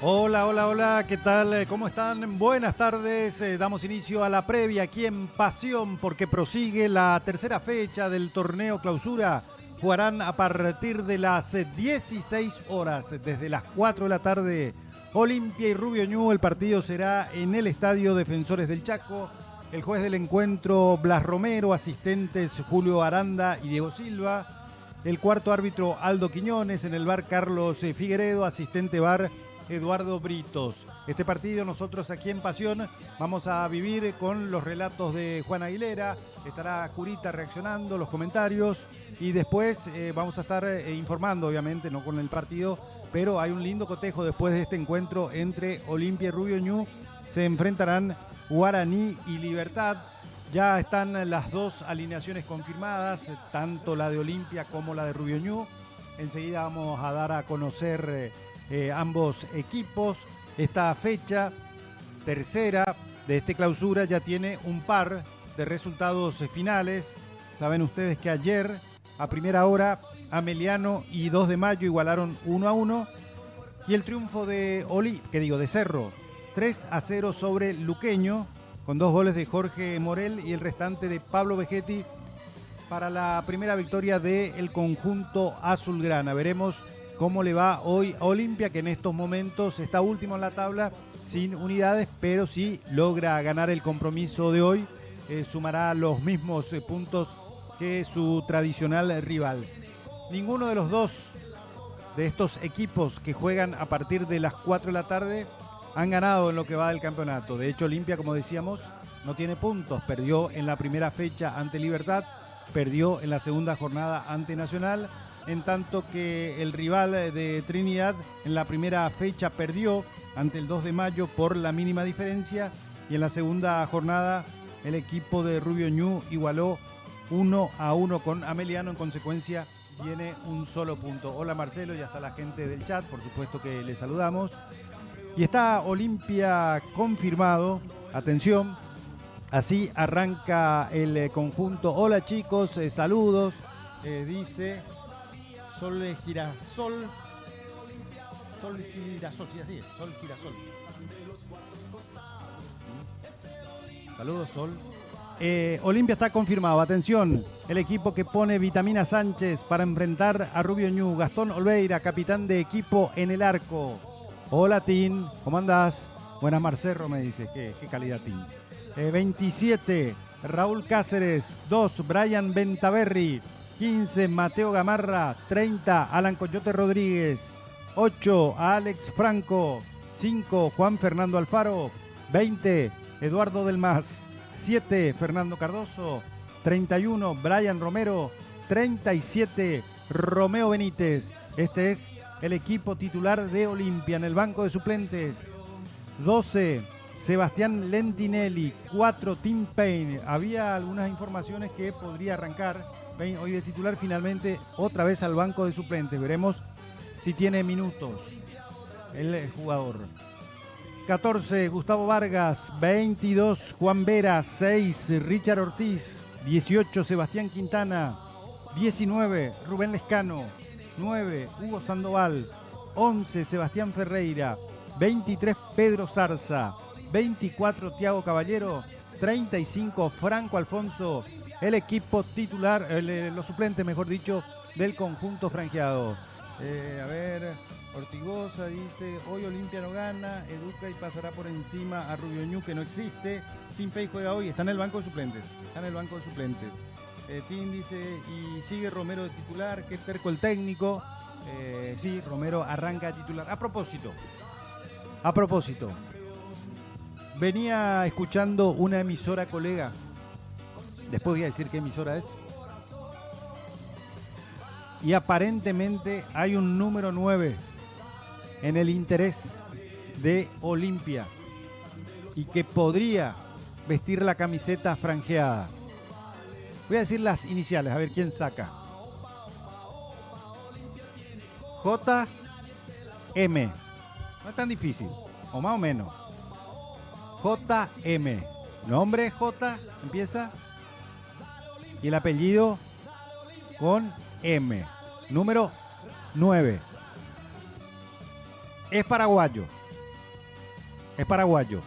Hola, hola, hola, ¿qué tal? ¿Cómo están? Buenas tardes. Damos inicio a la previa aquí en Pasión porque prosigue la tercera fecha del torneo Clausura. Jugarán a partir de las 16 horas, desde las 4 de la tarde, Olimpia y Rubio Ñu. El partido será en el Estadio Defensores del Chaco. El juez del encuentro, Blas Romero, asistentes Julio Aranda y Diego Silva. El cuarto árbitro, Aldo Quiñones. En el bar, Carlos Figueredo, asistente bar, Eduardo Britos. Este partido nosotros aquí en Pasión vamos a vivir con los relatos de Juan Aguilera, estará Curita reaccionando, los comentarios y después vamos a estar informando, obviamente, no con el partido, pero hay un lindo cotejo después de este encuentro entre Olimpia y Rubio Ñu. Se enfrentarán Guaraní y Libertad. Ya están las dos alineaciones confirmadas, tanto la de Olimpia como la de Rubio Ñu. Enseguida vamos a dar a conocer ambos equipos. Esta fecha tercera de este clausura ya tiene un par de resultados finales. Saben ustedes que ayer a primera hora Ameliano y 2 de Mayo igualaron 1-1 y el triunfo de de Cerro 3-0 sobre Luqueño con 2 goles de Jorge Morel y el restante de Pablo Vegetti para la primera victoria del conjunto azulgrana. Veremos cómo le va hoy a Olimpia, que en estos momentos está último en la tabla, sin unidades, pero si logra ganar el compromiso de hoy, sumará los mismos puntos que su tradicional rival. Ninguno de los dos de estos equipos que juegan a partir de las 4 de la tarde han ganado en lo que va del campeonato. De hecho, Olimpia, como decíamos, no tiene puntos. Perdió en la primera fecha ante Libertad, perdió en la segunda jornada ante Nacional, en tanto que el rival de Trinidad en la primera fecha perdió ante el 2 de Mayo por la mínima diferencia y en la segunda jornada el equipo de Rubio Ñu igualó 1-1 con Ameliano, en consecuencia tiene un solo punto. Hola Marcelo y hasta la gente del chat, por supuesto que les saludamos. Y está Olimpia confirmado, atención, así arranca el conjunto. Hola chicos, saludos, dice Sol Girasol. Sol Girasol, sí, así es, Sol Girasol. Saludos, Sol. Olimpia está confirmado, atención, el equipo que pone Vitamina Sánchez para enfrentar a Rubio Ñu. Gastón Olveira, capitán de equipo en el arco. Hola, Tin, ¿cómo andás? Buenas, Marcerro, me dice, qué calidad, Tin. 27, Raúl Cáceres. 2, Brian Bentaverri. 15, Mateo Gamarra. 30, Alan Coyote Rodríguez. 8, Alex Franco. 5, Juan Fernando Alfaro. 20, Eduardo Del Mas. 7, Fernando Cardoso. 31, Brian Romero. 37, Romeo Benítez. Este es el equipo titular de Olimpia. En el banco de suplentes, 12, Sebastián Lentinelli. 4, Tim Payne. Había algunas informaciones que podría arrancar Payne hoy de titular, finalmente otra vez al banco de suplentes. Veremos si tiene minutos el jugador. 14, Gustavo Vargas. 22, Juan Vera. 6, Richard Ortiz. 18, Sebastián Quintana. 19, Rubén Lescano. 9, Hugo Sandoval. 11, Sebastián Ferreira. 23, Pedro Zarza. 24, Tiago Caballero. 35, Franco Alfonso. El equipo titular, los suplentes, mejor dicho, del conjunto franjeado. A ver, Ortigosa dice, hoy Olimpia no gana, educa y pasará por encima a Rubio Ñu, que no existe. Tim Pay juega hoy, está en el banco de suplentes. Está en el banco de suplentes. Tim dice, y sigue Romero de titular, qué terco el técnico. Sí, Romero arranca a titular. A propósito, venía escuchando una emisora colega. Después voy a decir qué emisora es. Y aparentemente hay un número 9 en el interés de Olimpia y que podría vestir la camiseta franjeada. Voy a decir las iniciales, a ver quién saca. JM. No es tan difícil, o más o menos. JM. Nombre J, empieza. Y el apellido con M. Número 9. Es paraguayo. Es paraguayo.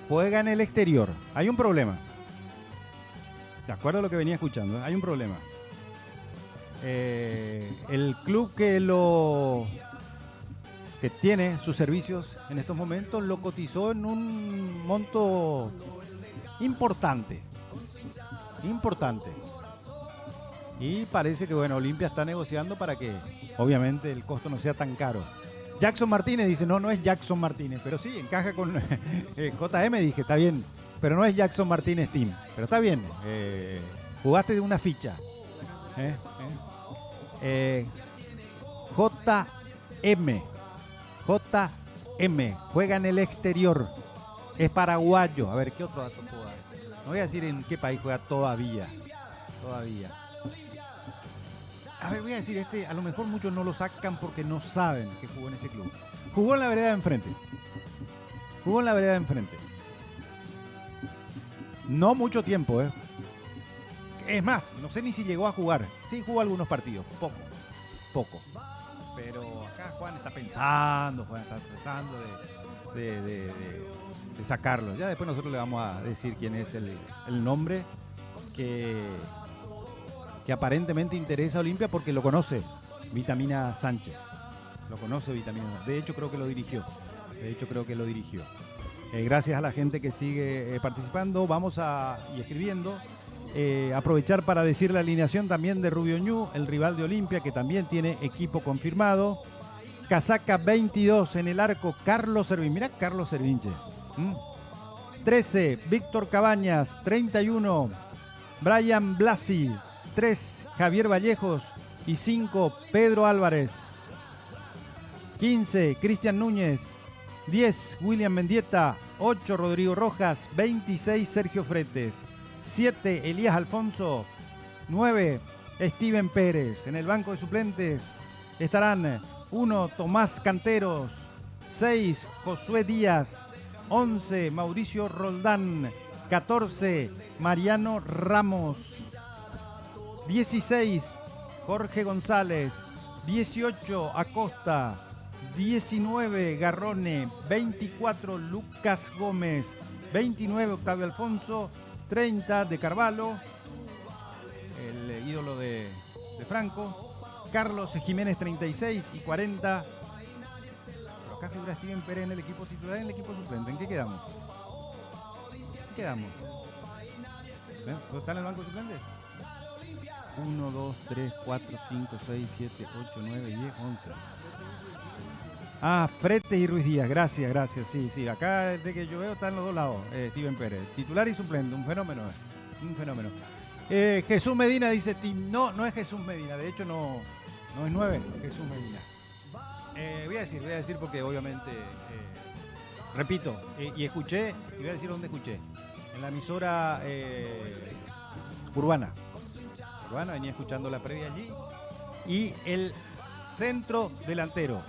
Juega en el exterior. Hay un problema. De acuerdo a lo que venía escuchando, hay un problema. El club que tiene sus servicios en estos momentos lo cotizó en un monto importante. Y parece que, bueno, Olimpia está negociando para que, obviamente, el costo no sea tan caro. Jackson Martínez dice, no es Jackson Martínez, pero sí, encaja con JM, dije, está bien, pero no es Jackson Martínez Team, pero está bien, jugaste de una ficha. JM, juega en el exterior, es paraguayo. A ver, ¿qué otro dato puedo dar? No voy a decir en qué país juega todavía. A ver, voy a decir a lo mejor muchos no lo sacan porque no saben que jugó en este club. Jugó en la vereda de enfrente. No mucho tiempo, Es más, no sé ni si llegó a jugar. Sí, jugó algunos partidos, poco. Pero acá Juan está pensando, Juan está tratando de sacarlo. Ya después nosotros le vamos a decir quién es el nombre que aparentemente interesa a Olimpia porque lo conoce Vitamina Sánchez. De hecho, creo que lo dirigió. Gracias a la gente que sigue participando. Y escribiendo. Aprovechar para decir la alineación también de Rubio Ñu, el rival de Olimpia, que también tiene equipo confirmado. Casaca 22 en el arco, Carlos Servín. Mirá Carlos Servinche. 13, Víctor Cabañas. 31, Brian Blasi. 3, Javier Vallejos. Y 5, Pedro Álvarez. 15, Cristian Núñez. 10, William Mendieta. 8, Rodrigo Rojas. 26, Sergio Fretes. 7, Elías Alfonso. 9, Steven Pérez. En el banco de suplentes estarán 1, Tomás Canteros. 6, Josué Díaz. 11, Mauricio Roldán. 14, Mariano Ramos. 16, Jorge González. 18, Acosta. 19, Garrone. 24, Lucas Gómez. 29, Octavio Alfonso. 30, de Carvalho, el ídolo de Franco. Carlos Jiménez, 36 y 40. Pero acá figura Steven Pérez en el equipo titular y en el equipo suplente. ¿En qué quedamos? ¿Está en el banco de suplentes? 1, 2, 3, 4, 5, 6, 7, 8, 9, 10, 11. Fretes y Ruiz Díaz, gracias, sí. Acá, de que yo veo, están los dos lados, Steven Pérez, titular y suplente, un fenómeno. Jesús Medina dice, no es Jesús Medina, de hecho no es 9, Jesús Medina. Voy a decir porque obviamente, repito, y escuché, y voy a decir dónde escuché, en la emisora Urbana, venía escuchando la previa allí, y el centro delantero.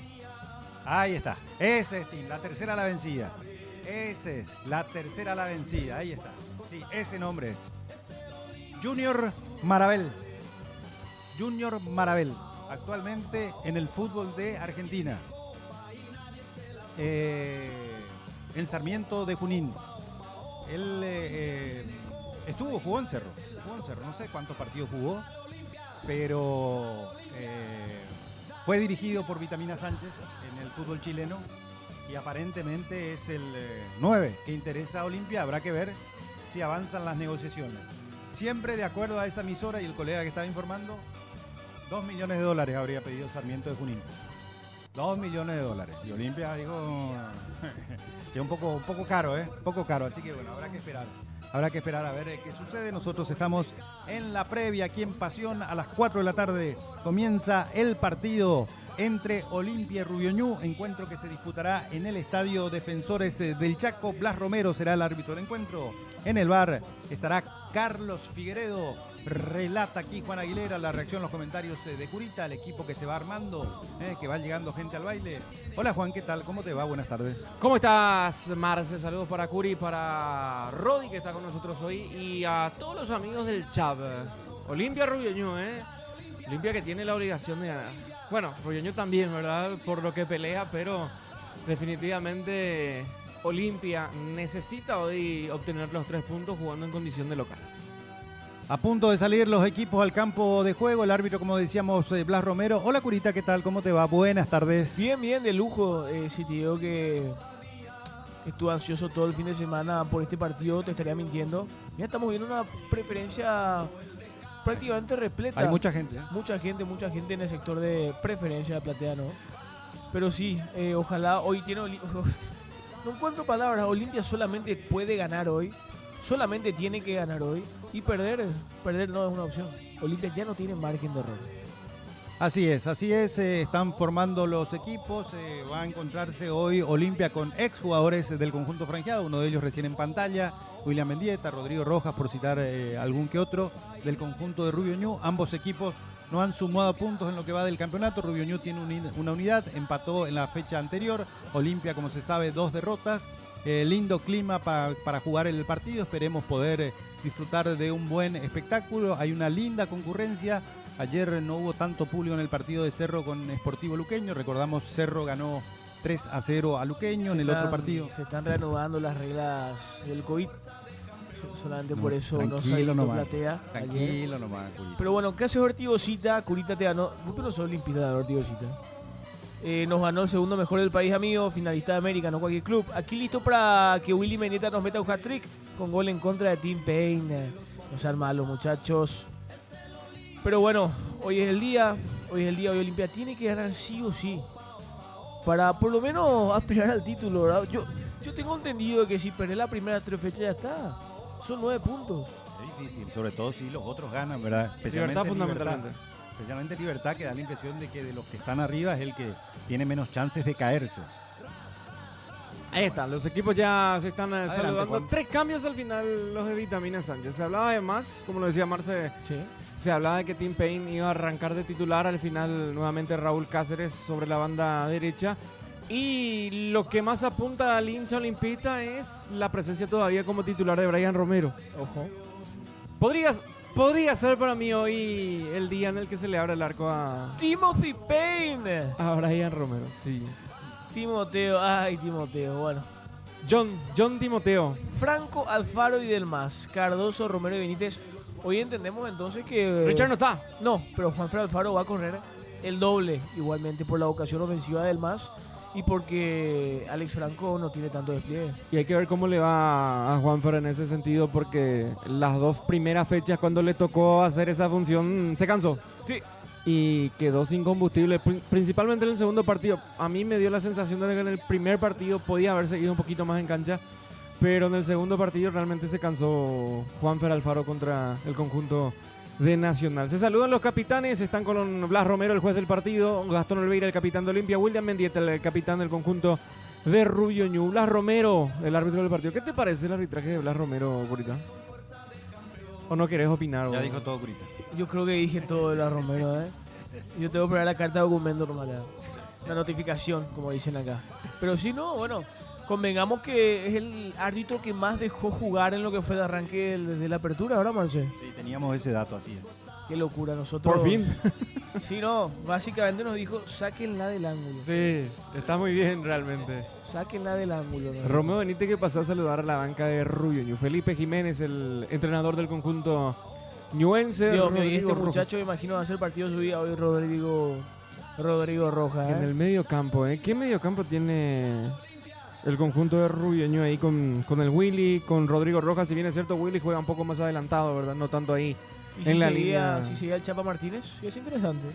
Ahí está. Ese es Tim, la tercera a la vencida. Ahí está. Sí, ese nombre es Junior Marabel. Actualmente en el fútbol de Argentina. En Sarmiento de Junín. Él jugó en Cerro. No sé cuántos partidos jugó, pero fue dirigido por Vitamina Sánchez en el fútbol chileno y aparentemente es el 9 que interesa a Olimpia. Habrá que ver si avanzan las negociaciones. Siempre de acuerdo a esa emisora y el colega que estaba informando, $2 millones habría pedido Sarmiento de Junín. $2 millones. Y Olimpia, digo, que es un poco caro, poco caro. Así que bueno, habrá que esperar a ver qué sucede. Nosotros estamos en la previa aquí en Pasión. A las 4 de la tarde comienza el partido entre Olimpia y Rubio Ñu, encuentro que se disputará en el Estadio Defensores del Chaco. Blas Romero será el árbitro del encuentro. En el VAR estará Carlos Figueredo. Relata aquí Juan Aguilera la reacción, los comentarios de Curita, el equipo que se va armando, que va llegando gente al baile. Hola Juan, ¿qué tal? ¿Cómo te va? Buenas tardes. ¿Cómo estás, Marce? Saludos para Curi, para Rodi, que está con nosotros hoy, y a todos los amigos del Chav. Olimpia Rubio Ñu, Olimpia que tiene la obligación de ganar. Bueno, Rubio Ñu también, ¿verdad? Por lo que pelea, pero definitivamente Olimpia necesita hoy obtener los 3 puntos jugando en condición de local. A punto de salir los equipos al campo de juego, el árbitro, como decíamos, Blas Romero. Hola Curita, ¿qué tal? ¿Cómo te va? Buenas tardes. Bien, de lujo. Si te digo que estuve ansioso todo el fin de semana por este partido, te estaría mintiendo. Ya estamos viendo una preferencia prácticamente repleta. Hay mucha gente. Mucha gente en el sector de preferencia de platea, ¿no? Pero sí, ojalá hoy no encuentro palabras. Olimpia solamente puede ganar hoy. Solamente tiene que ganar hoy. Y perder no es una opción. Olimpia ya no tiene margen de error. Así es. Están formando los equipos. Va a encontrarse hoy Olimpia con exjugadores del conjunto franjeado. Uno de ellos recién en pantalla. William Mendieta, Rodrigo Rojas, por citar algún que otro, del conjunto de Rubio Ñu. Ambos equipos no han sumado puntos en lo que va del campeonato. Rubio Ñu tiene una unidad, empató en la fecha anterior. Olimpia, como se sabe, 2 derrotas. Lindo clima para jugar el partido. Esperemos poder disfrutar de un buen espectáculo. Hay una linda concurrencia. Ayer no hubo tanto público en el partido de Cerro con Sportivo Luqueño. Recordamos, Cerro ganó 3-0 a Luqueño en el otro partido. Se están reanudando las reglas del COVID. Solamente por eso no se platea. Tranquilo nomás, Curita. Pero bueno, ¿qué hace Ortigosita? Curita te ganó. Vos no sos olimpista de Ortigosita. Nos ganó el segundo mejor del país, amigo, finalista de América, no cualquier club. Aquí listo para que Willy Mendieta nos meta un hat-trick con gol en contra de Tim Payne. No sean malos, muchachos. Pero bueno, hoy es el día. Hoy Olimpia tiene que ganar sí o sí. Para por lo menos aspirar al título, ¿verdad? Yo tengo entendido que si perdés las primeras 3 fechas ya está. Son 9 puntos. Es difícil, sobre todo si los otros ganan, ¿verdad? Libertad fundamentalmente. Especialmente Libertad, que da la impresión de que de los que están arriba es el que tiene menos chances de caerse. Ahí están, los equipos ya se están saludando. Juan. 3 cambios al final los de Vitamina Sánchez. Se hablaba además, como lo decía Marce, Sí. se hablaba de que Tim Payne iba a arrancar de titular. Al final nuevamente Raúl Cáceres sobre la banda derecha. Y lo que más apunta al hincha olimpista es la presencia todavía como titular de Brian Romero. Ojo. Podría ser para mí hoy el día en el que se le abre el arco a Timothy Payne. Brian Romero. Sí. Timoteo, bueno. John Timoteo. Franco, Alfaro y Delmas, Cardoso, Romero y Benítez. Hoy entendemos entonces que... Richard no está. No, pero Juanfer Alfaro va a correr el doble, igualmente por la vocación ofensiva de Delmas y porque Alex Franco no tiene tanto despliegue. Y hay que ver cómo le va a Juanfer en ese sentido, porque las 2 primeras fechas cuando le tocó hacer esa función se cansó. Sí. Y quedó sin combustible, principalmente en el segundo partido. A mí me dio la sensación de que en el primer partido podía haber seguido un poquito más en cancha, pero en el segundo partido realmente se cansó Juanfer Alfaro contra el conjunto de Nacional. Se saludan los capitanes, están con Blas Romero, el juez del partido, Gastón Olveira, el capitán de Olimpia, William Mendieta, el capitán del conjunto de Rubio Ñu. Blas Romero, el árbitro del partido. ¿Qué te parece el arbitraje de Blas Romero, Curita? ¿O no querés opinar? Ya dijo todo, Curita. Yo creo que dije todo de la Romero, ¿eh? Yo tengo que poner la carta de documento normal. La notificación, como dicen acá. Pero si no, bueno, convengamos que es el árbitro que más dejó jugar en lo que fue de arranque de la apertura, ¿verdad, Marce? Sí, teníamos ese dato, así es. Qué locura, nosotros... Por fin. Sí, no, básicamente nos dijo, sáquenla del ángulo. Sí, está muy bien realmente. Sáquenla del ángulo. ¿No? Romeo Benítez, que pasó a saludar a la banca de Rubio Ñu. Felipe Jiménez, el entrenador del conjunto ñuense. Dios mío, y este Rojas. muchacho, me imagino, va a hacer partido su vida hoy, Rodrigo Rojas. En el medio campo, ¿eh? ¿Qué medio campo tiene el conjunto de Rubio Ñu ahí con el Willy, con Rodrigo Rojas? Si bien es cierto, Willy juega un poco más adelantado, ¿verdad? No tanto ahí. Y en la línea. Si seguía el Chapa Martínez, sí es interesante.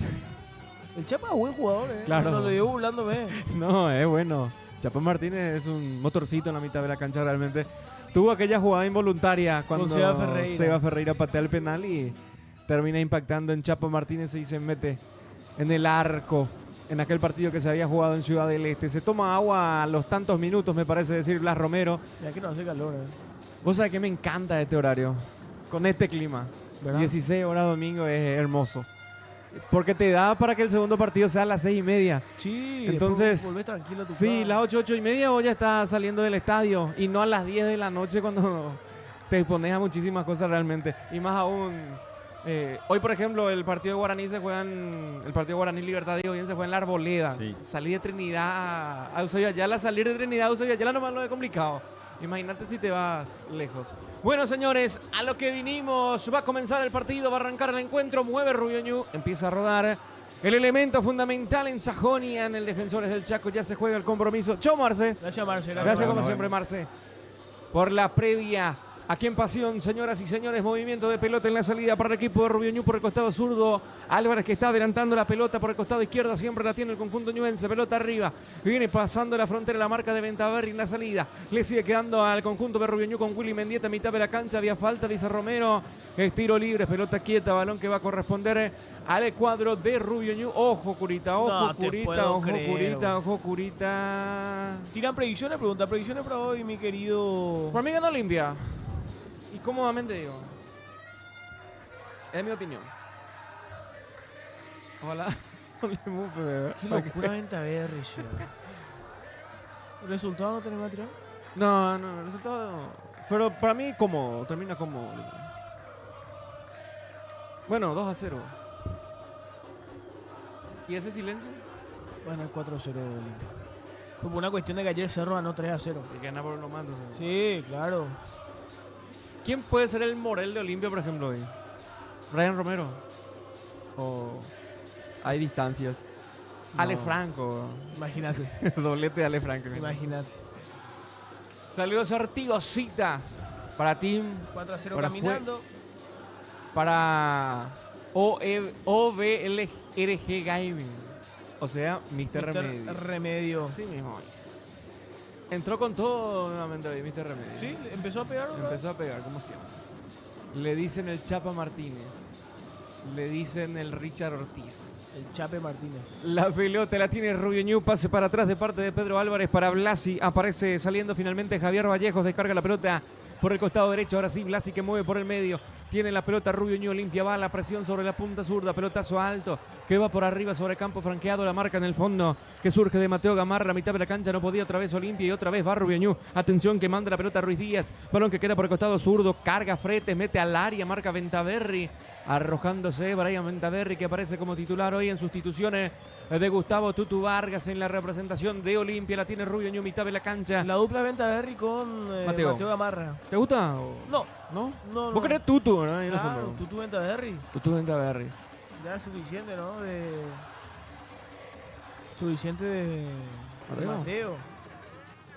El Chapa es buen jugador, ¿eh? Claro. No lo digo burlándome. No, es bueno. Chapa Martínez es un motorcito en la mitad de la cancha realmente. Tuvo aquella jugada involuntaria cuando Con Seba Ferreira patea el penal y termina impactando en Chapa Martínez y se mete en el arco en aquel partido que se había jugado en Ciudad del Este. Se toma agua a los tantos minutos, me parece decir Blas Romero. Ya que no hace calor, ¿eh? Vos sabés que me encanta este horario, con este clima. ¿Verdad? 16 horas domingo es hermoso. Porque te da para que el segundo partido sea a las 6:30. Sí, entonces volvés tranquilo a tu sí, casa. las 8:30 vos ya estás saliendo del estadio y no a las 10 de la noche cuando te expones a muchísimas cosas realmente. Y más aún Hoy, por ejemplo, el partido de Guaraní el partido de Guaraní Libertad de Bien se juega en la Arboleda. Sí. Salir de Trinidad a Ushuaia Yala, salir de Trinidad a Ushuaia Yala nomás lo es complicado. Imagínate si te vas lejos. Bueno, señores, a lo que vinimos. Va a comenzar el partido, va a arrancar el encuentro. Mueve Rubio Ñu, empieza a rodar. El elemento fundamental en Sajonia, en el Defensores del Chaco, ya se juega el compromiso. Chau, Marce. Gracias, Marce. Gracias como siempre, Marce. Por la previa. Aquí en Pasión, señoras y señores, movimiento de pelota en la salida para el equipo de Rubio Ñu por el costado zurdo. Álvarez que está adelantando la pelota por el costado izquierdo, siempre la tiene el conjunto ñuense, pelota arriba. Viene pasando la frontera la marca de Ventaverri en la salida. Le sigue quedando al conjunto de Rubio Ñu con Willy Mendieta a mitad de la cancha. Había falta, dice Romero. Es tiro libre, pelota quieta, balón que va a corresponder al cuadro de Rubio Ñu. Ojo, Curita, ojo, No te Curita, puedo ojo, creer, Curita, ojo, Curita. Tiran predicciones, pregunta predicciones para hoy, mi querido. Por mí ganó Olimpia. Y cómodamente digo. Es mi opinión. Ojalá. Qué locura Ventaverri, yo. ¿El resultado no tenemos que tirar? No, el resultado. Pero para mí, ¿cómo? Termina como. Bueno, 2-0. ¿Y ese silencio? Bueno, es 4-0 de Olimpia. Fue por una cuestión de que ayer Cerro ganó 3-0. Y gana por los mandos. Sí, claro. ¿Quién puede ser el Morel de Olimpia, por ejemplo, hoy? ¿Ryan Romero? ¿O hay distancias? No. Ale Franco. Imagínate, Doblete de Ale Franco. imagínate. Saludos Artigosita para Tim, 4-0 Para caminando. para OVLRG Gaming. O sea, Mr. Remedio. Remedio. Sí mismo. Entró con todo nuevamente hoy, Mr. Remedio. Sí, empezó a pegar. ¿no? Empezó a pegar, como siempre. Le dicen el Chapa Martínez. Le dicen el Richard Ortiz. El Chape Martínez. La pelota la tiene Rubio Ñu, pase para atrás de parte de Pedro Álvarez para Blasi. Aparece saliendo finalmente Javier Vallejos, descarga la pelota por el costado derecho. Ahora sí, Blasi que mueve por el medio. Tiene la pelota Rubio Ñu, limpia, va la presión sobre la punta zurda. Pelotazo alto que va por arriba sobre campo franqueado. La marca en el fondo que surge de Mateo Gamarra. La mitad de la cancha no podía, otra vez Olimpia y otra vez va Rubio Ñu. Atención que manda la pelota Ruiz Díaz. Balón que queda por el costado zurdo. Carga Fretes, mete al área, marca Ventaverri. Arrojándose Brian Ventaverri que aparece como titular hoy en sustituciones de Gustavo Tutu Vargas en la representación de Olimpia. La tiene Rubio Ñu, mitad de la cancha. La dupla Ventaverri con Mateo. Mateo Gamarra. ¿Te gusta? o- No, ¿No? no. Vos querés Tutu, ¿no? Ahí no Claro, fue, Tutu Ventaverri. Tutu Ventaverri. Ya es suficiente, ¿no? Suficiente de Mateo. Mateo.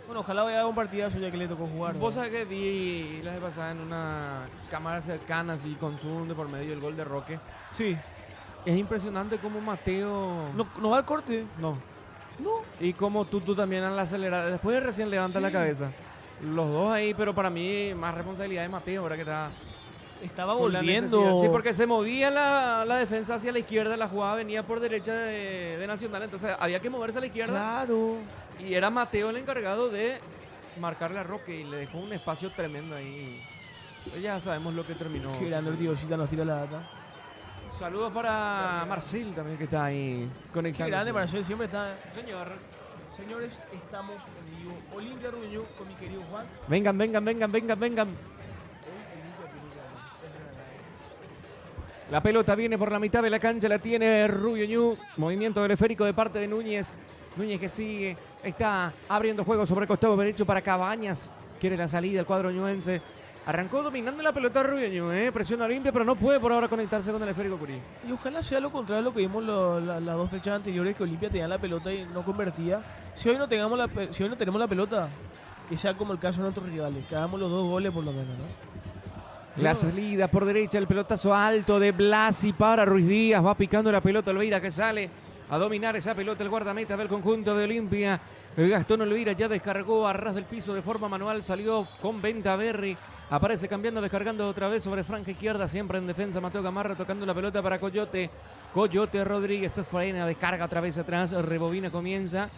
Bueno, ojalá vaya a un partidazo ya que le tocó jugar. Vos ¿no? sabés que vi la vez pasada en una cámara cercana, así con zoom de por medio el gol de Roque. Sí. Es impresionante cómo Mateo. No va al corte. No. No. Y como Tutu también al acelerar. Después recién levanta Sí. la cabeza. Los dos ahí, pero para mí más responsabilidad de Mateo, ahora que está. Estaba con la volviendo. necesidad. Sí, porque se movía la defensa hacia la izquierda, la jugada venía por derecha de Nacional, entonces había que moverse a la izquierda. Claro. Y era Mateo el encargado de marcarle a Roque y le dejó un espacio tremendo ahí. Pues ya sabemos lo que terminó. Qué grande el sucediendo. Tigosita nos tira la data. Saludos para Marcel también que está ahí conectado. Qué grande Marcel, siempre está. Señor. Señores, estamos en vivo. Olimpia Rubio Ñu con mi querido Juan. Vengan. Hoy Olimpia tiene que ganar. La pelota viene por la mitad de la cancha, la tiene Rubio Ñu. Movimiento del esférico de parte de Núñez. Núñez que sigue, está abriendo juego sobre el costado derecho para Cabañas. Quiere la salida el cuadro ñuense. Arrancó dominando la pelota Rubio Ñu, presiona limpia, pero no puede por ahora conectarse con el esférico Curí. Y ojalá sea lo contrario de lo que vimos las dos fechas anteriores, que Olimpia tenía la pelota y no convertía. Si hoy no tenemos la pelota, que sea como el caso de nuestros rivales, que hagamos los 2 goles por lo menos, ¿no? La salida por derecha, el pelotazo alto de Blasi para Ruiz Díaz. Va picando la pelota Olveira que sale a dominar esa pelota el guardameta del conjunto de Olimpia. Gastón Olveira ya descargó a ras del piso de forma manual. Salió con Ventaverri. Aparece cambiando, descargando otra vez sobre franja izquierda. Siempre en defensa Mateo Gamarra tocando la pelota para Coyote. Coyote Rodríguez se frena, descarga otra vez atrás. Rebobina, comienza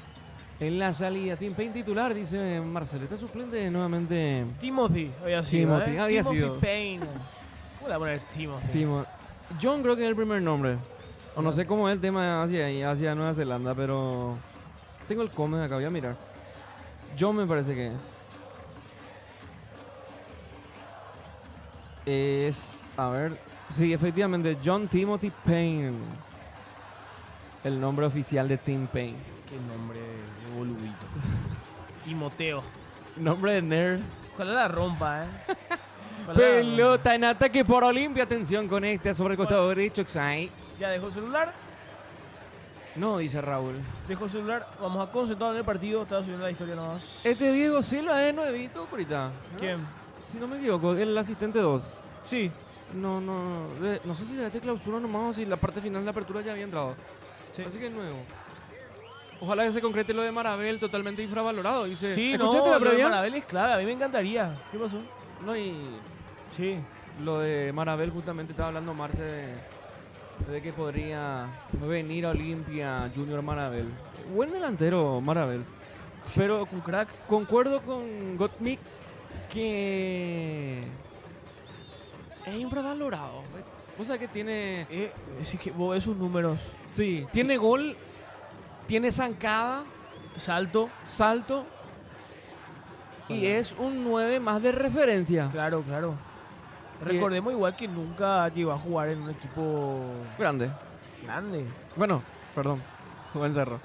en la salida. Team Payne titular, dice Marcelo. Está suplente nuevamente. Timothy había sido. Timothy, había Timothy sido. Payne. ¿Cómo le voy a poner Timothy? Timo. John creo que es el primer nombre. O no sé cómo es el tema hacia ahí, hacia Nueva Zelanda, pero tengo el come acá, voy a mirar. John me parece que es. A ver, Sí, efectivamente, John Timothy Payne. El nombre oficial de Tim Payne. Qué nombre de boludito. Timoteo. Nombre de nerd. Ojalá la rompa, Ojalá la Pelota en ataque por Olimpia. Atención con este sobre el costado derecho. Xai. rompa. Ya dejó el celular. No, dice Raúl. Dejó el celular. Vamos a concentrarnos en el partido. Estaba subiendo la historia nomás. Este Diego Silva es nuevito, Curita. ¿No? ¿Quién? Si no me equivoco, el asistente 2. Sí. No sé si de este clausura nomás o si la parte final de la apertura ya había entrado. Sí. Así que es nuevo. Ojalá que se concrete lo de Marabel, totalmente infravalorado. Dice, Sí, no, ¿escuchaste la lo de previa? Marabel es clave. A mí me encantaría. ¿Qué pasó? No, y Sí. lo de Marabel justamente estaba hablando Marce de que podría venir a Olimpia Junior Marabel. Buen delantero Marabel. Pero Un crack. concuerdo con Gottmik que es infravalorado. O sea que tiene... Es que vos ves sus números. Sí, tiene gol, tiene zancada, Salto. salto y es un 9 más de referencia. Claro, claro. Recordemos igual que nunca llegó a jugar en un equipo Grande. grande. Bueno, perdón, jugó en Cerro.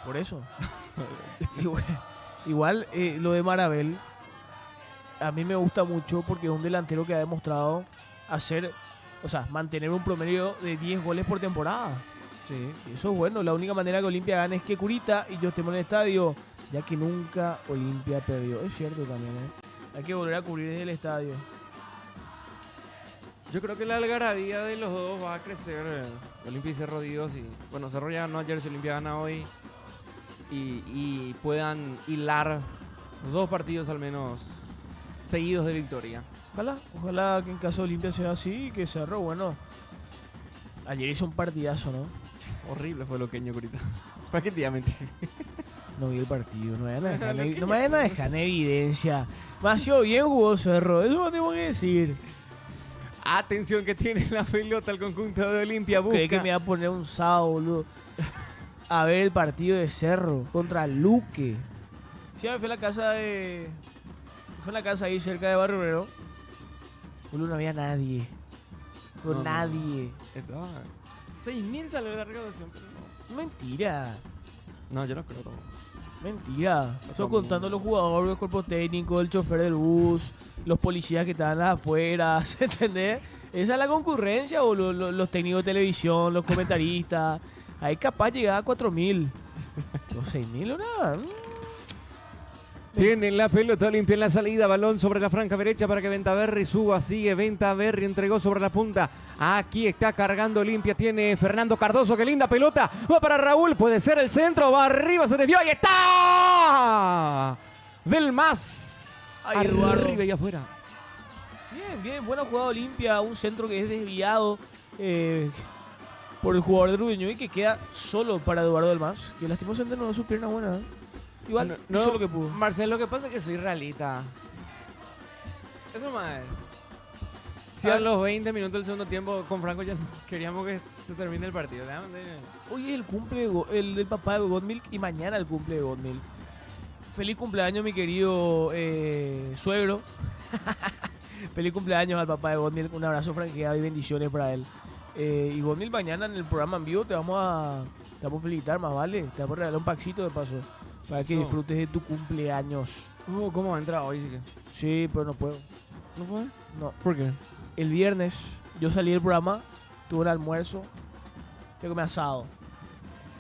Por eso. Igual lo de Marabel a mí me gusta mucho porque es un delantero que ha demostrado mantener un promedio de 10 goles por temporada. Sí. Y eso es bueno. La única manera que Olimpia gane es que Curita y yo estemos en el estadio, ya que nunca Olimpia perdió. Es cierto también, Hay que volver a cubrir desde el estadio. Yo creo que la algarabía de los dos va a crecer. Olimpia y Cerro Dios. Y, bueno, Cerro ya ganó ayer, si Olimpia gana hoy. Y puedan hilar 2 partidos al menos seguidos de victoria. Ojalá que en caso de Olimpia sea así y que Cerro, bueno, ayer hizo un partidazo, ¿no? Horrible fue lo que Curita. ¿Para qué te iba a mentir? No vi el partido, no me vayan a dejar en evidencia. Demasiado bien jugó Cerro, eso no tengo que decir. Atención que tiene la pelota el conjunto de Olimpia. ¿Cree que Busca. me va a poner un sábado, boludo? A ver el partido de Cerro contra Luque. Sí, me fui a la casa de... Fue en la casa ahí cerca de Barrio Obrero. Boludo, no había nadie. No. Nadie. Estaba 6.000 salió la recaudación, pero no. Mentira. No, yo no creo. Mentira. Eso como- contando los jugadores, el cuerpo técnico, el chofer del bus, los policías que estaban afuera, ¿entendés? Esa es la concurrencia, o los técnicos de televisión, los comentaristas. Ahí capaz llegaba a 4.000. Los 6.000 o nada. Tiene la pelota Olimpia en la salida, balón sobre la franja derecha para que Ventaverri suba, sigue Ventaverri, entregó sobre la punta. Aquí está cargando Olimpia, tiene Fernando Cardoso, qué linda pelota. Va para Raúl, puede ser el centro, va arriba, se desvió, ahí está. Del más. Ay, Eduardo. Arriba y afuera. Bien, buena jugada Olimpia, un centro que es desviado por el jugador de Rubén y que queda solo para Eduardo del Mas, que lastimosamente no es su pierna buena. Igual, hizo lo que pudo. Marcelo, lo que pasa es que soy realita. Eso más. Si Ah. a los 20 minutos del segundo tiempo con Franco ya queríamos que se termine el partido. Hoy es el cumple el del papá de Godmilk y mañana el cumple de Godmilk. Feliz cumpleaños, mi querido suegro. Feliz cumpleaños al papá de Godmilk. Un abrazo franqueado y bendiciones para él. Y Godmilk, mañana en el programa en vivo te vamos a felicitar, más vale. Te vamos a regalar un paxito de paso para que Eso. disfrutes de tu cumpleaños. ¿Cómo va a entrar hoy? Sí que... Sí, pero no puedo. ¿No puede? No. ¿Por qué? El viernes yo salí del programa, tuve un almuerzo, te comí asado,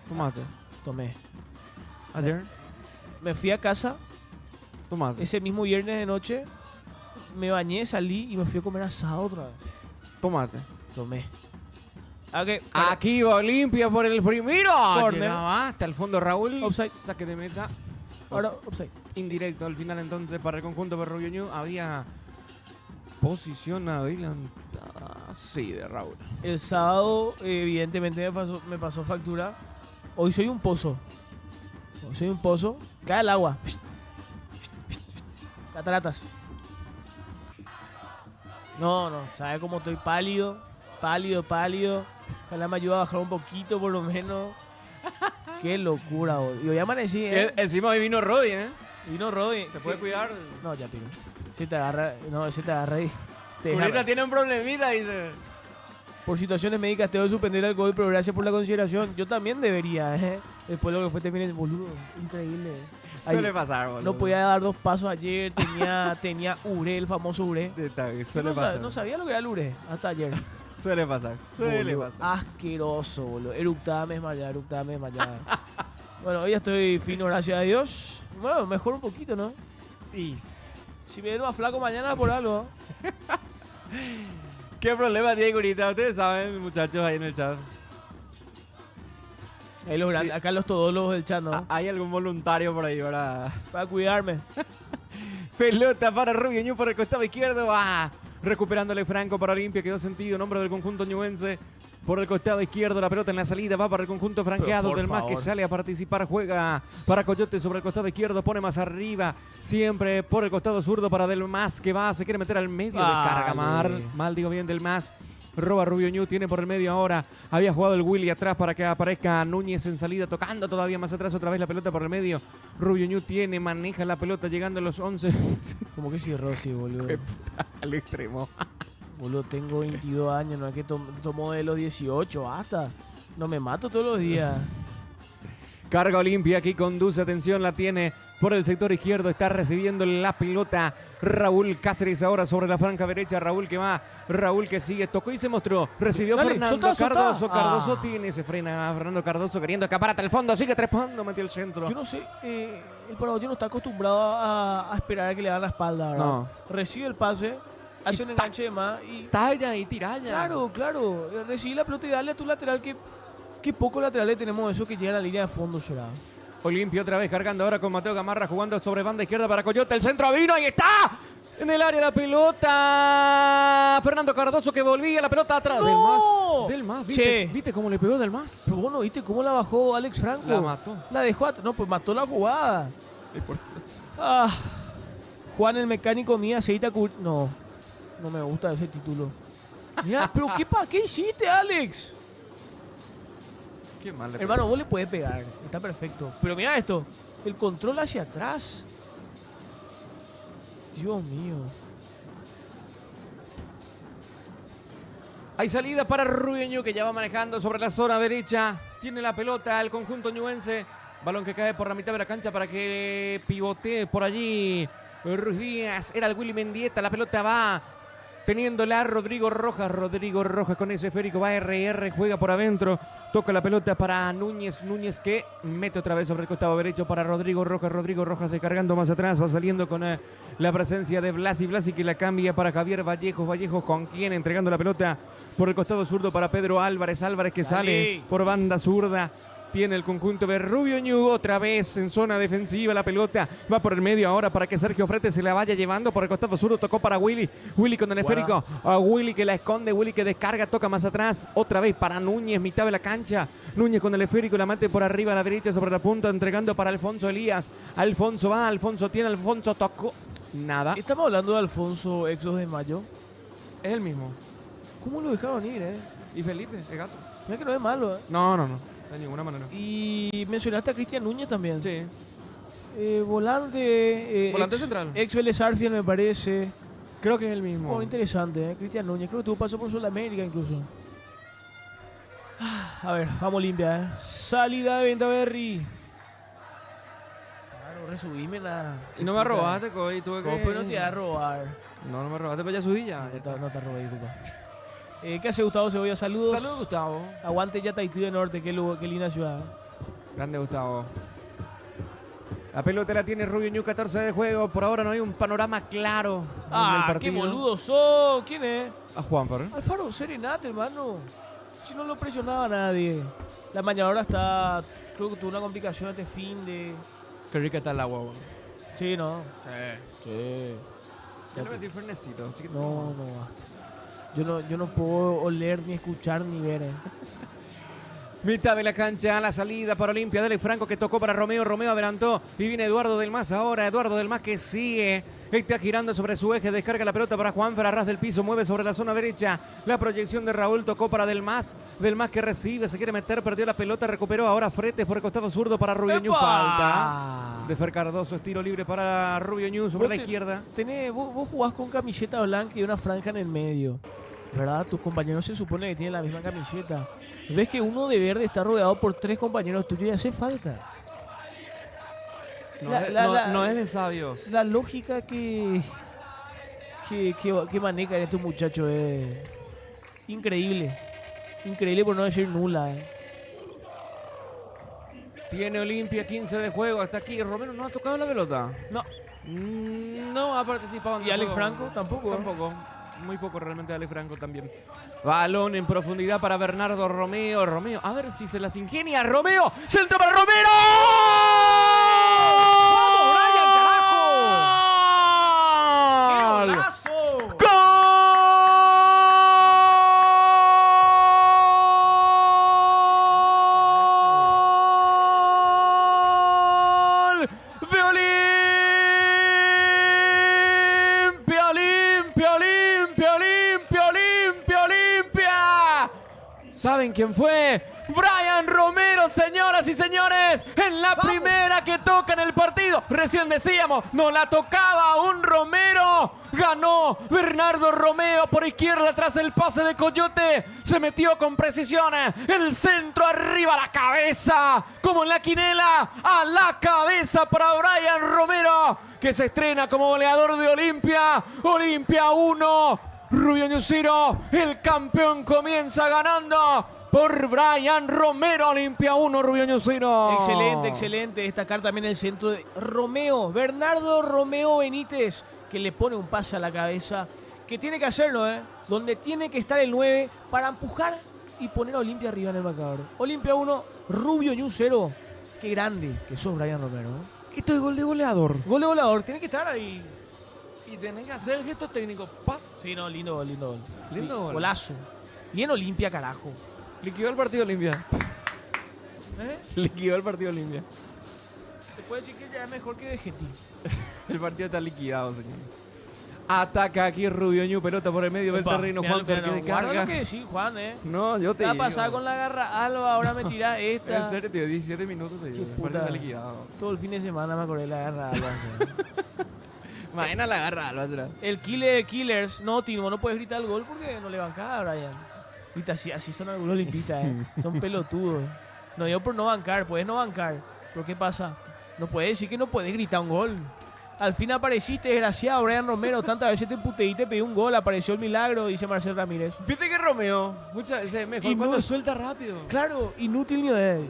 Tomate. tomé. ¿Ayer? Me fui a casa, Tomate. ese mismo viernes de noche, me bañé, salí y me fui a comer asado otra vez. Tomate. Tomé. Okay, Aquí va Olimpia por el primero. Corner. Llegaba hasta el fondo Raúl. Offside. Saque de meta. ahora, offside. Indirecto al final entonces para el conjunto de Rubio Ñu. Había posición adelantada. Sí, de Raúl. El sábado, evidentemente, me pasó factura. Hoy soy un pozo. Cae el agua. Cataratas. No, ¿sabes cómo estoy? Pálido. Ojalá me ayude a bajar un poquito, por lo menos. Qué locura, hoy. Y hoy amanecí, Encima hoy vino Roddy, ¿eh? Vino Roddy. ¿Te puede cuidar? No, ya pico. Si te agarra, ese te agarra ahí. Curita tiene un problemita, dice. Por situaciones médicas te doy suspender el gol, pero gracias por la consideración. Yo también debería, ¿eh? Después de lo que fue terminé, boludo, increíble. Suele pasar, boludo. No podía dar 2 pasos ayer, tenía Ure, el famoso Ure. Suele pasar. No sabía lo que era el Ure hasta ayer. Suele pasar. Boludo, asqueroso, boludo. Eructaba, me desmayaba. Bueno, hoy ya estoy fino, gracias a Dios. Bueno, mejor un poquito, ¿no? Y... Si me ven más flaco mañana por algo. ¿Qué problema tiene Curita? Ustedes saben, muchachos, ahí en el chat. Ahí los grandes, acá los todólogos del chat, ¿no? ¿Hay algún voluntario por ahí para cuidarme? Pelota para Rubio Ñu por el costado izquierdo. Recuperándole Franco para Olimpia. Quedó sentido nombre del conjunto ñuense. Por el costado izquierdo, la pelota en la salida va para el conjunto franqueado del MAS que sale a participar. Juega para Coyote sobre el costado izquierdo, pone más arriba. Siempre por el costado zurdo para Del MAS que se quiere meter al medio de carga. Mal digo bien Del MAS. Roba Rubio Ñu, tiene por el medio ahora. Había jugado el Willy atrás para que aparezca Núñez en salida, tocando todavía más atrás otra vez la pelota por el medio. Rubio Ñu maneja la pelota llegando a los 11. Como que sí, Rossi, boludo. Al extremo. Boludo, tengo 22 años, no es que tomo de los 18, hasta. No me mato todos los días. Carga Olimpia, aquí conduce, atención, la tiene por el sector izquierdo, está recibiendo la pelota Raúl Cáceres ahora sobre la franja derecha, Raúl que sigue, tocó y se mostró, recibió Fernando Cardoso, Cardoso se frena Fernando Cardoso queriendo escapar hasta el fondo, sigue trepando, metió el centro. Yo no sé, el paraguayo no está acostumbrado a esperar a que le dan la espalda, ¿verdad? No. Recibe el pase, hace un enganche de más y... Talla y tiraña. Claro, recibe la pelota y dale a tu lateral que poco laterales tenemos eso que llega a la línea de fondo, será. Olimpia otra vez cargando ahora con Mateo Gamarra jugando sobre banda izquierda para Coyote. El centro vino, ahí está. En el área la pelota. Fernando Cardoso que volvía la pelota atrás. ¡No! Del MAS. ¿Viste cómo le pegó Del MAS? Pero bueno, ¿viste cómo la bajó Alex Franco? La mató. La dejó pues mató la jugada. Juan el mecánico mía, aceita no me gusta ese título. Mira, pero ¿qué hiciste, Alex? Qué mal. Hermano, vos le puedes pegar, está perfecto. Pero mira esto, el control hacia atrás. Dios mío. Hay salida para Rubio Ñu que ya va manejando sobre la zona derecha. Tiene la pelota el conjunto ñuense. Balón que cae por la mitad de la cancha para que pivotee por allí Ruiz Díaz. Era el Willy Mendieta, la pelota va teniéndola Rodrigo Rojas. Rodrigo Rojas con ese esférico va RR, juega por adentro. Toca la pelota para Núñez que mete otra vez sobre el costado derecho para Rodrigo Rojas. Rodrigo Rojas descargando más atrás, va saliendo con la presencia de Blasi que la cambia para Javier Vallejo con quien entregando la pelota por el costado zurdo para Pedro Álvarez que sale por banda zurda. Tiene el conjunto de Rubio Ñu otra vez en zona defensiva. La pelota va por el medio ahora para que Sergio Frete se la vaya llevando por el costado sur. Tocó para Willy. Willy con el esférico. Willy que la esconde. Willy que descarga. Toca más atrás. Otra vez para Núñez, mitad de la cancha. Núñez con el esférico. La mete por arriba a la derecha sobre la punta. Entregando para Alfonso Elías. Alfonso va. Alfonso tiene. Alfonso tocó. Nada. Estamos hablando de Alfonso Exos de Mayo. Es el mismo. ¿Cómo lo dejaron ir, Y Felipe, el gato. Mira que no es malo, No. De ninguna manera. Y mencionaste a Cristian Núñez también. Sí. Volante. Volante central. Ex Vélez Arfiel me parece. Creo que es el mismo. Interesante, Cristian Núñez. Creo que tuvo paso por Sudamérica incluso. A ver, vamos limpia, Salida de Ventaverri. Claro, resubíme la. Y no me robaste, Coy. ¿Cómo no te iba a robar? No me robaste, pero ya subí ya. No te robé, disculpa. ¿Qué hace Gustavo Cebolla? Saludos. Saludos, Gustavo. Aguante ya Tahití del Norte, qué linda ciudad. Grande, Gustavo. La pelota la tiene Rubio Ñu, 14 de juego. Por ahora no hay un panorama claro. Qué boludo sos. ¿Quién es? A Juanfer. Alfaro Serenate, hermano. Si no lo presionaba nadie. La mañana está. Creo que tuvo una complicación este fin de. Qué rica está el agua, bro. Sí, ¿no? Sí. Ya le metí frenecito. No, basta. Yo no puedo oler, ni escuchar, ni ver. Mitad de la cancha, a la salida para Olimpia. Dele Franco que tocó para Romeo. Romeo adelantó y viene Eduardo del Mas ahora. Eduardo del Mas que sigue. Está girando sobre su eje. Descarga la pelota para Juanfer a ras del piso. Mueve sobre la zona derecha. La proyección de Raúl tocó para Del Mas. Del Mas que recibe. Se quiere meter. Perdió la pelota. Recuperó ahora Fretes por el costado zurdo para Rubio Ñu. Falta de Fer Cardoso. Estilo libre para Rubio Ñu sobre la izquierda. Vos jugás con camiseta blanca y una franja en el medio, ¿verdad? Tus compañeros se supone que tienen la misma camiseta. Ves que uno de verde está rodeado por 3 compañeros tuyos y hace falta. No es de sabios. La lógica que manejan estos muchachos es increíble. Increíble por no decir nula. Tiene Olimpia 15 de juego. Hasta aquí. Romero no ha tocado la pelota. No. No ha participado en ¿Y el Alex juego. Franco? Tampoco. Tampoco. Muy poco realmente Alex Franco también. Balón en profundidad para Bernardo Romeo. Romeo, a ver si se las ingenia. Romeo, centro para Romero. ¡Vamos, Brian, carajo! ¡Qué golazo! ¡Gol! De Olimpia, Olimpia, Olimpia, Olimpia, Olimpia, Olimpia. ¿Saben quién fue? Brian Romero, señoras y señores, en la primera que toca en el partido. Recién decíamos, no la tocaba aún Romero. Ganó Bernardo Romeo por izquierda tras el pase de Coyote. Se metió con precisión. El centro arriba, la cabeza. Como en la quinela, a la cabeza para Brian Romero, que se estrena como goleador de Olimpia. Olimpia 1, Rubio Ñu 0. El campeón comienza ganando por Brian Romero. Olimpia 1, Rubio Ñu 0. Excelente, excelente. Destacar también el centro de Romeo, Bernardo Romeo Benítez, que le pone un pase a la cabeza, que tiene que hacerlo, donde tiene que estar el 9 para empujar y poner a Olimpia arriba en el marcador. Olimpia 1, Rubio Ñu 0. Qué grande que sos, Brian Romero. Esto es gol de goleador. Gol de goleador, tiene que estar ahí. Y tenés que hacer el gesto técnico. ¡Pap! Sí, no, lindo gol, lindo gol. Lindo gol. Golazo. Bien Olimpia, carajo. Liquidó el partido Olimpia. ¿Eh? Liquidó el partido Olimpia. Se puede decir que ya es mejor que de GT. El partido está liquidado, señor. Ataca aquí Rubio Ñu, pelota por el medio del terreno. Juan Fer que Guarda descarga. lo que decís, Juan, No, yo te Te va a digo. pasar con la garra Alba, ahora me tirás esta. En serio, tío, 17 minutos te digo. Qué El partido puta. está liquidado. Todo el fin de semana me acordé de la garra Alba. Imagina la garra, Álvaro. El killer de killers. No, Timo, no puedes gritar el gol porque no le bancás, Brian. Viste, así son algunos limpitas, Son pelotudos. No, yo por no bancar, puedes no bancar. Pero ¿qué pasa? No puedes decir que no puedes gritar un gol. Al fin apareciste, desgraciado, Brian Romero. Tantas veces te puteí y te pedí un gol. Apareció el milagro, dice Marcel Ramírez. Viste que Romeo muchas veces es mejor Y cuando no- suelta rápido. Claro, inútil ni de él.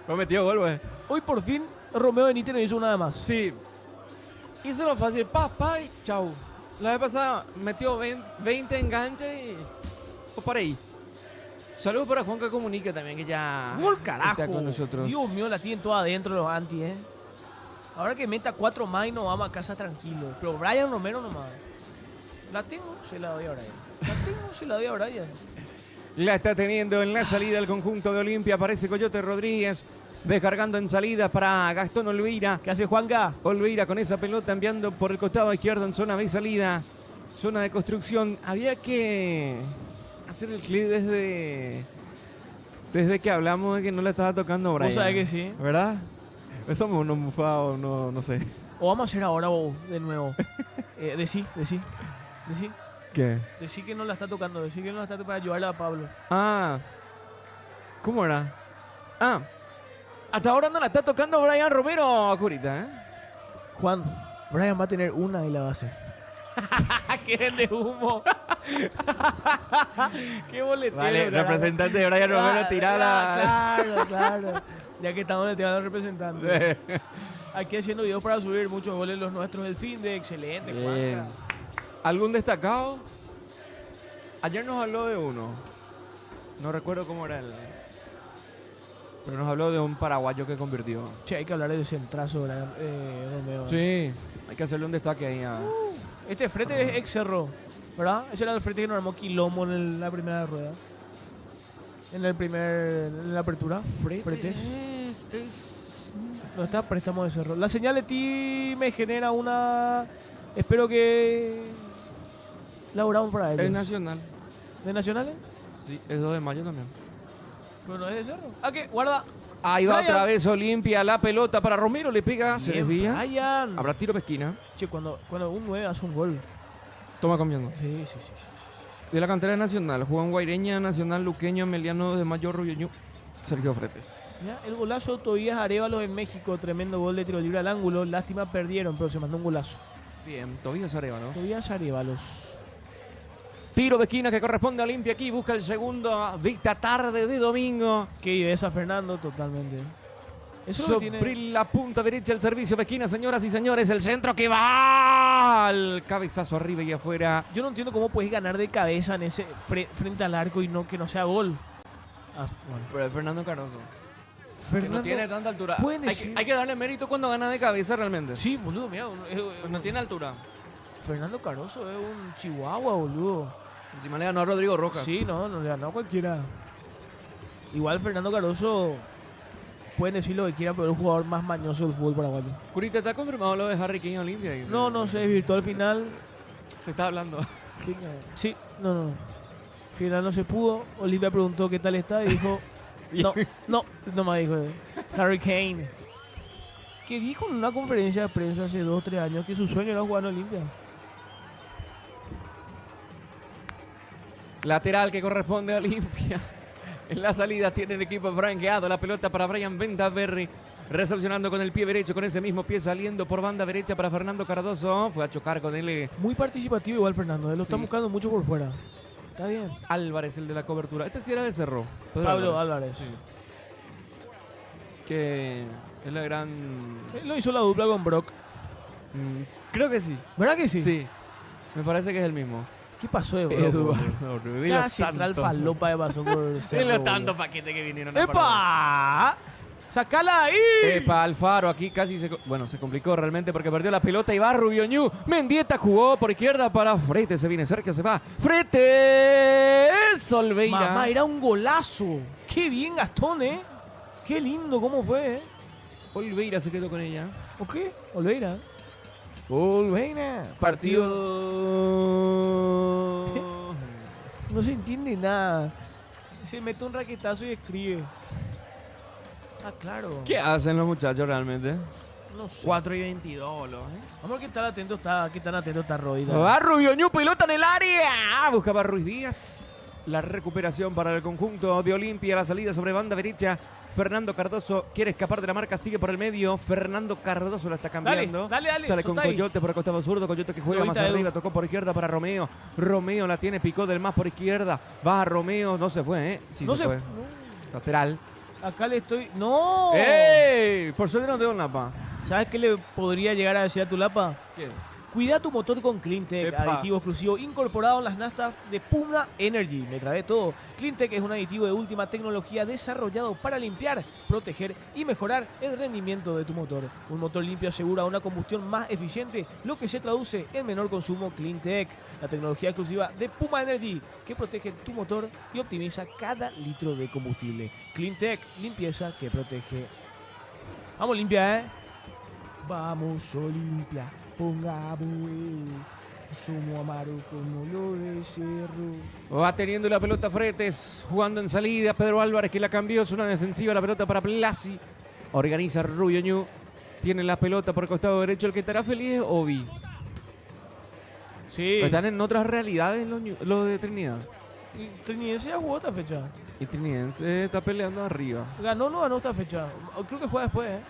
No metió gol, güey. Hoy por fin Romeo Benítez no hizo nada más. Sí. Hizo lo fácil. Pa, y chau. La vez pasada metió 20 enganches y... O por ahí. Saludos para Juanca Comunica también, que ya Gol, carajo. está con nosotros. Dios mío, la tienen toda adentro los anti, Ahora que meta 4 más y nos vamos a casa tranquilo. Pero Brian Romero nomás. La tengo, se la doy a Brian. La tengo, se la doy a Brian. La está teniendo en la salida el conjunto de Olimpia. Aparece Coyote Rodríguez. Descargando en salida para Gastón Olveira. ¿Qué hace Juanca? Olveira con esa pelota enviando por el costado izquierdo en zona de salida. Zona de construcción. Había que hacer el clip desde que hablamos de que no le estaba tocando Brian. Vos sabés que sí. ¿Verdad? Somos unos mufados, no sé. O vamos a hacer ahora vos, de nuevo. Decí. ¿Qué? Decí que no la está tocando. Decí que no la está tocando para ayudarle a Pablo. Ah, ¿cómo era? Ah, hasta ahora no la está tocando Brian Romero, Curita, Juan, Brian va a tener una y la va a hacer. ¡Qué de humo! ¡Qué boletero! Vale, carajo. representante de Brian Romero, tirada. Claro. Ya que estamos en el tema del representante. Aquí haciendo videos para subir muchos goles los nuestros del fin de excelente, Bien. Juanca. ¿Algún destacado? Ayer nos habló de uno. No recuerdo cómo era el... Pero nos habló de un paraguayo que convirtió. Che, hay que hablar del centrazo, Romeo. Sí, hay que hacerle un destaque ahí a... Este frente es ex Cerro, ¿verdad? Ese era el frente que nos armó quilombo en la primera rueda. en la apertura. Fretes. No está préstamo de Cerro. La señal de ti me genera una... Espero que... Laburamos para ellos. Es Nacional. ¿De Nacionales? Sí, es 2 de mayo también. Pero no es de Cerro. Ah, ¿qué? Guarda. Ahí va Brian. otra vez Olimpia, la pelota para Romero, le pega, se Bien, desvía. Brian. Habrá tiro de esquina. Che, cuando un 9 hace un gol. Toma cambiando. Sí. De la cantera de Nacional, Juan Guaireña, Nacional Luqueño, Emiliano de Mayor, Rubio, Sergio Fretes. Mirá, el golazo de Tobías Arévalos en México. Tremendo gol de tiro libre al ángulo. Lástima, perdieron, pero se mandó un golazo. Bien, Tobías Arévalos. Tobías Arévalos. Tiro de esquina que corresponde a Olimpia aquí, busca el segundo, dicta tarde de domingo. Qué viveza, Fernando, totalmente. Eso es lo que Sobre tiene... la punta derecha el servicio de esquina, señoras y señores, el centro que va al cabezazo arriba y afuera. Yo no entiendo cómo puedes ganar de cabeza en ese frente al arco y no que no sea gol. Ah, bueno. Pero es Fernando Cardoso, que Fernando, no tiene tanta altura. pueden Hay decir- hay que darle mérito cuando gana de cabeza realmente. Sí, boludo, mira. Pero no tiene altura. Fernando Caroso es un chihuahua, boludo. Encima le ganó a Rodrigo Rojas. Sí, no le ganó a cualquiera. Igual Fernando Caroso, pueden decir lo que quieran, pero es el jugador más mañoso del fútbol paraguayo. Curita, ¿está confirmado lo de Harry Kane en Olimpia? Dice. No, se desvirtuó al final. Se está hablando. Sí, no. Al final no se pudo. Olimpia preguntó qué tal está y dijo... No más dijo Harry Kane. Que dijo en una conferencia de prensa hace 2 o 3 años que su sueño era jugar en Olimpia. Lateral que corresponde a Olimpia. En la salida tiene el equipo franqueado. La pelota para Brian Ventaverri. Recepcionando con el pie derecho, con ese mismo pie saliendo por banda derecha para Fernando Cardoso. Fue a chocar con él Muy participativo igual Fernando, lo Sí. está buscando mucho por fuera. Está bien. Álvarez, el de la cobertura. Este sí era de Cerro. Pedro Pablo Álvarez. Sí. Que es la gran... Él lo hizo la dupla con Brock. creo que sí. ¿Verdad que sí? Sí. Me parece que es el mismo. ¿Qué pasó de Brock? Eduardo Rubio. Cada central falopa de pasó por Cerro, De los tantos boludo. paquetes que vinieron a Paraguay. ¡Epa! ¡Sacala ahí! Epa, Alfaro aquí casi se complicó realmente porque perdió la pelota y va Rubio Ñu. Mendieta jugó por izquierda para Fretes, se viene Sergio, se va. Fretes, Olveira. Mamá, era un golazo. Qué bien Gastón, ¿eh? Qué lindo cómo fue, ¿eh? Olveira se quedó con ella. ¿O qué? Olveira. Olveira. Partido. No se entiende nada. Se mete un raquetazo y escribe. Ah, claro. ¿Qué hacen los muchachos realmente? No sé. 4:22, Vamos, que tan atento está, Roida. Va Rubio Ñu, pelota en el área. Buscaba Ruiz Díaz. La recuperación para el conjunto de Olimpia. La salida sobre banda derecha. Fernando Cardoso quiere escapar de la marca, sigue por el medio. Fernando Cardoso la está cambiando. Dale, Sale con soltá ahí. Coyote por el costado zurdo. Coyote que juega más Ahorita, Edu. arriba. Tocó por izquierda para Romeo. Romeo la tiene, picó del más por izquierda. Va Romeo, no se fue, ¿eh? Sí, No se se fue. no. Lateral. Acá le estoy... ¡No! ¡Ey! Por suerte no tengo un lapa. ¿Sabes qué le podría llegar a decir a tu lapa? ¿Qué? Cuida tu motor con Cleantech, Epa. aditivo exclusivo incorporado en las naftas de Puma Energy. Me trabé todo. Cleantech es un aditivo de última tecnología desarrollado para limpiar, proteger y mejorar el rendimiento de tu motor. Un motor limpio asegura una combustión más eficiente, lo que se traduce en menor consumo. Cleantech, la tecnología exclusiva de Puma Energy que protege tu motor y optimiza cada litro de combustible. Cleantech, limpieza que protege. Vamos limpia, ¿eh? Vamos Olimpia. Pongamos somos amaros como lo de Cerro. Va teniendo la pelota Fretes, jugando en salida. Pedro Álvarez que la cambió, es una defensiva. La pelota para Blasi. Organiza Rubio Ñu. Tiene la pelota por el costado derecho. El que estará feliz es Obi. Sí. Están en otras realidades los de Trinidad. Trinidense ya jugó esta fecha. Y Trinidense está peleando arriba. Ganó o no ganó esta fecha. Creo que juega después, ¿eh?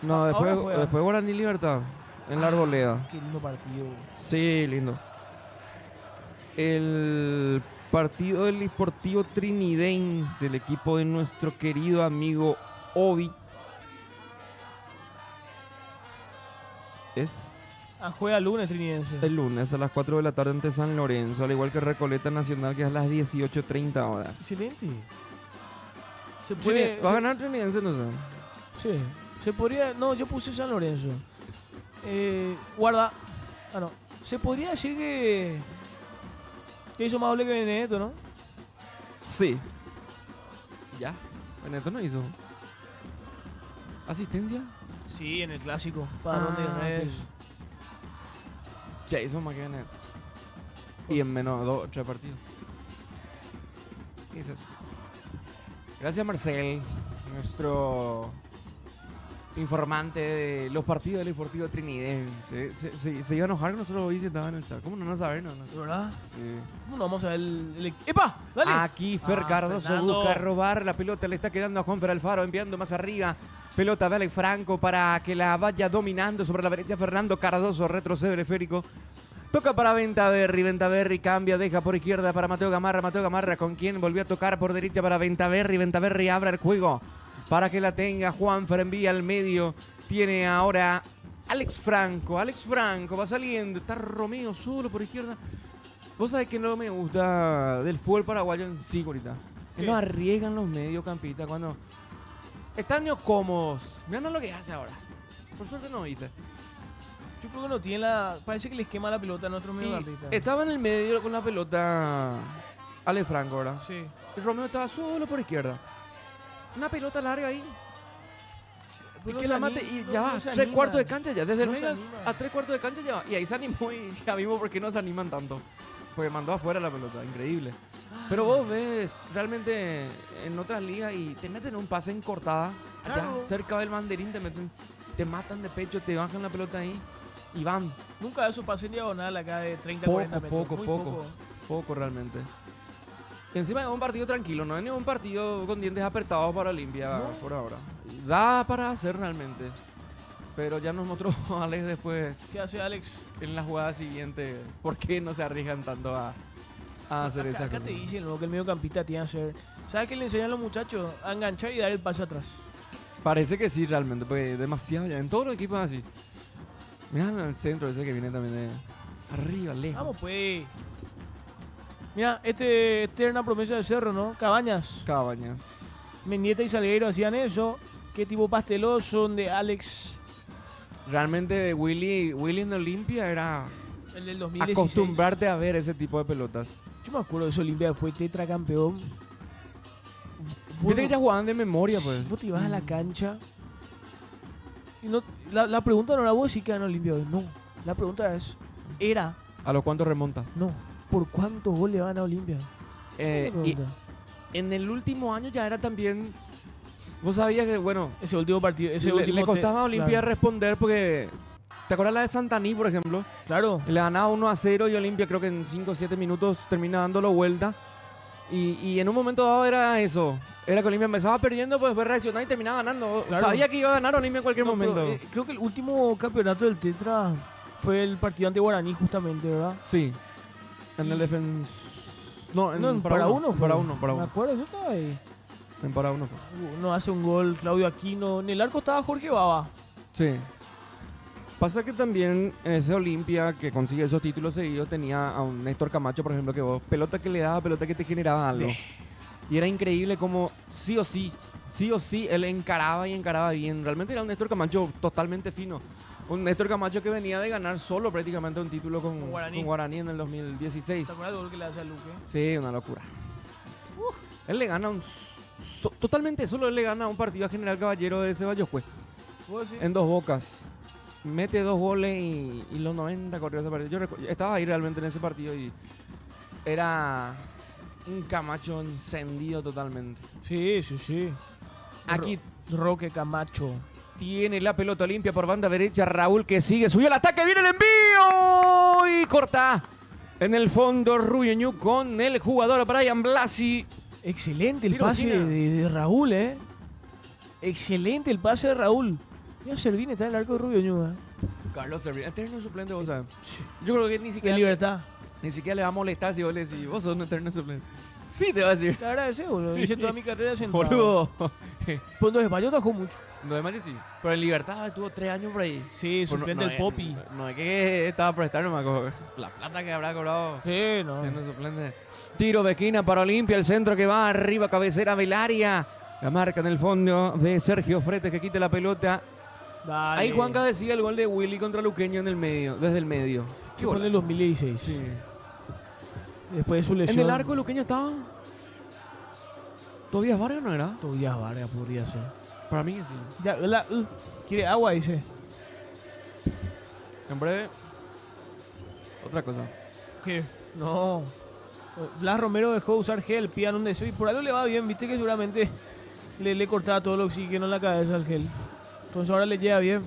No, Ahora juega. después Guaraní Libertad. En la Arboleda. Qué lindo partido. Sí, lindo. El partido del Sportivo Trinidense, el equipo de nuestro querido amigo Obi. Es Juega lunes Trinidense. el lunes a las 4 de la tarde ante San Lorenzo, al igual que Recoleta Nacional, que es a las 18:30 horas. Excelente. Se puede. ¿Va a ganar Trinidense? No sé. Sí. Se podría. No, yo puse San Lorenzo. Guarda. Ah, no. Se podría decir que hizo más doble que Benedetto, ¿no? Sí. ya. Benedetto no hizo. ¿Asistencia? Sí, en el clásico. Padrón de redes. sí. Ya hizo más que Benedetto. Y en menos 2 o 3 partidos. ¿Qué es eso? Gracias, Marcel, nuestro informante de los partidos del Sportivo Trinidad. Se iba a enojar con nosotros hoy si estaba en el chat. ¿Cómo no nos saber? No. ¿Verdad? Sí. ¿Cómo no vamos a ver el... ¡Epa! ¡Dale! Aquí Fer Cardoso Fernando. busca robar. La pelota le está quedando a Juan Fer Alfaro, enviando más arriba. Pelota de Alex Franco para que la vaya dominando sobre la derecha. Fernando Cardoso retrocede el esférico. Toca para Ventaverri cambia, deja por izquierda para Mateo Gamarra con quien volvió a tocar por derecha para Ventaverri abre el juego para que la tenga Juanfer, envía al medio, tiene ahora Alex Franco va saliendo, está Romeo solo por izquierda. Vos sabés que no me gusta del fútbol paraguayo en sí, ahorita, que no arriesgan los mediocampistas cuando están cómodos. Mirá lo que hace ahora, por suerte no viste. Yo creo que no tiene la... Parece que les quema la pelota a nuestro mediocampista. Estaba en el medio con la pelota Alex Franco, ¿verdad? Sí. Y Romeo estaba solo por izquierda. Una pelota larga ahí. Y que la mate y ya va, 3/4 de cancha ya. Desde el medio a 3/4 de cancha ya va. Y ahí se animó y ya vimos por qué no se animan tanto. Porque mandó afuera la pelota, increíble. Pero vos ves realmente en otras ligas y te meten un pase en cortada. Claro. Allá, cerca del banderín te matan de pecho, te bajan la pelota ahí. Y van. Nunca eso pasó en diagonal acá de 30 a 40 metros. Poco realmente. Y encima es un partido tranquilo, no es ningún partido con dientes apretados para Olimpia por ahora. Da para hacer realmente. Pero ya nos mostró Alex después. ¿Qué hace Alex? En la jugada siguiente, ¿por qué no se arriesgan tanto a hacer esa cosa? Acá te dicen lo que el mediocampista tiene que hacer. ¿Sabes qué le enseñan a los muchachos? A enganchar y dar el pase atrás. Parece que sí, realmente, porque demasiado ya. En todos los equipos así. Mirá el centro ese que viene también de arriba, lejos. Vamos pues. Mira, este era una promesa de Cerro, ¿no? Cabañas. Mendieta y Salgueiro hacían eso. Qué tipo pasteloso de Alex. Realmente Willy en Olimpia era El del 2016. acostumbrarte a ver ese tipo de pelotas. Yo me acuerdo de ese Olimpia, fue tetracampeón. Viste que ya jugaban de memoria, pues. Vos te ibas a la cancha. Y no, la pregunta no era vos si quedan Olimpia hoy. No. La pregunta era. ¿A lo cuánto remonta? No. ¿Por cuántos goles le van a Olimpia? Y en el último año ya era también. Vos sabías que, bueno. Ese último partido. Le costaba a Olimpia responder porque. ¿Te acuerdas la de Santaní, por ejemplo? Claro. Le ganaba 1-0 y Olimpia creo que en 5 o 7 minutos termina dándolo vuelta. Y en un momento dado era eso. Era que Olimpia empezaba perdiendo, pues después reaccionaba y terminaba ganando. Claro. Sabía que iba a ganar Olimpia en cualquier momento. Pero, creo que el último campeonato del Tetra fue el partido ante Guaraní, justamente, ¿verdad? Sí. En el defensa. No, En para uno. Para uno. Me acuerdo, yo estaba ahí. En para uno fue. No hace un gol Claudio Aquino. En el arco estaba Jorge Baba. Sí. Pasa que también en ese Olimpia que consigue esos títulos seguidos tenía a un Néstor Camacho, por ejemplo, que vos, pelota que le daba, pelota que te generaba algo. Y era increíble como sí o sí, él encaraba y encaraba bien. Realmente era un Néstor Camacho totalmente fino. Un Néstor Camacho que venía de ganar solo prácticamente un título con Guaraní en el 2016. ¿Te acuerdas del gol que le hace a Luque? Sí, una locura. Él le gana totalmente solo, él le gana un partido a General Caballero de Ceballos, pues. En Dos Bocas. Mete 2 goles y los 90 corrió ese partido. Yo estaba ahí realmente en ese partido y era un Camacho encendido totalmente. Sí. Aquí Roque Camacho. tiene la pelota limpia por banda derecha. Raúl que sigue, subió el ataque, viene el envío y corta. En el fondo Ruyeñú con el jugador Brian Blasi. Excelente el pase de Raúl, Excelente el pase de Raúl. Mira, Serdín está en el arco de Rubio Ñuga. Carlos Serdín, eterno suplente, vos sabés. Yo creo que ni De siquiera Libertad. ni siquiera le va a molestar si vos le decís, vos sos un eterno suplente. Sí, te va a decir. Te agradece, boludo. Hice toda mi carrera sentado. Boludo. Pues no, Español trabajó mucho. No es más que sí. Pero en Libertad estuvo 3 años por ahí. Sí, suplente del Popi. No es que estaba por estar, no me acuerdo. La plata que habrá cobrado Sí, no. siendo suplente. Tiro de esquina para Olimpia, el centro que va arriba, cabecera Velaria. La marca en el fondo de Sergio Fretes que quita la pelota. Dale. Ahí Juanca decía el gol de Willy contra Luqueño en el medio, desde el medio. Sí, fue en el 2016. Sí. Después de su lesión. ¿En el arco Luqueño estaba? ¿Todavía Vargas no era? Todavía Vargas podría ser. Para mí que sí. Ya, quiere agua, dice. En breve, otra cosa. ¿Qué? No. Blas Romero dejó de usar gel, pidan un deseo y por algo le va bien, viste que seguramente le cortaba todo el oxígeno en la cabeza al gel. Entonces ahora le llega bien.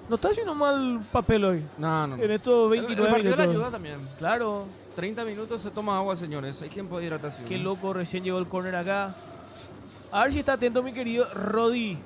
No está haciendo mal papel hoy. No. En estos 29 el partido minutos. le ayuda también. Claro. 30 minutos se toma agua, señores. Hay tiempo de hidratación. Qué loco, recién llegó el córner acá. A ver si está atento mi querido Rodi.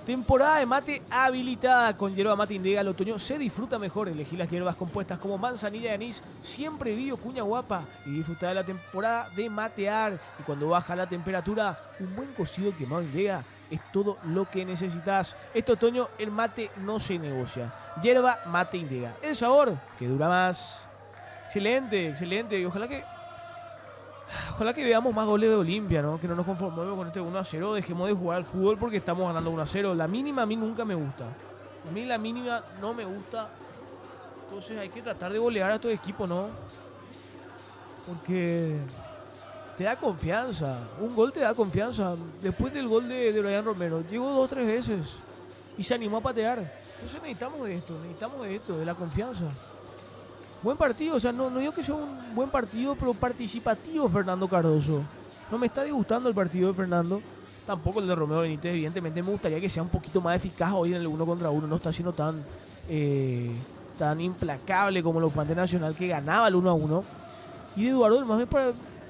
Temporada de mate habilitada con hierba mate Indega. El otoño se disfruta mejor. Elegí las hierbas compuestas como manzanilla y anís. Siempre vivo cuña guapa. Y disfrutar de la temporada de matear. Y cuando baja la temperatura, un buen cocido quemado Indega es todo lo que necesitas. Este otoño el mate no se negocia. Hierba mate Indega. El sabor que dura más. Excelente, excelente. Y ojalá que veamos más goles de Olimpia, ¿no? Que no nos conformemos con este 1-0. Dejemos de jugar al fútbol porque estamos ganando 1-0. La mínima a mí nunca me gusta. A mí la mínima no me gusta. Entonces hay que tratar de golear a estos equipos, ¿no? Porque te da confianza. Un gol te da confianza. Después del gol de Brian Romero, llegó 2 o 3 veces y se animó a patear. Entonces necesitamos de esto, de la confianza. Buen partido, o sea, no digo que sea un buen partido, pero participativo Fernando Cardoso. No me está disgustando el partido de Fernando. Tampoco el de Romeo Benítez, evidentemente me gustaría que sea un poquito más eficaz hoy en el 1 contra 1. No está siendo tan implacable como los Pante Nacional que ganaba el 1-1. Y de Eduardo además me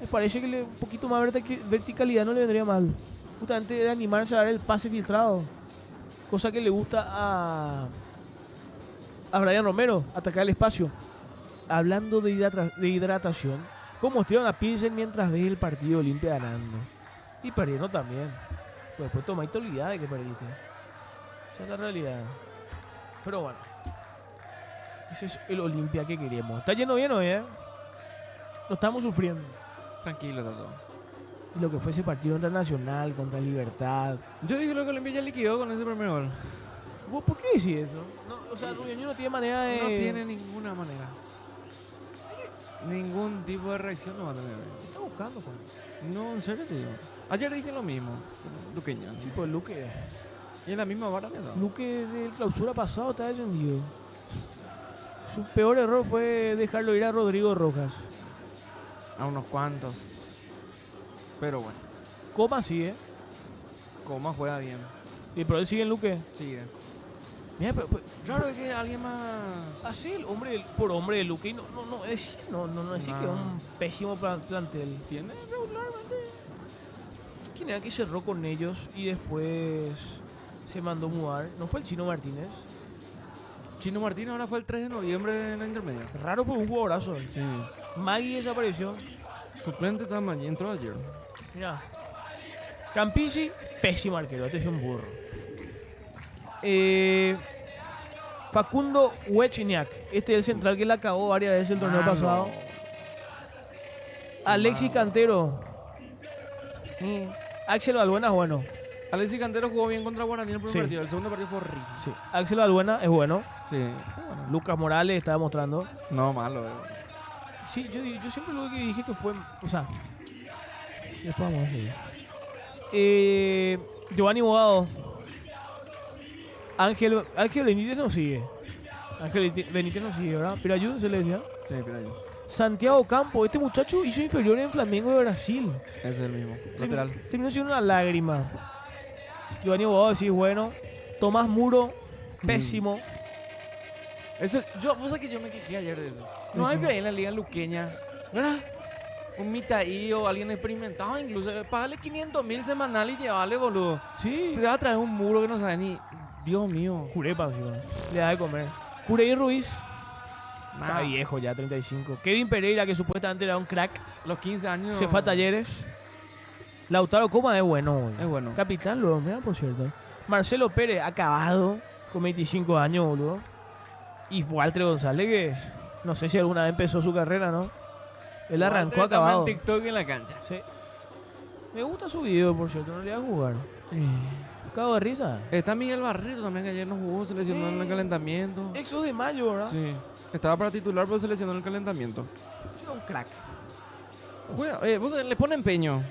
parece que un poquito más verticalidad no le vendría mal. Justamente de animarse a dar el pase filtrado. Cosa que le gusta a Brian Romero, atacar el espacio. Hablando de hidratación, ¿cómo estuvieron a Pilsen mientras ves el partido Olimpia ganando? Y perdiendo también. Pues después toma y te olvidás de que perdiste. Esa es la realidad. Pero bueno. Ese es el Olimpia que queremos. Está yendo bien hoy, ¿eh? No estamos sufriendo. Tranquilo, Tato. Y lo que fue ese partido internacional contra Libertad. Yo dije lo que Olimpia ya liquidó con ese primer gol. ¿Vos por qué decís eso? No, o sea, Rubio no tiene manera de... No tiene ninguna manera. Ningún tipo de reacción no va a tener. ¿Qué está buscando, Juan? No, en serio te digo. Ayer dije lo mismo. Luqueña. Sí, pues Luque. Y en la misma vara me da. Luque de clausura pasado está descendido. Su peor error fue dejarlo ir a Rodrigo Rojas. A unos cuantos. Pero bueno. Coma sí, ¿eh? Coma juega bien. ¿Y pero él sigue en Luque? Sigue. Mira, pero Raro es que alguien más. así el hombre por hombre de Luque no es decir que es un pésimo plantel. Tiene regularmente. ¿Quién era que cerró con ellos y después se mandó mudar? ¿No fue el Chino Martínez? Chino Martínez ahora fue el 3 de noviembre en la intermedia. Raro por un jugadorazo. Sí. Magui desapareció. Suplente también, entró ayer. Mira. Campisi, pésimo arquero. Este es un burro. Facundo Wechniak. Este es el central que le acabó varias veces el torneo pasado. Alexis Cantero. Axel Balbuena es bueno. Alexis Cantero jugó bien contra Guaraní en el primer Sí. partido. El segundo partido fue horrible. Sí. Axel Balbuena es bueno. Sí. Lucas Morales está demostrando. No, malo. Sí, yo siempre lo que dije que fue. O sea. Después vamos a ver. Giovanni Bogado. Ángel Benítez no sigue. Ángel Benítez no sigue, ¿verdad? Pero ayúdense, le decía. Sí, pero ahí. Santiago Campo. Este muchacho hizo inferior en Flamengo de Brasil. Ese es el mismo. Lateral. Terminó siendo una lágrima. Giovanni Bogado sí, bueno. Tomás Muro, pésimo. Eso, vos sabés que yo me quejé ayer de eso. No hay ahí en la liga luqueña. ¿Verdad? Un mitaí o alguien experimentado, incluso. Págale 500.000 semanal y llevale, boludo. Sí. Te va a traer un muro que no sabe ni. Dios mío. Curepa, encima. Le da de comer. Curey Ruiz. Está Nah. viejo ya, 35. Kevin Pereira, que supuestamente era un crack. Los 15 años. Se fue a Talleres. Lautaro Coma es bueno. Es bueno. Capitán, luego, mira, por cierto. Marcelo Pérez, acabado. Con 25 años, boludo. Y Walter González, que no sé si alguna vez empezó su carrera, ¿no? Él arrancó Walter acabado. estaba en TikTok en la cancha. Sí. Me gusta su video, por cierto. No le voy a jugar. Cago de risa. Está Miguel Barreto también, que ayer no jugó, se lesionó en el calentamiento. Exo de mayo, ¿verdad? Sí. Estaba para titular, pero se lesionó en el calentamiento. Es un crack. Juega, vos le pone empeño.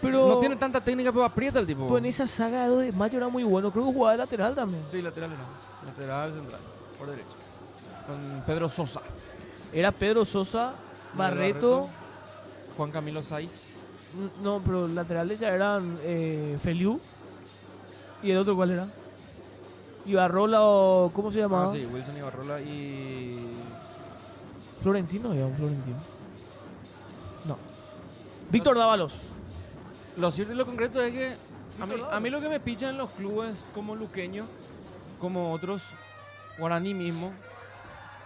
Pero No tiene tanta técnica, pero aprieta el tipo. pues en esa saga de 2 de mayo era muy bueno. Creo que jugaba de lateral también. Sí, lateral era. Lateral central. Por derecha. Con Pedro Sosa. Era Pedro Sosa, Barreto. Juan Camilo Saiz. No, pero laterales ya eran Feliu. ¿Y el otro cuál era? Ibarrola o... ¿Cómo se llamaba? Ah, sí, Wilson Ibarrola y... Florentino, digamos, Florentino. No. Víctor Dávalos. Lo cierto y lo concreto es que Víctor a mí lo que me pichan en los clubes como Luqueño, como otros, Guaraní mismo,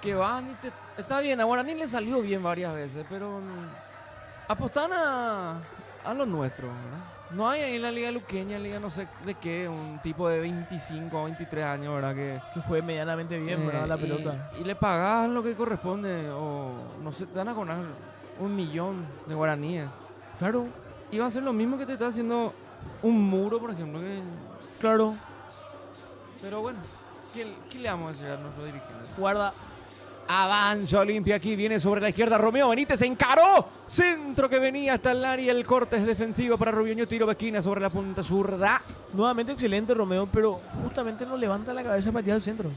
que van y está bien, a Guaraní le salió bien varias veces, pero apostan a lo nuestro, ¿verdad? No hay ahí en la Liga Luqueña, Liga no sé de qué, un tipo de 25 o 23 años, ¿verdad? Que juegue medianamente bien, ¿verdad? La pelota. Y le pagas lo que corresponde, o no sé, te van a cobrar 1 millón de guaraníes. Claro, Y va a ser lo mismo que te está haciendo un muro, por ejemplo. claro. Pero bueno, ¿qué le vamos a decir a nuestro dirigente? Guarda. Avanza Olimpia, aquí viene sobre la izquierda Romeo Benítez, encaró, centro que venía hasta el área, el corte es defensivo para Rubioño, tiro de esquina sobre la punta zurda. Nuevamente excelente Romeo, pero justamente no levanta la cabeza para tirar al centro.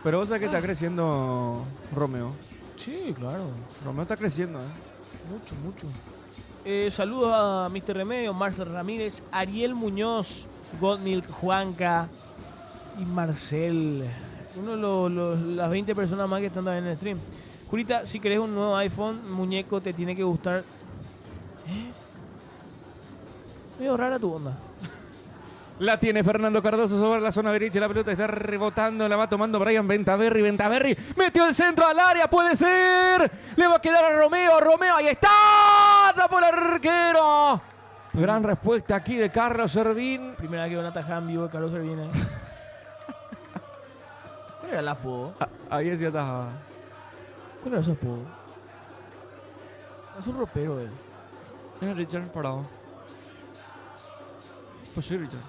Pero vos sabés que está creciendo Romeo. Sí, claro. Romeo está creciendo, Mucho, mucho. Saludos a Mr. Remedio, Marcel Ramírez, Ariel Muñoz, Godnilk, Juanca y Marcel. Uno de las 20 personas más que están también en el stream. Julita, si querés un nuevo iPhone, muñeco, te tiene que gustar. Medio rara tu onda. La tiene Fernando Cardoso sobre la zona derecha. La pelota está rebotando. La va tomando Brian Ventaverri. Ventaverri metió el centro al área. Puede ser. Le va a quedar a Romeo. Romeo, ahí está. Tapó el arquero. Gran respuesta aquí de Carlos Servín. Primera que van a atajar en vivo de Carlos Servín. ¿Cuál era el apodo? Ahí sí atajaba. ¿Cuál era su apodo? Es un ropero él. Es Richard parado. Pues sí, Richard.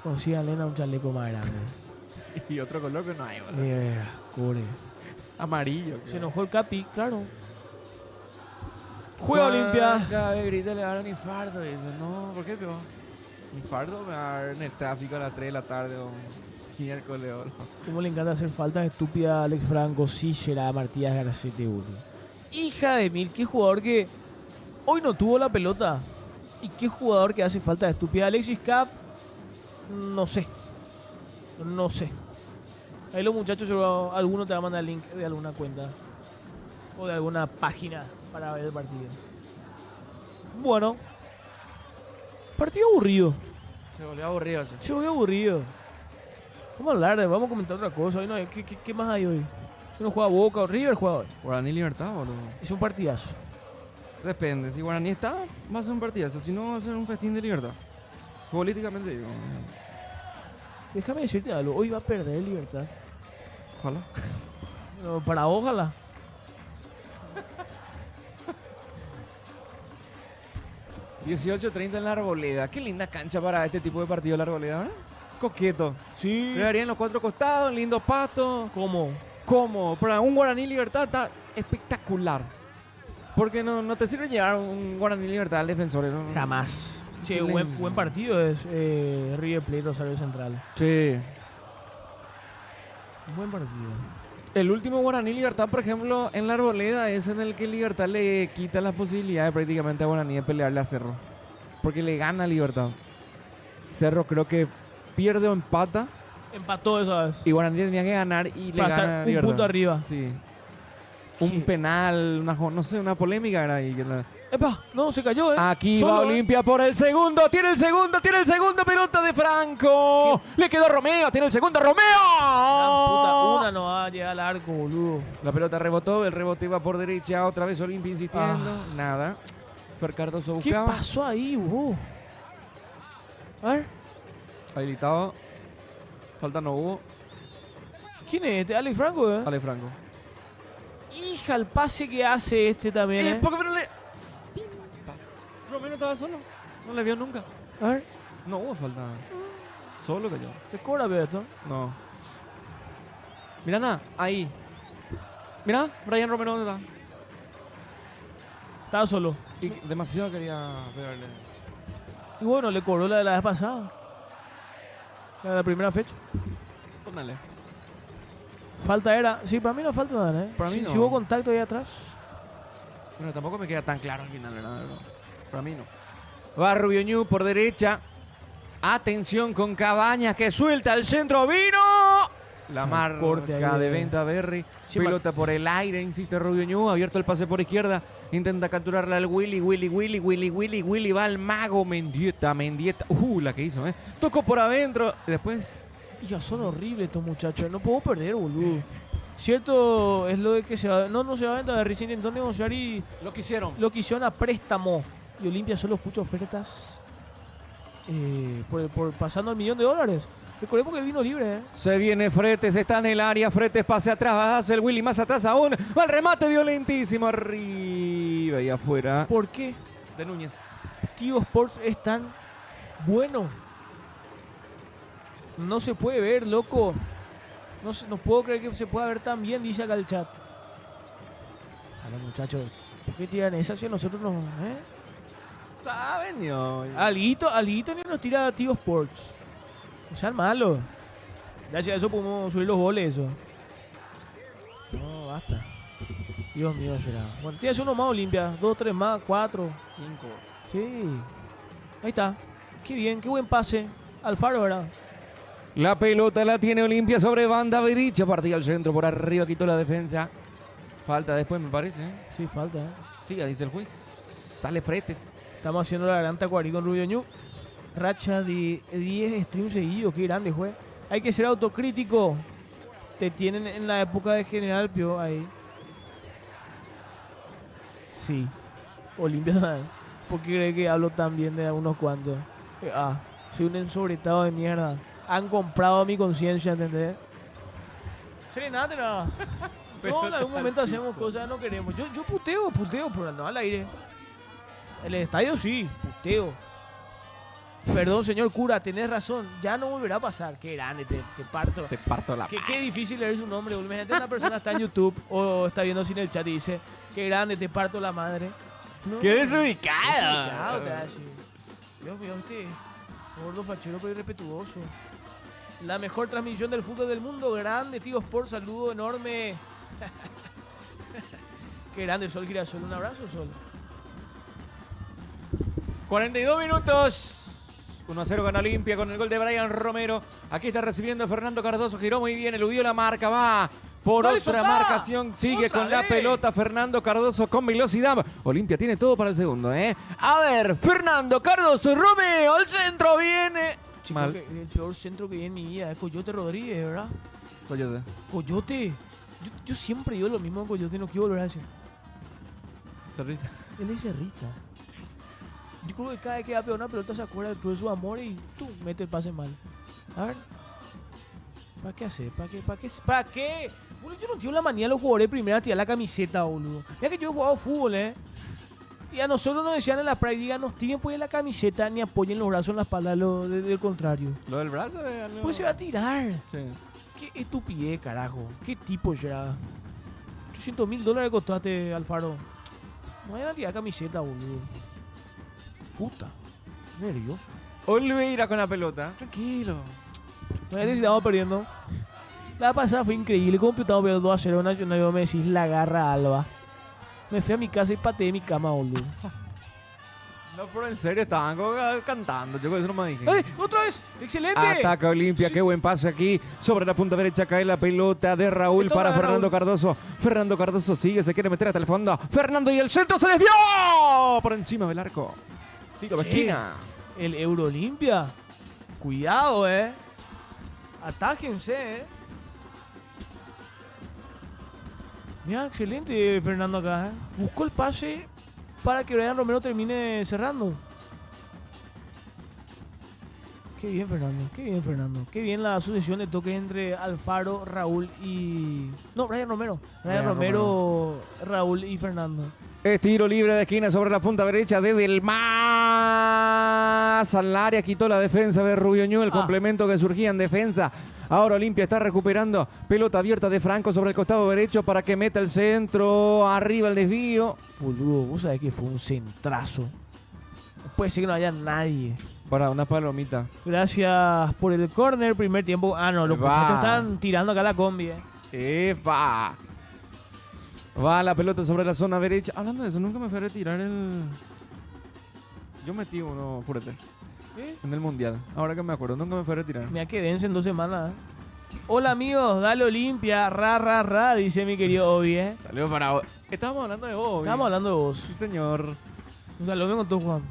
Conocí a Elena un chaleco más grande. Y otro color que no hay, ¿verdad? Mira, core. Amarillo. Se enojó el Capi, claro. Juega Olimpia. Cada vez grita le dan un infarto. Y dice, no, ¿por qué, peor? Infarto me va a dar en el tráfico a las 3 de la tarde o miércoles. Cómo le encanta hacer faltas estúpidas a Alex Franco, Sichera, Martínez Garcete, Uri. Hija de mil, qué jugador que hoy no tuvo la pelota. Y qué jugador que hace falta estúpida. Alexis Cap, no sé. No sé. Ahí los muchachos, alguno te va a mandar el link de alguna cuenta o de alguna página para ver el partido. Bueno, partido aburrido. Se volvió aburrido. ¿Sí? Se volvió aburrido. Vamos a hablar, vamos a comentar otra cosa. Hoy no, ¿qué más hay hoy? ¿No juega Boca o River juega hoy? Guaraní Libertad, boludo. Es un partidazo. Depende. Si Guaraní está, va a ser un partidazo. Si no, va a ser un festín de Libertad. Políticamente digo. Déjame decirte algo. Hoy va a perder Libertad. Ojalá. No, para ojalá. $18:30 en la Arboleda. Qué linda cancha para este tipo de partido la Arboleda, ¿verdad? Coqueto. Sí. Quedaría en los 4 costados, lindo pasto. ¿Cómo? ¿Cómo? Para un Guaraní Libertad está espectacular. Porque no te sirve llevar un Guaraní Libertad al defensor. ¿No? Jamás. Che, Excelente. buen partido es River Plate Rosario Central. Sí. Buen partido. El último Guaraní Libertad, por ejemplo, en la Arboleda es en el que Libertad le quita las posibilidades prácticamente a Guaraní de pelearle a Cerro. Porque le gana a Libertad. Cerro creo que pierde o empata. Empató esa vez. Y Guaraní tenía que ganar y le Para gana estar a un Libertad. punto arriba. Sí. Sí. Un penal, no sé, una polémica era ahí. ¡Epa! No, se cayó, Aquí Solo, va Olimpia por el segundo. Tiene el segundo, pelota de Franco. Le quedó Romeo, tiene el segundo, Gran Romeo. puta, una no va a llegar al arco, boludo. La pelota rebotó, el rebote iba por derecha, otra vez Olimpia insistiendo. Nada. Fer Cardoso ¿Qué buscaba. pasó ahí, boludo? A ver. Habilitado. Falta no hubo. ¿Quién es este? Alex Franco, Ale Franco. Hija, el pase que hace este también, ¿Por qué no le...? Romeo no estaba solo. No le vio nunca. A ver. No hubo falta. Solo cayó. Se cobra, pero esto. No. Mira nada, ahí. Mira, Brian Romero, ¿dónde está? Estaba solo. Y demasiado quería pegarle. Y bueno, le cobró la de la vez pasada. La de la primera fecha. Póngale. Falta era. Sí, para mí no falta nada, ¿eh? Para mí no. Si hubo contacto ahí atrás. Bueno, tampoco me queda tan claro al final, ¿verdad? Para mí no. Va Rubio Ñu por derecha. Atención con Cabañas que suelta el centro. ¡Vino! La marca corte ahí de Venta Berry. Sí, Pelota por el aire, insiste Rubio Ñu. Abierto el pase por izquierda. Intenta capturarla al Willy. Willy. Va al mago Mendieta. La que hizo, ¿eh? Tocó por adentro. Después. Ya son horribles estos muchachos. No puedo perder, boludo. Cierto es lo de que se va. No se va a Venta Berry. Se intentó negociar y Lo que hicieron. lo quisieron a préstamo. Y Olimpia solo escucha ofertas. Por pasando el $1.000.000. Recordemos que vino libre, ¿eh? Se viene Fretes, está en el área. Fretes pase atrás, hace el Willy más atrás aún. Va el remate violentísimo arriba y afuera. ¿Por qué De Núñez. Tío Sports es tan bueno? No se puede ver, loco. No puedo creer que se pueda ver tan bien, dice acá el chat. A los muchachos, ¿por qué tiran esa si a nosotros no? ¿Saben? Yo. Alguito ni nos tira Tío Sports. No sean malos. Gracias a eso podemos subir los goles, eso. No, basta. Dios mío, será. Bueno, tienes uno más, Olimpia. 2, 3 más, 4. 5. Sí. Ahí está. Qué bien, qué buen pase. Alfaro, ¿verdad? La pelota la tiene Olimpia sobre banda derecha. Partida al centro, por arriba quitó la defensa. Falta después, me parece. Sí, falta, ¿eh? Siga, dice el juez. Sale Fretes. Estamos haciendo la gran tacuarí con Rubio Ñu. Racha de 10 streams seguidos. Qué grande, juez. Hay que ser autocrítico. Te tienen en la época de General Pio ahí. Sí. Olimpia. ¿Por qué cree que hablo tan bien de unos cuantos? Soy un ensobretado de mierda. Han comprado mi conciencia, ¿entendés? Serenate, nada. Todos en algún momento hacemos cosas que no queremos. Yo puteo, pero no al aire. El estadio sí, puteo. Perdón, señor cura, tenés razón. Ya no volverá a pasar. Qué grande, te parto. Te parto la Qué difícil leer su nombre. Imagínate una persona está en YouTube o está viendo sin el chat y dice, qué grande, te parto la madre. No, ¡Qué desubicado! desubicado, te va a decir. Dios mío, este gordo fachero pero irrespetuoso. La mejor transmisión del fútbol del mundo. Grande, tío Sport, saludo enorme. Qué grande, Sol Girasol. Un abrazo, Sol. 42 minutos. 1-0 gana Olimpia con el gol de Brian Romero. Aquí está recibiendo Fernando Cardoso. Giró muy bien, eludió la marca. Va por ¡Dale, otra soltá! marcación. Sigue ¡Otra con la vez! pelota Fernando Cardoso con velocidad. Olimpia tiene todo para el segundo, ¿eh? A ver, Fernando Cardoso. Romeo, al centro viene. Chico, Mal. el peor centro que vi en mi vida es Coyote Rodríguez, ¿verdad? Coyote. Coyote. Yo siempre digo lo mismo en Coyote, no quiero volver a decir. Él es cerrita. Yo creo que cada vez que va a pegar una pelota se acuerda de todo su amor y tú mete el pase mal. A ver. ¿Para qué hacer? ¿Para qué? Boludo, yo no entiendo la manía de los jugadores de primera a tirar la camiseta, boludo. Mira que yo he jugado fútbol, Y a nosotros nos decían en la práctica, nos tiren pues la camiseta ni apoyen los brazos en la espalda del contrario. Lo del brazo es algo... Pues se va a tirar. Sí. Qué estupidez, carajo. Qué tipo ya. $800.000 costaste, Alfaro. No vayan a tirar camiseta, boludo. Puta. Nervioso. Oliveira con la pelota. Tranquilo. Imagínate si estamos perdiendo. La pasada fue increíble. Como estamos perdiendo 2-0 Nacional, y me decís la garra Alba. Me fui a mi casa y pateé mi cama, boludo. No, pero en serio, estaban cantando. Yo con eso no me dije. ¡Ay! ¡Otra vez! ¡Excelente! Ataca Olimpia, Sí. qué buen pase aquí. Sobre la punta derecha cae la pelota de Raúl Esto para va, Fernando Raúl. Cardoso. Fernando Cardoso sigue, se quiere meter hasta el fondo. Fernando y el centro se desvió. Por encima del arco. Tiro de Sí. esquina. El Euro Olimpia. Cuidado, Atájense, Mira, excelente Fernando acá, Buscó el pase para que Brian Romero termine cerrando. Qué bien, Fernando. Qué bien la sucesión de toques entre Alfaro, Raúl y... No, Brian Romero. Brian Romero, Raúl y Fernando. Es tiro libre de esquina sobre la punta derecha desde el más al área. Quitó la defensa de Rubio Ñu. El complemento que surgía en defensa. Ahora Olimpia está recuperando. Pelota abierta de Franco sobre el costado derecho para que meta el centro. Arriba el desvío. Boludo, vos sabés que fue un centrazo. No puede ser que no haya nadie. Para una palomita. Gracias por el córner, primer tiempo. Ah, no, los Va. muchachos están tirando acá la combi, ¡Epa! Va la pelota sobre la zona derecha. Hablando de eso, nunca me fui a retirar el... Yo metí uno, púrate. En el mundial. Ahora que me acuerdo, nunca me fui a retirar. Mira que dense en 2 semanas. Hola amigos, dale Olimpia, ra, dice mi querido Obi, Saludos para vos. Estábamos hablando de vos. Estamos hablando de vos. Sí, señor. Un saludo me contó Juan.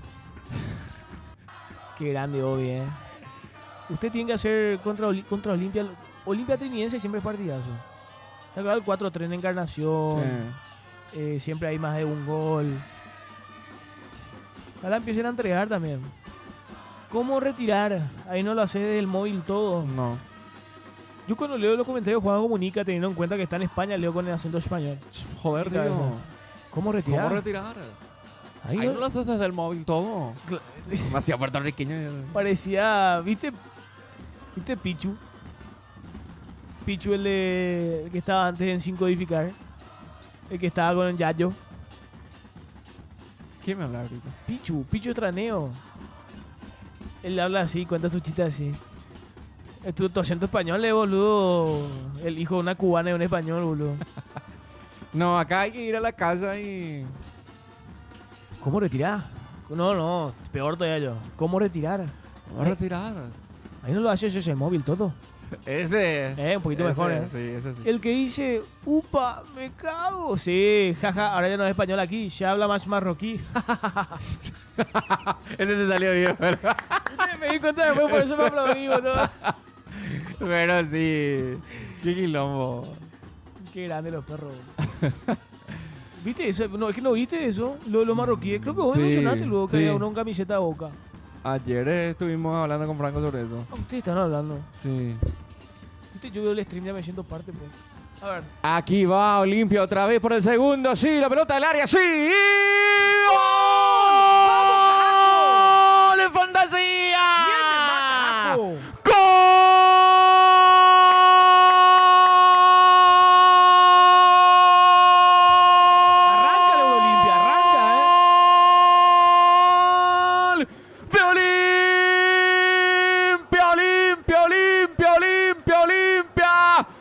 Qué grande Obi, Usted tiene que hacer contra Olimpia. Olimpia Trinidense siempre es partidazo. ¿Se acuerda el 4-3 en Encarnación? Sí. Siempre hay más de un gol. Ahora empiezan a entregar también. ¿Cómo retirar? Ahí no lo hace desde el móvil todo. No. Yo cuando leo los comentarios de Juan Comunica, teniendo en cuenta que está en España, leo con el acento español. Joder, Qué tío. cabeza. ¿Cómo retirar? ¿Cómo retirar? Ahí Ahí no- no lo haces desde el móvil todo. Demasiado puertorriqueño. Parecía, ¿viste Pichu? Pichu el que estaba antes en Sin Codificar. El que estaba con el Yayo. ¿Quién me habla ahorita? Pichu Estraneo. Él habla así, cuenta su chiste así. Tu acento español, boludo. El hijo de una cubana y un español, boludo. No, acá hay que ir a la casa y... ¿Cómo retirar? No, peor todavía yo. ¿Cómo retirar? Vamos a retirar. Ahí no lo haces ese móvil todo. Ese. Un poquito mejor, Sí, ese sí. El que dice, upa, me cago. Sí, jaja, ahora ya no es español aquí, ya habla más marroquí. Ese te salió bien, ¿verdad? Me di cuenta después, por eso me aplaudí, ¿no? Pero sí. Qué quilombo. Qué grande los perros. ¿Viste eso? No, es que no viste eso, lo marroquí. Creo que vos Sí, mencionaste luego que sí. había uno con camiseta de Boca. Ayer estuvimos hablando con Franco sobre eso. Ah, ustedes están hablando. Sí. Viste, yo veo el stream, ya me siento parte, pues. A ver. Aquí va Olimpia otra vez por el segundo. Sí, la pelota del área. Sí. ¡Y ¡Gol! ¡En fantasía! ¡Carajo! Arranca el Olimpia, ¡Gol! ¡De Olimpia!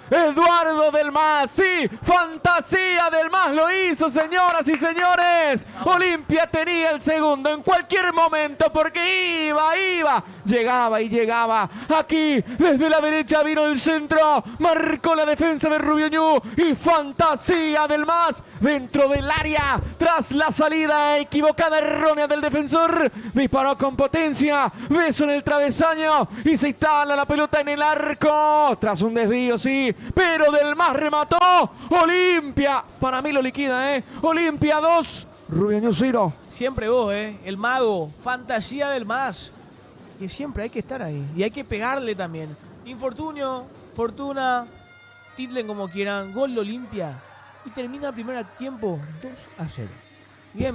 Eduardo del Mas, sí, fantasía del Mas lo hizo, señoras y señores. Olimpia tenía el segundo en cualquier momento porque iba, llegaba y llegaba. Aquí, desde la derecha vino el centro, marcó la defensa de Rubio Ñu y fantasía del Mas dentro del área. Tras la salida equivocada, errónea del defensor, disparó con potencia, beso en el travesaño y se instala la pelota en el arco. Tras un desvío, sí, pero del Mas remató. Olimpia, para mí lo liquida, Olimpia 2, Rubio Ñu 0. Siempre vos, el mago, fantasía del Mas. Que siempre hay que estar ahí. Y hay que pegarle también. Infortunio, fortuna, titlen como quieran. Gol de Olimpia. Y termina el primer tiempo 2-0. Bien.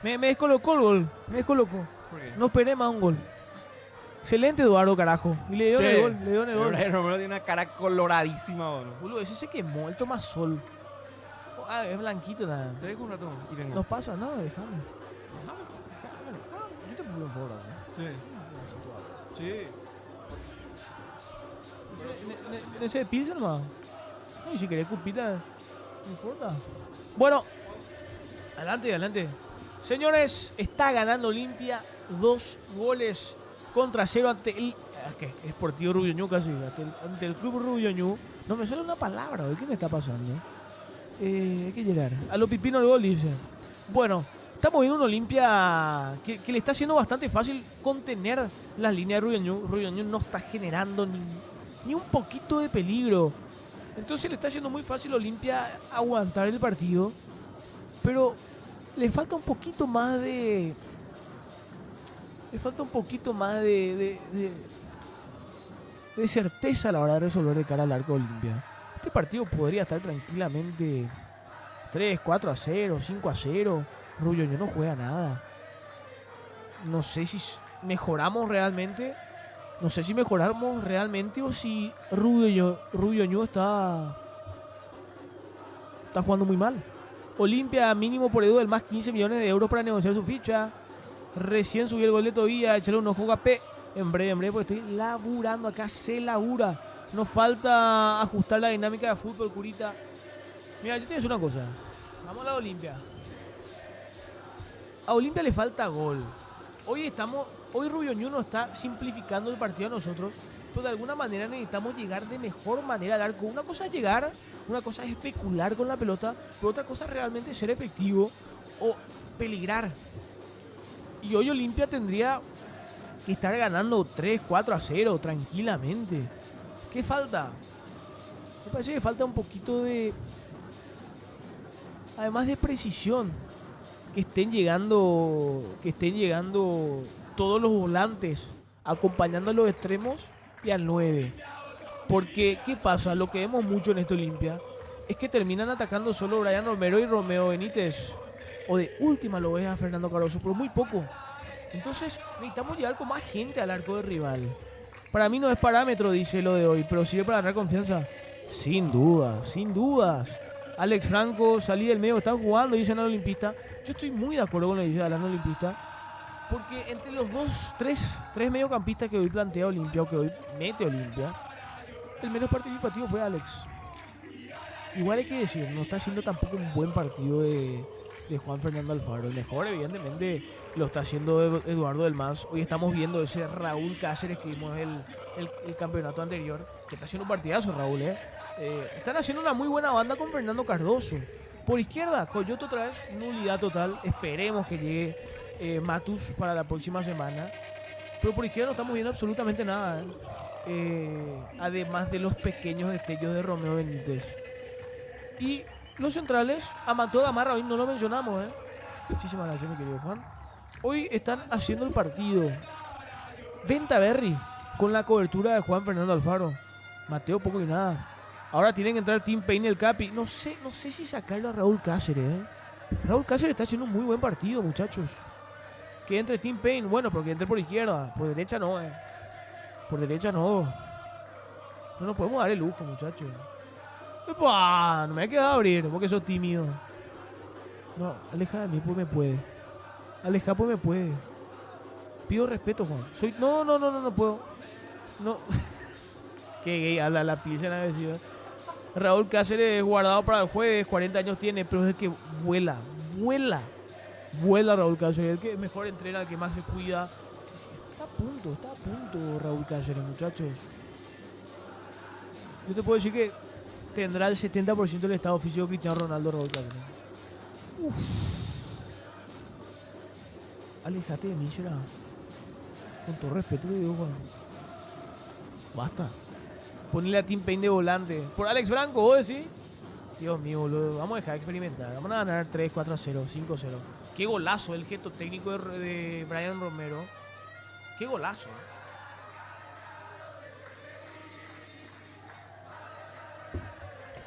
Me descolocó el gol. Me descolocó. No esperé más un gol. Excelente Eduardo, carajo. Y le dio en el gol. Le dio en el gol. Romero tiene una cara coloradísima, boludo. Boludo, ese se quemó. Él toma sol. Ah, es blanquito nada. Te dejo un rato y vengo. Nos pasa, no, déjame. Yo te pongo en favor, Sí. Ese pilsen nomás. Y si querés cupita, no importa. Bueno, adelante. Señores, está ganando Olimpia 2-0 ante el Sportivo Rubio Ñu casi. Ante el Club Rubio Ñu. No me sale una palabra, ¿qué me está pasando? Hay que llegar. A lo pipino el gol, dice. Bueno, estamos viendo una Olimpia que le está haciendo bastante fácil contener las líneas de Rubio Ñu. Rubio Ñu no está generando ni un poquito de peligro. Entonces le está haciendo muy fácil a Olimpia aguantar el partido. Pero le falta un poquito más de... de certeza a la hora de resolver de cara al arco de Olimpia. Este partido podría estar tranquilamente 3, 4-0, 5-0. Rubio Ñu no juega nada. No sé si mejoramos realmente No sé si mejoramos realmente o si Rubio Ñu está jugando muy mal. Olimpia mínimo por Edu del más 15 millones de euros para negociar su ficha. Recién subió el gol de Tobía, echarle un ojo a P. En breve, porque estoy laburando acá, se labura. Nos falta ajustar la dinámica de fútbol, Curita. Mira, yo te voy a decir una cosa. Vamos a la Olimpia. A Olimpia le falta gol. Hoy Rubio Ñu nos está simplificando el partido a nosotros, pero de alguna manera necesitamos llegar de mejor manera al arco. Una cosa es llegar, una cosa es especular con la pelota, pero otra cosa es realmente ser efectivo o peligrar. Y hoy Olimpia tendría que estar ganando 3-4-0 tranquilamente. ¿Qué falta? Me parece que falta un poquito de... Además de precisión. Que estén llegando todos los volantes acompañando a los extremos y al 9. Porque, ¿qué pasa? Lo que vemos mucho en esta Olimpia es que terminan atacando solo Brian Romero y Romeo Benítez. O de última lo ves a Fernando Cardoso, pero muy poco. Entonces necesitamos llegar con más gente al arco del rival. Para mí no es parámetro, dice lo de hoy, pero sirve para ganar confianza. Sin dudas, sin dudas. Alex Franco, salí del medio, están jugando, dicen al olimpista. Yo estoy muy de acuerdo con lo que dice Alan Olimpista. Porque entre los tres mediocampistas que hoy plantea Olimpia, o que hoy mete Olimpia, el menos participativo fue Alex. Igual hay que decir, no está haciendo tampoco un buen partido de Juan Fernando Alfaro. El mejor, evidentemente, lo está haciendo Eduardo del Mas. Hoy estamos viendo ese Raúl Cáceres que vimos el campeonato anterior, que está haciendo un partidazo, Raúl, están haciendo una muy buena banda con Fernando Cardoso. Por izquierda, Coyote otra vez, nulidad total. Esperemos que llegue Matus para la próxima semana. Pero por izquierda no estamos viendo absolutamente nada. Además de los pequeños destellos de Romeo Benítez. Y los centrales, Amato Gamarra, hoy no lo mencionamos. Muchísimas gracias, mi querido Juan. Hoy están haciendo el partido Venta Berry con la cobertura de Juan Fernando Alfaro. Mateo poco y nada. Ahora tienen que entrar Tim Payne y el Capi. No sé si sacarlo a Raúl Cáceres. Raúl Cáceres está haciendo un muy buen partido, muchachos. Que entre Tim Payne, bueno, porque entre por izquierda. Por derecha no, Por derecha no. No nos podemos dar el lujo, muchachos. ¡Epa! No me ha quedado abrir, porque sos tímido. No, aleja de mí, pues me puede. Aleja, pues me puede. Pido respeto, Juan. No puedo. No. Qué gay, habla la pieza en la vecina. Raúl Cáceres guardado para el jueves, 40 años tiene, pero es el que vuela Raúl Cáceres, el que mejor entrena, el que más se cuida. Está a punto Raúl Cáceres, muchachos. Yo te puedo decir que tendrá el 70% del estado físico Cristiano Ronaldo, Raúl Cáceres. Alejate de mí, será. Con todo respeto le digo, Juan. Basta. Ponle a Tim Payne de volante. Por Alex Franco, ¿vos decís? Dios mío, boludo. Vamos a dejar de experimentar. Vamos a ganar 3-4-0, 5-0. Qué golazo el gesto técnico de Brian Romero. Qué golazo.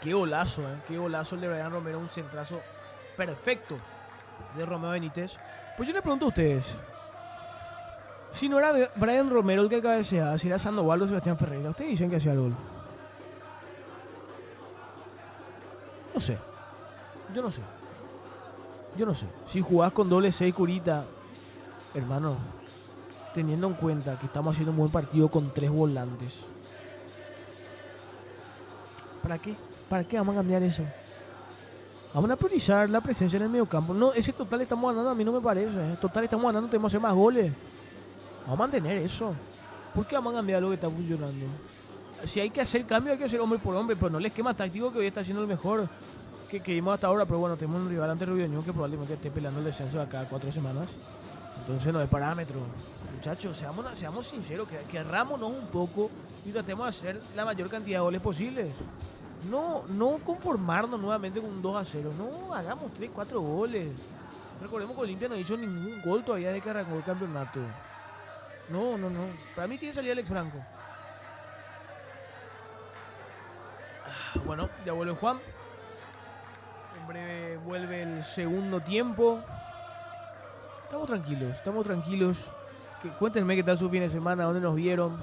Qué golazo, Qué golazo el de Brian Romero. Un centrazo perfecto de Romeo Benítez. Pues yo le pregunto a ustedes. Si no era Brian Romero el que cabeceaba, si era Sandoval o Sebastián Ferreira, ustedes dicen que hacía el gol. No sé. Yo no sé. Si jugás con doble 6, Curita, hermano, teniendo en cuenta que estamos haciendo un buen partido con 3 volantes, ¿para qué? ¿Para qué vamos a cambiar eso? Vamos a priorizar la presencia en el mediocampo. No, ese total estamos ganando, a mí no me parece. Total estamos ganando, tenemos que hacer más goles. Vamos a mantener eso. ¿Por qué vamos a cambiar lo que está funcionando? Si hay que hacer cambio, hay que hacer hombre por hombre, pero no el esquema táctico que hoy está siendo el mejor que vimos hasta ahora. Pero bueno, tenemos un rival ante Rubio Ñu que probablemente esté peleando el descenso de acá a 4 semanas. Entonces no es parámetro. Muchachos, seamos sinceros, querrámonos un poco y tratemos de hacer la mayor cantidad de goles posibles. No conformarnos nuevamente con un 2-0. No, hagamos 3-4 goles. Recordemos que Olimpia no hizo ningún gol todavía desde que arrancó el campeonato. No. Para mí tiene que salir Alex Franco. Bueno, ya vuelve Juan. En breve vuelve el segundo tiempo. Estamos tranquilos. Cuéntenme qué tal su fin de semana, dónde nos vieron.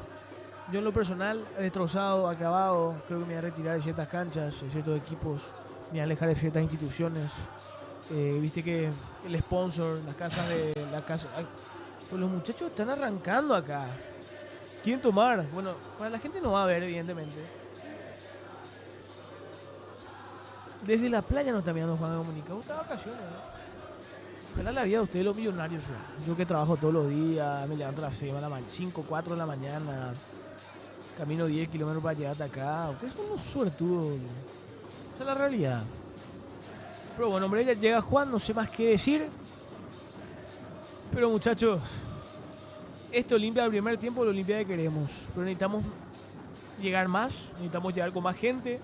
Yo en lo personal, destrozado, acabado, creo que me voy a retirar de ciertas canchas, de ciertos equipos, me voy a alejar de ciertas instituciones. Viste que el sponsor, las casas de la casa, ay, pues los muchachos están arrancando acá. ¿Quién tomar? Bueno, para la gente no va a ver, evidentemente. Desde la playa no está mirando Juan de Comunicado, está de vacaciones, ¿no? Ojalá la vida de ustedes los millonarios. Yo que trabajo todos los días, me levanto a las 5, 4 de la mañana, camino 10 kilómetros para llegar hasta acá. Ustedes son unos suertudos. Esa es la realidad. Pero bueno, hombre, ya llega Juan, no sé más qué decir. Pero muchachos, esto Olimpia del primer tiempo, la Olimpia que queremos. Pero necesitamos llegar más, necesitamos llegar con más gente,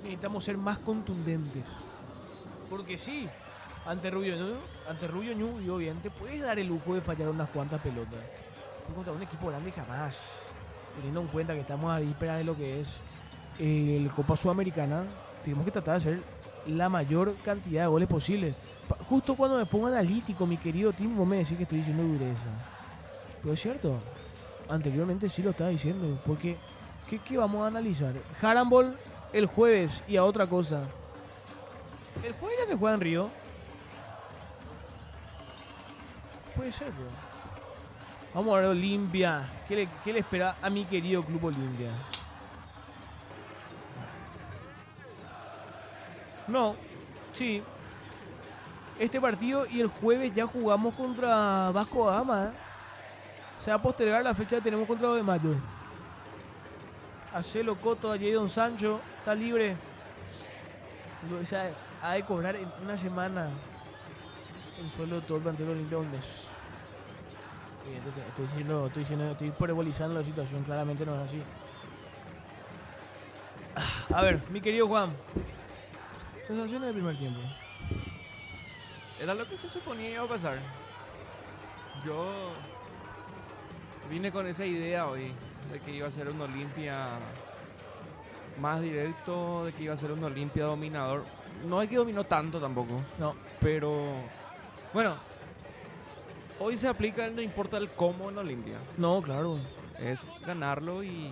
necesitamos ser más contundentes. Porque sí, ante Rubio Ñu, y bien, te puedes dar el lujo de fallar unas cuantas pelotas. Contra un equipo grande jamás. Teniendo en cuenta que estamos a víspera de lo que es el Copa Sudamericana, tenemos que tratar de hacer la mayor cantidad de goles posibles. Justo cuando me pongo analítico, mi querido Tim, vos me decís que estoy diciendo dureza. Pero es cierto, anteriormente sí lo estaba diciendo. Porque, ¿qué vamos a analizar? Harambol el jueves y a otra cosa. El jueves ya se juega en Río. Puede ser, bro. Vamos a ver Olimpia. ¿Qué le espera a mi querido Club Olimpia? No, sí. Este partido y el jueves ya jugamos contra Vasco da Gama. Se va a postergar la fecha que tenemos contra los de Mayo. Acelo Coto, a Jadon Sancho, está libre. O sea, ha de cobrar en una semana el sueldo de todo el plantel Olimpia un mes. Estoy hiperbolizando la situación, claramente no es así. A ver, mi querido Juan, sensaciones del primer tiempo. Era lo que se suponía iba a pasar. Yo vine con esa idea hoy de que iba a ser un Olimpia más directo, de que iba a ser un Olimpia dominador. No es que dominó tanto tampoco. No. Pero bueno, hoy se aplica el no importa el cómo en Olimpia. No, claro. Es ganarlo y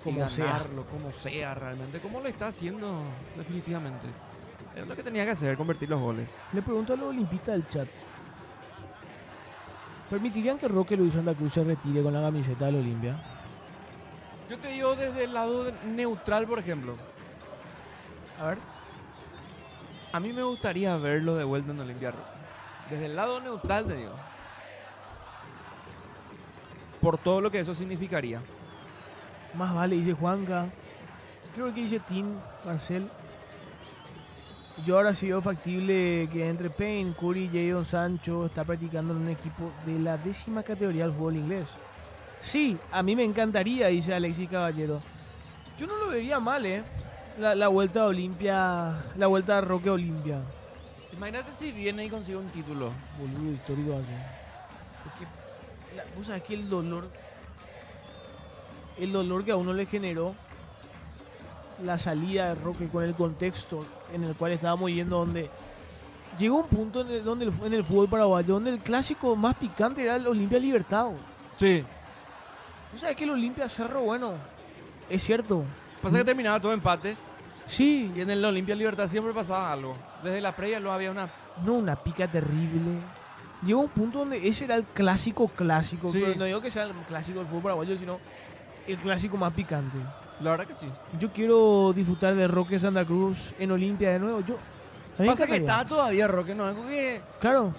Como sea. ganarlo como sea realmente, como lo está haciendo definitivamente. Es lo que tenía que hacer, convertir los goles. Le pregunto a los olimpistas del chat. ¿Permitirían que Roque Luis Santa Cruz se retire con la camiseta del Olimpia? Yo te digo desde el lado neutral, por ejemplo. A ver. A mí me gustaría verlo de vuelta en Olimpia. Desde el lado neutral te digo. Por todo lo que eso significaría. Más vale, dice Juanca. Creo que dice Tim, Marcel. Yo ahora sí veo factible que entre Payne, Curry y Jadon Sancho está practicando en un equipo de la 10ª categoría del fútbol inglés. Sí, a mí me encantaría, dice Alexis Caballero. Yo no lo vería mal, la vuelta a Olimpia, la vuelta a Roque Olimpia. Imagínate si viene y consigue un título. Boludo, histórico aquí. Porque vos sabés que el dolor que a uno le generó la salida de Roque con el contexto en el cual estábamos yendo, donde llegó un punto en el fútbol paraguayo donde el clásico más picante era el Olimpia Libertad. Sí. ¿Tú sabes que el Olimpia Cerro, bueno, es cierto? Pasa que terminaba todo empate Sí. y en el Olimpia Libertad siempre pasaba algo. Desde la previa no había una... No, una pica terrible. Llegó un punto donde ese era el clásico. Sí. Pero no digo que sea el clásico del fútbol paraguayo, sino el clásico más picante. La verdad que sí. Yo quiero disfrutar de Roque Santa Cruz en Olimpia de nuevo. A mí me Pasa que encantaría. está todavía Roque, no es Claro.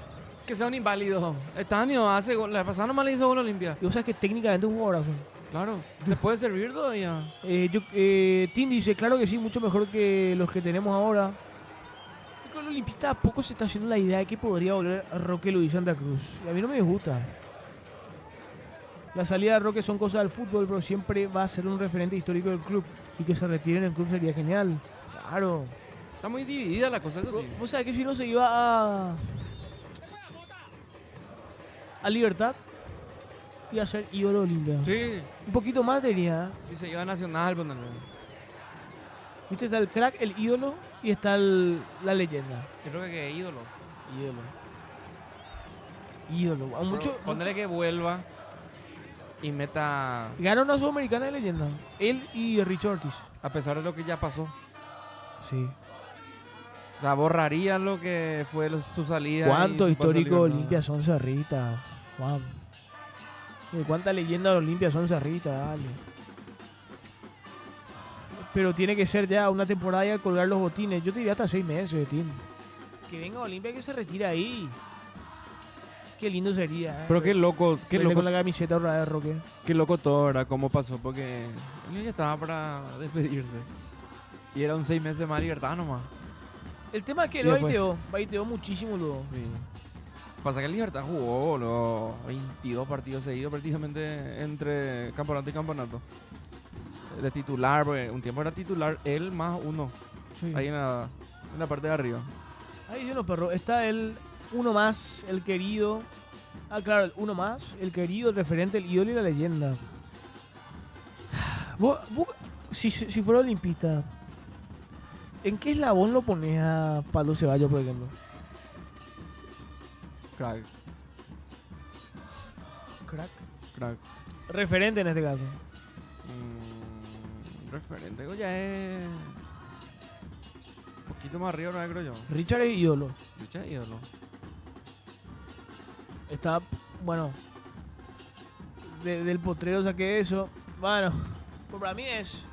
que sea un inválido. Este año hace gol. La pasada nomás le hizo gol a Olimpia. Y vos sabes que técnicamente es un jugadorazo. Claro. ¿Te puede servir todavía? Tim dice, claro que sí, mucho mejor que los que tenemos ahora. Yo creo que el olimpista a poco se está haciendo la idea de que podría volver a Roque Luis Santa Cruz. Y a mí no me disgusta. La salida de Roque son cosas del fútbol, pero siempre va a ser un referente histórico del club. Y que se retire en el club sería genial. Claro. Está muy dividida la cosa, eso sí. ¿Vos sabés que si no se iba a Libertad? Iba a ser ídolo Olimpia. Sí. Un poquito más tenía. Sí, se lleva a Nacional, ponele. Viste, está el crack, el ídolo y está la leyenda. Yo creo que es ídolo. Ídolo. A mucho, Ponerle que vuelva. y meta, Gana una Sudamericana de leyenda. Él y Richard Ortiz. a pesar de lo que ya pasó. Sí. O sea, borraría lo que fue su salida. ¿Cuántos y su paso históricos de Libertadores. Olimpia son Cerrita? Juan. ¿Cuántas leyendas de Olimpia son Cerrita? Dale. Pero tiene que ser ya una temporada y a colgar los botines. Yo te diría hasta 6 meses, Tim. Que venga Olimpia que se retire ahí. Qué lindo sería. Pero qué loco, Verle con la camiseta otra vez, Roque. qué loco todo, ¿verdad? Cómo pasó, porque él ya estaba para despedirse. Y era un 6 meses más libertad nomás. El tema es que Y lo después- baiteó muchísimo luego. Sí. Pasa que el Libertad jugó los 22 partidos seguidos prácticamente entre campeonato y campeonato. De titular, porque un tiempo era titular él más uno, Sí. ahí en la parte de arriba. Ahí dicen los perros. Está el uno más, el querido. Ah, claro, el uno más, el querido, el referente, el ídolo y la leyenda. Vos, si fuera olimpista, ¿en qué eslabón lo pones a Pablo Ceballos, por ejemplo? Crack, Crack. crack. Referente en este caso. Referente, ya es un poquito más arriba, no creo yo. Richard es ídolo. Lucha de ídolo. Está, bueno, del potrero saqué eso. Bueno, pues para mí es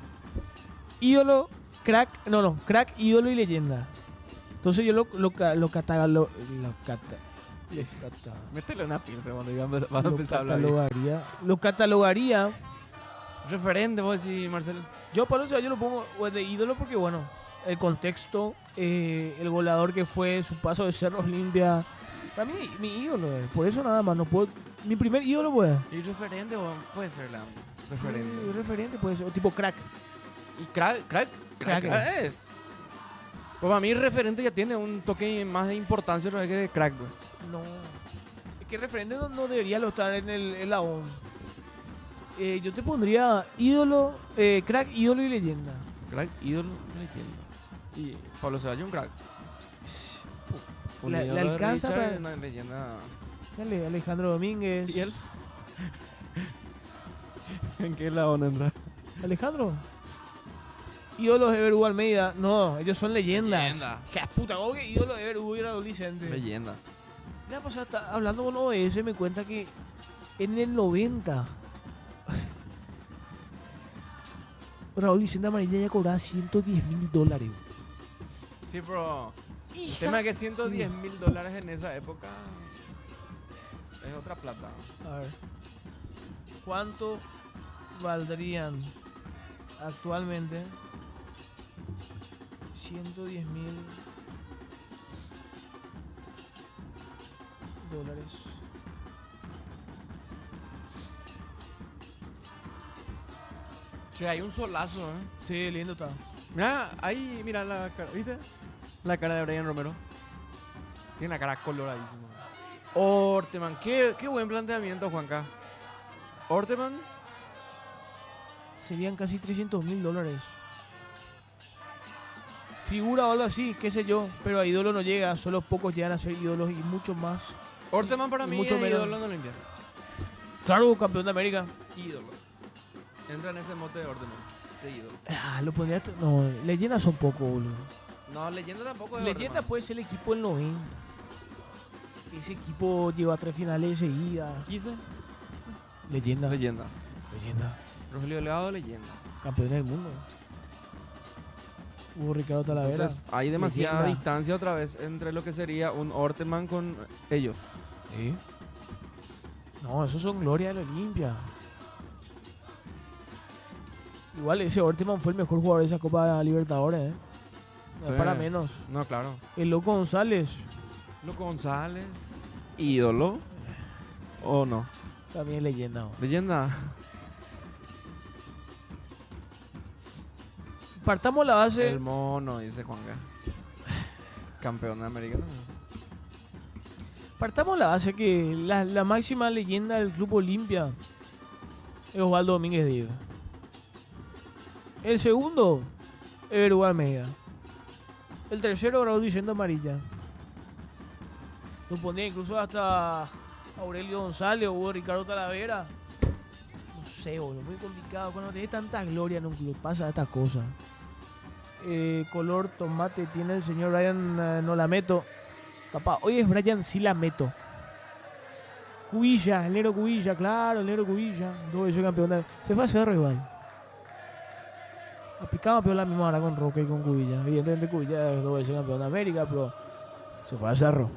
ídolo, crack, crack, ídolo y leyenda. Entonces yo Métele una pinza cuando vas a empezar a hablar. lo catalogaría. Referente, vos decís, Marcelo. Yo Pablo Ceballos lo pongo de ídolo porque, bueno, el contexto, el goleador que fue, su paso de Cerro Olimpia. Para mí, mi ídolo, por eso nada más, no puedo. Mi primer ídolo, pues. Y referente, puede ser la referente. Referente, puede ser, tipo crack. Y crack es. Pues para mí referente ya tiene un toque más de importancia que de crack, güey. No. Es que referente no debería lo estar en la ONU. Yo te pondría ídolo, crack, ídolo y leyenda. Crack, ídolo, leyenda. Y Pablo Ceballos un crack. Un Le ídolo de alcanza Richard, para- una leyenda. Dale, Alejandro Domínguez. ¿Y él? ¿En qué lado entra? Alejandro. Ídolos de Ever Hugo Almeida. No, ellos son leyendas. Leyenda. ¡Qué puta! ¿Cómo que ídolo de Ever Hugo y Raúl Vicente? Leyenda. La pasada, hablando con OS, me cuenta que en el 90 Raúl Vicente Amarilla ya cobraba $110,000. Sí, bro. El Hija. tema es que $110,000 en esa época es otra plata. A ver. ¿Cuánto valdrían actualmente $110,000? Che, hay un solazo, ¿eh? Sí, lindo está. Mira, ahí, mira la cara, ¿viste? La cara de Brian Romero. Tiene la cara coloradísima. Orteman, qué buen planteamiento, Juanca. Orteman, Serían casi $300,000. Figura o algo así, qué sé yo, pero a ídolo no llega, solo pocos llegan a ser ídolos y muchos más. Orteman para mí mucho es menos. ídolo en Olimpia. Claro, campeón de América. Ídolo. Entra en ese mote de Orteman, de ídolo. Ah, lo pondría. No, leyendas son poco, boludo. No, leyenda tampoco es Leyenda Orteman. puede ser el equipo del 90. Ese equipo lleva 3 finales seguidas. 15, Leyenda. leyenda. Leyenda. Rogelio Delgado, leyenda. Campeón del mundo. Hubo Ricardo Talavera. Entonces, hay demasiada Leyenda. distancia otra vez entre lo que sería un Orteman con ellos. ¿Sí? No, esos son gloria del Olimpia. Igual ese Orteman fue el mejor jugador de esa Copa Libertadores, ¿eh? No es Sí. para menos. No, claro. El Loco González. Loco González, ídolo. ¿O no? También es leyenda. ¿No? Leyenda. Partamos la base. El mono, dice Juanga. Campeón de América. Partamos la base que la máxima leyenda del Club Olimpia es Osvaldo Domínguez Díaz. El segundo, Ever Hugo Almeida. El tercero, Raúl Vicente Amarilla. Lo ponía incluso hasta Aurelio González o Ricardo Talavera. sé, boludo, muy complicado. Cuando tenés tanta gloria en un club, pasa estas cosas. Color tomate tiene el señor Brian Nolameto. Papá, hoy es Brian Silameto. Cubilla, el negro Cubilla, claro, el negro Cubilla. 2 veces campeón. Se fue a Cerro igual. Aplicaba peor la misma hora con Roque y con Cubilla. Evidentemente Cubilla es 2 veces campeón de América, pero se fue a Cerro.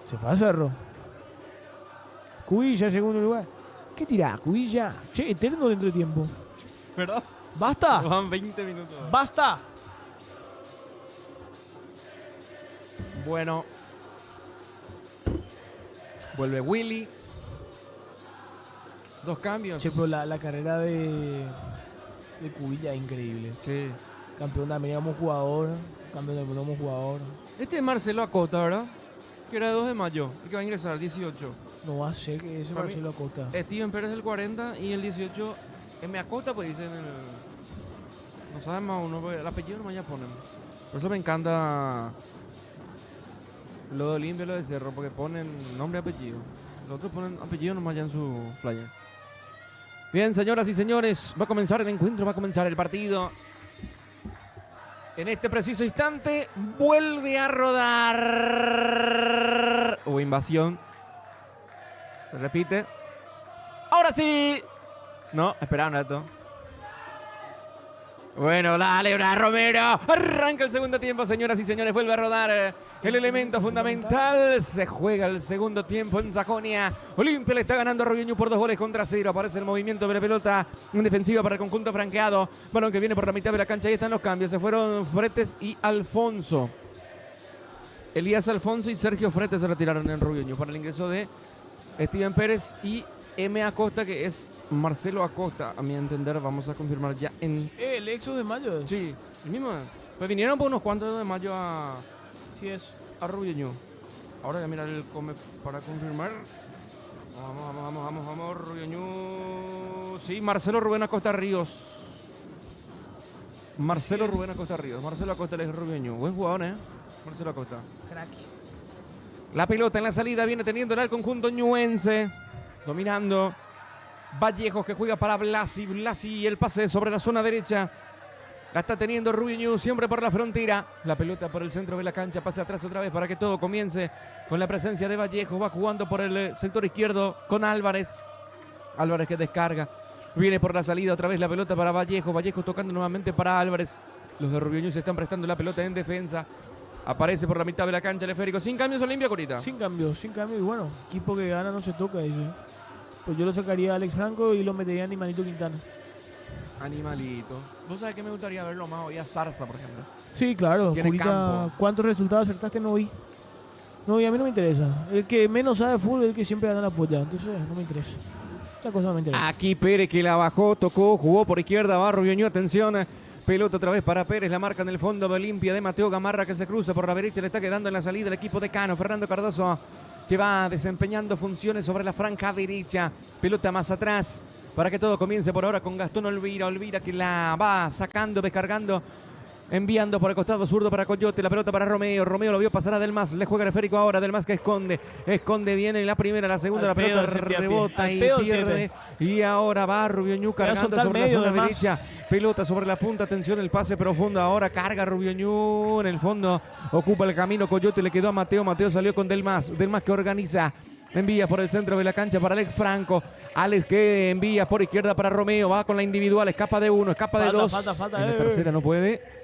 Se fue a Cerro. Cubilla, segundo lugar. ¿Qué tirá? Cubilla. Che, eterno dentro de tiempo. ¿Verdad? ¡Basta! Van 20 minutos. ¡Basta! Bueno. Vuelve Willy. 2 cambios. Che, pero la carrera de Cubilla es increíble. Sí. Campeón de América como jugador. Campeón del mundo como jugador. Este es Marcelo Acosta, ¿verdad? Que era de 2 de mayo y que va a ingresar al 18. No va a ser que ese Para Marcelo Acosta. Steven Pérez el 40 y el 18 M. Acosta, pues dicen el... No sabemos uno, porque el apellido nomás ya ponen. Por eso me encanta lo de Olimpia y lo de Cerro, porque ponen nombre y apellido. Los otros ponen apellido nomás ya en su flyer. Bien, señoras y señores, va a comenzar el encuentro, va a comenzar el partido. En este preciso instante vuelve a rodar. Hubo invasión. Se repite. ¡Ahora sí! No, espera un rato. Bueno, dale, Bra Romero. Arranca el segundo tiempo, señoras y señores. Vuelve a rodar el elemento fundamental. Se juega el segundo tiempo en Sajonia. Olimpia le está ganando a Robinho por 2-0. Aparece el movimiento de la pelota en defensiva para el conjunto franqueado. Balón que viene por la mitad de la cancha. Ahí están los cambios. Se fueron Fretes y Alfonso. Elías Alfonso y Sergio Fretes se retiraron en Robinho para el ingreso de Steven Pérez y M. Acosta, que es Marcelo Acosta, a mi entender. Vamos a confirmar ya en... El Exo de mayo. Sí, el mismo. Pues vinieron por unos cuantos de mayo Sí es. a Robinho. Ahora voy a mirar el come para confirmar. Vamos, Robinho. Sí, Marcelo Rubén Acosta Ríos. Marcelo Rubén Acosta Ríos. Marcelo Acosta es Robinho. Buen jugador, Marcelo Acosta. Crack. La pelota en la salida viene teniéndola el conjunto ñuense. Dominando. Vallejos que juega para Blasi. Blasi, el pase sobre la zona derecha. La está teniendo Robinho siempre por la frontera. La pelota por el centro de la cancha. Pase atrás otra vez para que todo comience con la presencia de Vallejos. Va jugando por el sector izquierdo con Álvarez. Álvarez que descarga. Viene por la salida otra vez la pelota para Vallejos. Vallejos tocando nuevamente para Álvarez. Los de Robinho se están prestando la pelota en defensa. Aparece por la mitad de la cancha el esférico. Sin cambios Olimpia, Corita. Sin cambio. Y bueno, equipo que gana no se toca, dice. Pues yo lo sacaría a Alex Franco y lo metería a Animalito Quintana. Animalito. ¿Vos sabés que me gustaría verlo más hoy a Zarza, por ejemplo? Sí, claro. Tiene Curita, campo. ¿cuántos resultados acertaste? No vi. No, y a mí no me interesa. El que menos sabe de fútbol es el que siempre gana la polla. Entonces no me interesa. Esa cosa no me interesa. Aquí Pérez que la bajó, tocó, jugó por izquierda, va Robinho, atención. Pelota otra vez para Pérez, la marca en el fondo de Olimpia de Mateo Gamarra que se cruza por la derecha, le está quedando en la salida el equipo de Cano. Fernando Cardoso que va desempeñando funciones sobre la franja derecha. Pelota más atrás para que todo comience por ahora con Gastón Olvira. Olvira que la va sacando, descargando, enviando por el costado zurdo para Coyote. La pelota para Romeo. Romeo lo vio pasar a Delmas. Le juega el esférico ahora. Delmas que esconde. Esconde bien en la primera, la segunda. La pelota rebota y pierde. Y ahora va Robinho cargando sobre la zona derecha. Pelota sobre la punta. Atención, el pase profundo. Ahora carga Robinho en el fondo. Ocupa el camino Coyote. Le quedó a Mateo. Mateo salió con Delmas. Delmas que organiza. Envía por el centro de la cancha para Alex Franco. Alex que envía por izquierda para Romeo. Va con la individual. Escapa de uno. Escapa de dos. Falta. En la tercera no puede.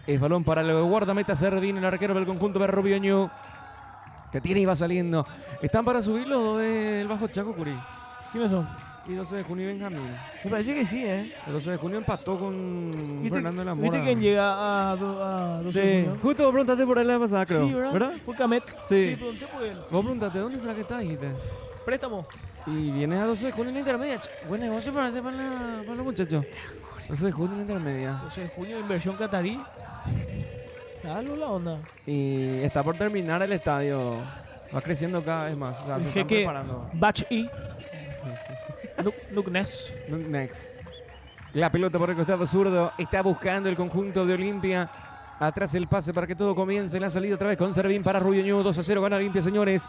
Es balón para el guardameta Servín, el arquero del conjunto de Robinho, que tiene y va saliendo. Están para subir los dos del Bajo Chaco, Curi. ¿Quiénes son? Y 12 de junio y Benjamín. Me parece que sí, El 12 de junio empató con Fernando de la Mora. ¿Viste quién llega a 12 Sí, de junio? justo vos preguntaste por él la pasada, creo. Sí, ¿verdad? Por Camet. Sí. Pregunté por él. Vos preguntaste, ¿dónde será que está? Dijiste. Préstamo. Y vienes a 12 de junio en la intermedia. Buen negocio para los muchachos. 12 de junio en la intermedia. 12 de junio, inversión catarí. Dale la onda. Y está por terminar el estadio. Va creciendo cada vez más. O sea, se están preparando. Batch E. Look Ness. Next. La pelota por el costado zurdo. Está buscando el conjunto de Olimpia. Atrás el pase para que todo comience. La salida otra vez con Servín para Rubio Ñu. 2-0 gana Olimpia, señores.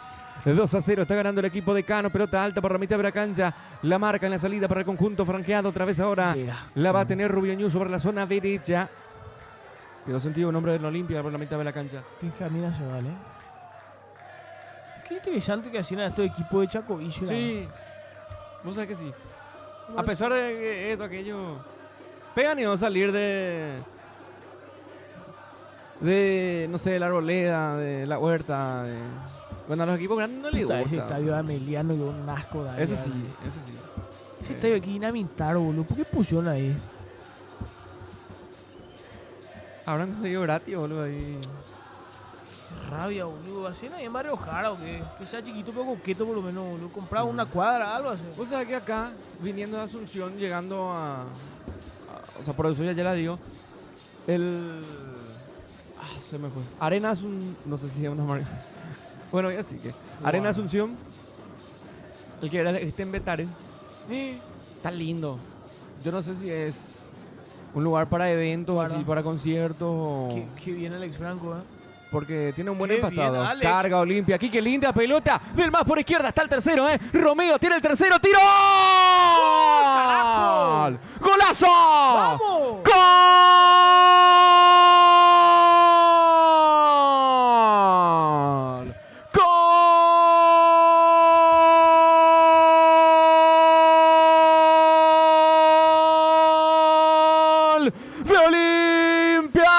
2-0 está ganando el equipo de Cano. Pelota alta por la mitad de la cancha. La marca en la salida para el conjunto franqueado. Otra vez ahora la va a tener Rubio Ñu sobre la zona derecha. Quedó sentido un hombre del Olimpia por la mitad de la cancha. Benjamín Aceval, Qué interesante que hacían a estos equipos de Chacovillo. Sí, vos sabés que sí. A pesar de que esto, aquello. Pegan y van a salir de, no sé, de la Arboleda, de la Huerta. Bueno, a los equipos grandes no les gusta. Ese estadio de Ameliano que un asco. Eso sí, eso sí. Ese estadio aquí inamintar, boludo. ¿Por qué pusieron ahí? Habrán conseguido gratis, boludo, ahí. Rabia, boludo. ¿Hacían ahí en Barrio Jara o qué? Que sea chiquito pero coqueto por lo menos, boludo. Compraba una cuadra, algo así. O sea que acá, viniendo de Asunción, llegando o sea, por eso ya la digo. Se me fue. Arena Asunción, no sé si es una marca. Bueno, ya sí que. Arena Asunción, el que era este en Betare. Está lindo. Yo no sé si es un lugar para eventos, así, para conciertos. Qué bien Alex Franco, Porque tiene un buen Qué empastado. bien, Alex. Carga Olimpia. Aquí qué linda pelota. Del más por izquierda está el tercero, Romeo tiene el tercero. ¡Tiro! ¡Carajo! ¡Golazo! ¡Vamos! ¡Gol! ¡Gol! ¡De Olimpia!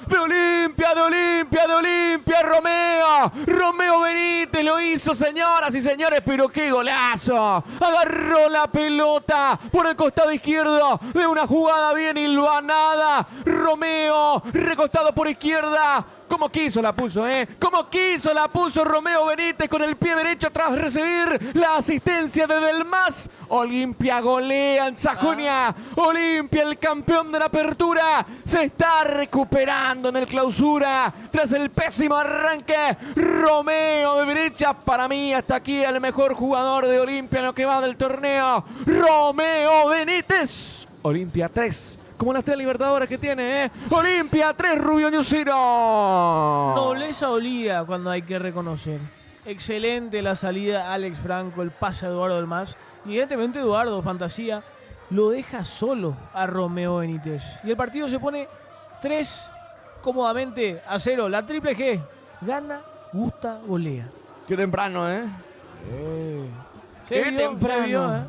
¡De Olimpia! ¡De Olimpia! ¡De Olimpia! ¡Romeo! ¡Romeo Benítez lo hizo, señoras y señores! ¡Pero qué golazo! Agarró la pelota por el costado izquierdo de una jugada bien hilvanada. Romeo, recostado por izquierda. Como quiso la puso, Como quiso la puso Romeo Benítez con el pie derecho tras recibir la asistencia de Delmas. Olimpia golea en Sajonia. Olimpia, el campeón de la apertura, se está recuperando en el clausura tras el pésimo arranque. Romeo de derecha, para mí hasta aquí el mejor jugador de Olimpia en lo que va del torneo. Romeo Benítez. Olimpia 3. Como las 3 Libertadores que tiene, Olimpia 3, Rubio Ñu 0. Nobleza olía cuando hay que reconocer. Excelente la salida Alex Franco, el pase a Eduardo Delmas. Y evidentemente Eduardo, fantasía, lo deja solo a Romeo Benítez. Y el partido se pone 3 cómodamente a 0. La triple G. Gana, gusta, golea. Qué temprano, Se vio,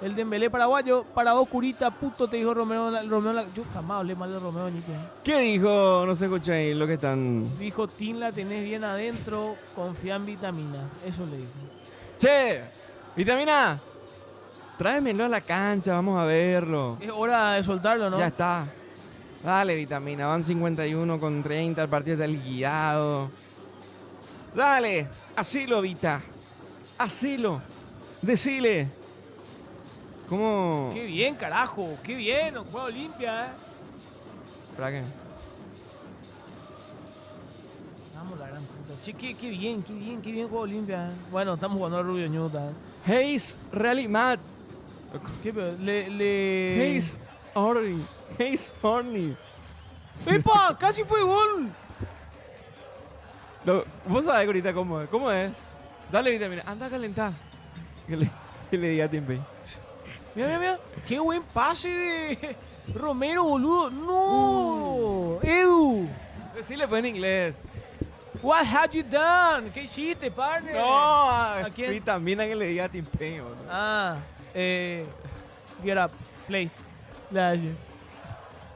El Dembélé paraguayo, para vos, Curita, puto, te dijo Romeo. Yo jamás hablé mal de Romeo Benítez. ¿Qué dijo? No se escucha ahí lo que están. Dijo, Tin, la tenés bien adentro, confía en Vitamina. Eso le dijo. Che, Vitamina, tráemelo a la cancha, vamos a verlo. Es hora de soltarlo, ¿no? Ya está. Dale, Vitamina, van 51-30, el partido está liquidado. Dale, asilo, Vita. Asilo. Decile. ¿Cómo? Qué bien, carajo. Qué bien. Juega Olimpia, ¿Para qué? Vamos la gran puta. Che, qué bien juega Olimpia. Bueno, estamos jugando al Rubio Ñu. Hayes, Real Mad. ¿Qué pedo? Hayes, Horny. Hayes, Horny. ¡Epa! ¡Casi fue gol! Vos sabés ahorita cómo es. ¿Cómo es? Dale, Vitamina. Anda a calentar. Que le diga a Tim Payne. Mira. Qué buen pase de Romero, boludo. ¡No! Edu. Decirle pues en inglés. What have you done? ¿Qué hiciste, partner? No, ¿A quién? Vitamina que le diga a Tim Payne, boludo. Get up. Play. Gracias.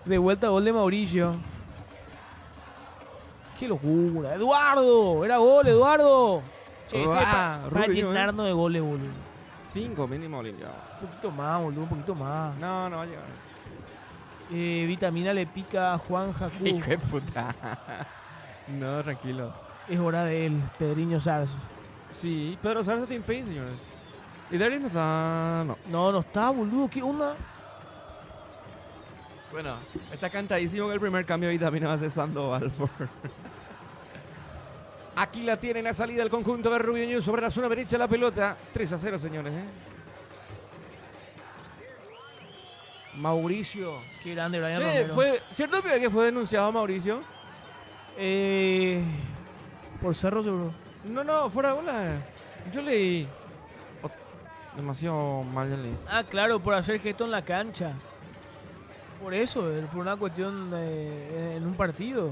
De vuelta, gol de Mauricio. ¡Qué locura! ¡Eduardo! ¡Era gol, Eduardo! Che, para llenarnos de goles, boludo. 5 mínimo Olimpia. Un poquito más, boludo, un poquito más. No va a llegar. Vitamina le pica a Juan Jacú. Hijo de puta. No, tranquilo. Es hora de él, Pedriño Sarzo. Sí, Pedro Sarzo Tim Payne, señores. Y Darius no está... No está, boludo. ¿Qué onda? Bueno, está cantadísimo que el primer cambio de Vitamina va a ser Sandoval. Aquí la tiene la salida del conjunto de Rubio Ñu sobre la zona derecha la pelota. 3-0, señores. Mauricio. Qué grande, Brian Che, Romero. fue cierto que fue denunciado Mauricio. Por Cerro seguro. No, fuera de bola. Yo leí. Demasiado mal ya leí. Ah, claro, por hacer gesto en la cancha. Por eso, por una cuestión en un partido.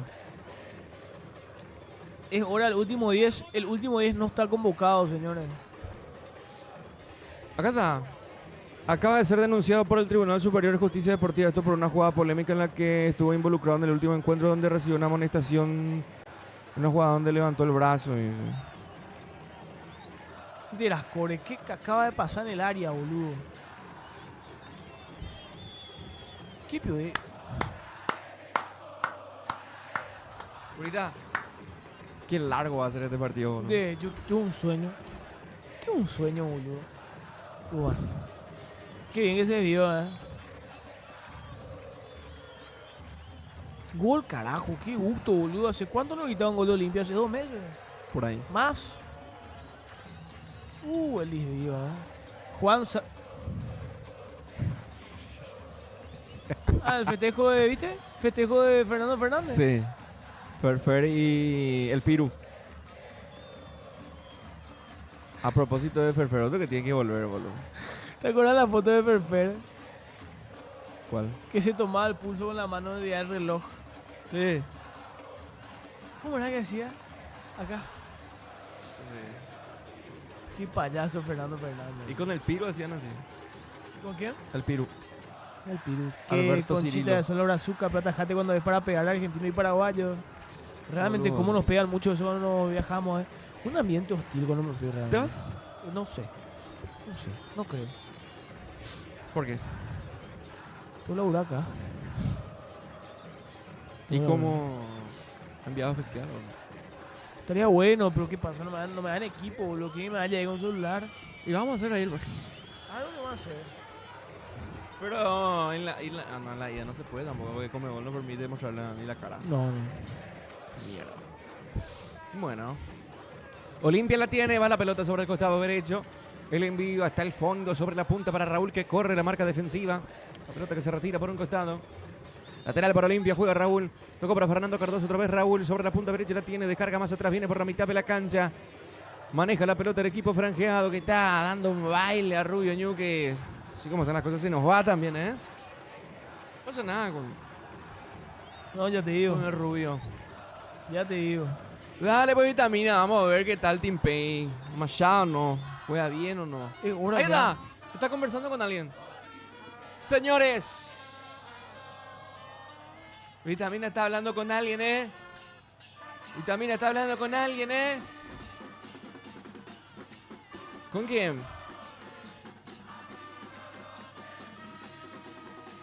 Es hora, el último 10. El último 10 no está convocado, señores. Acá está. Acaba de ser denunciado por el Tribunal Superior de Justicia Deportiva. Esto por una jugada polémica en la que estuvo involucrado en el último encuentro donde recibió una amonestación. Una jugada donde levantó el brazo y... De las core, ¿qué acaba de pasar en el área, boludo? ¿Qué pio? Ahorita. Qué largo va a ser este partido, boludo. Yo tuve un sueño. Tuve un sueño, boludo. Bueno. Qué bien que se vio, Gol, carajo, qué gusto, boludo. ¿Hace cuánto no gritaba un gol de Olimpia? ¿Hace 2 meses? Por ahí. ¿Más? El desvío, Juan el festejo de, ¿viste? Festejo de Fernando Fernández. Sí. Ferfer y el Piru. A propósito de Ferfer, otro que tiene que volver, boludo. ¿Te acuerdas la foto de Ferfer? ¿Cuál? Que se tomaba el pulso con la mano del reloj. Sí. ¿Cómo era que hacía? Acá. Qué payaso Fernando Fernández. Y con el Piru hacían así. ¿Con quién? El Piru. El Piru. Qué Alberto conchita Cirilo. de solo azúcar, plata jate cuando es para pegar a argentino y paraguayo. Realmente Boludo. cómo nos pegan mucho eso cuando viajamos, Un ambiente hostil cuando me fui ¿Te realmente. vas? No sé, no creo. ¿Por qué? Tú laburás acá. Y No. como enviado especial, boludo. Estaría bueno, pero ¿qué pasa? No me dan equipo, boludo. ¿Quién me vaya ahí con celular? Y vamos a hacer ahí el... Algo no va a hacer. Pero en la isla... no, en la isla no se puede tampoco, porque Conmebol no permite mostrar ni la cara. No. Mierda. Bueno. Olimpia la tiene, va la pelota sobre el costado derecho. El envío hasta el fondo, sobre la punta para Raúl, que corre la marca defensiva. La pelota que se retira por un costado. Lateral para Olimpia, juega Raúl. Tocó para Fernando Cardoso, otra vez Raúl. Sobre la punta derecha la tiene, descarga más atrás, viene por la mitad de la cancha. Maneja la pelota el equipo franjeado, que está dando un baile a Rubio Ñuque. Así como están las cosas, se nos va también, ¿eh? No pasa nada No, ya te digo. con el Rubio. Ya te digo. Dale, pues, Vitamina, vamos a ver qué tal Tim Payne. Machado no, juega bien o no. Ahora Ahí ya. está conversando con alguien. Señores. Vitamina está hablando con alguien, ¿eh? Vitamina está hablando con alguien, ¿eh? ¿Con quién?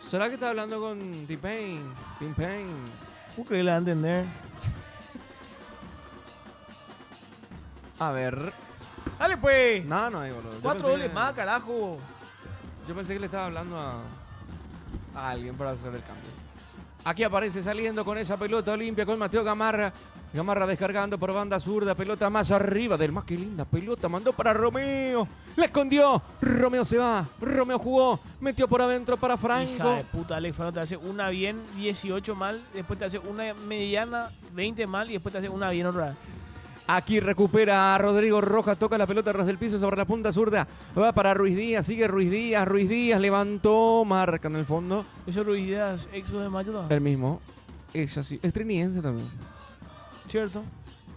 ¿Será que está hablando con Tim Payne? Tim Payne. ¿Tú crees que le va a entender? A ver. Dale, pues. No, hay boludo. Yo 4 pensé goles que- más, carajo. Yo pensé que le estaba hablando a alguien para hacer el cambio. Aquí aparece saliendo con esa pelota Olimpia con Mateo Gamarra. Gamarra descargando por banda zurda. Pelota más arriba del más que linda pelota. Mandó para Romeo. La escondió. Romeo se va. Romeo jugó. Metió por adentro para Hija Franco. de puta, Alex Fano te hace una bien, 18 mal. Después te hace una mediana, 20 mal. Y después te hace una bien otra vez. Aquí recupera a Rodrigo Rojas. Toca la pelota ras del piso sobre la punta zurda. Va para Ruiz Díaz. Sigue Ruiz Díaz. Ruiz Díaz levantó. Marca en el fondo. Eso Ruiz Díaz, exo de Mayo, ¿no? El mismo. Es así. Es triniense también. ¿Cierto?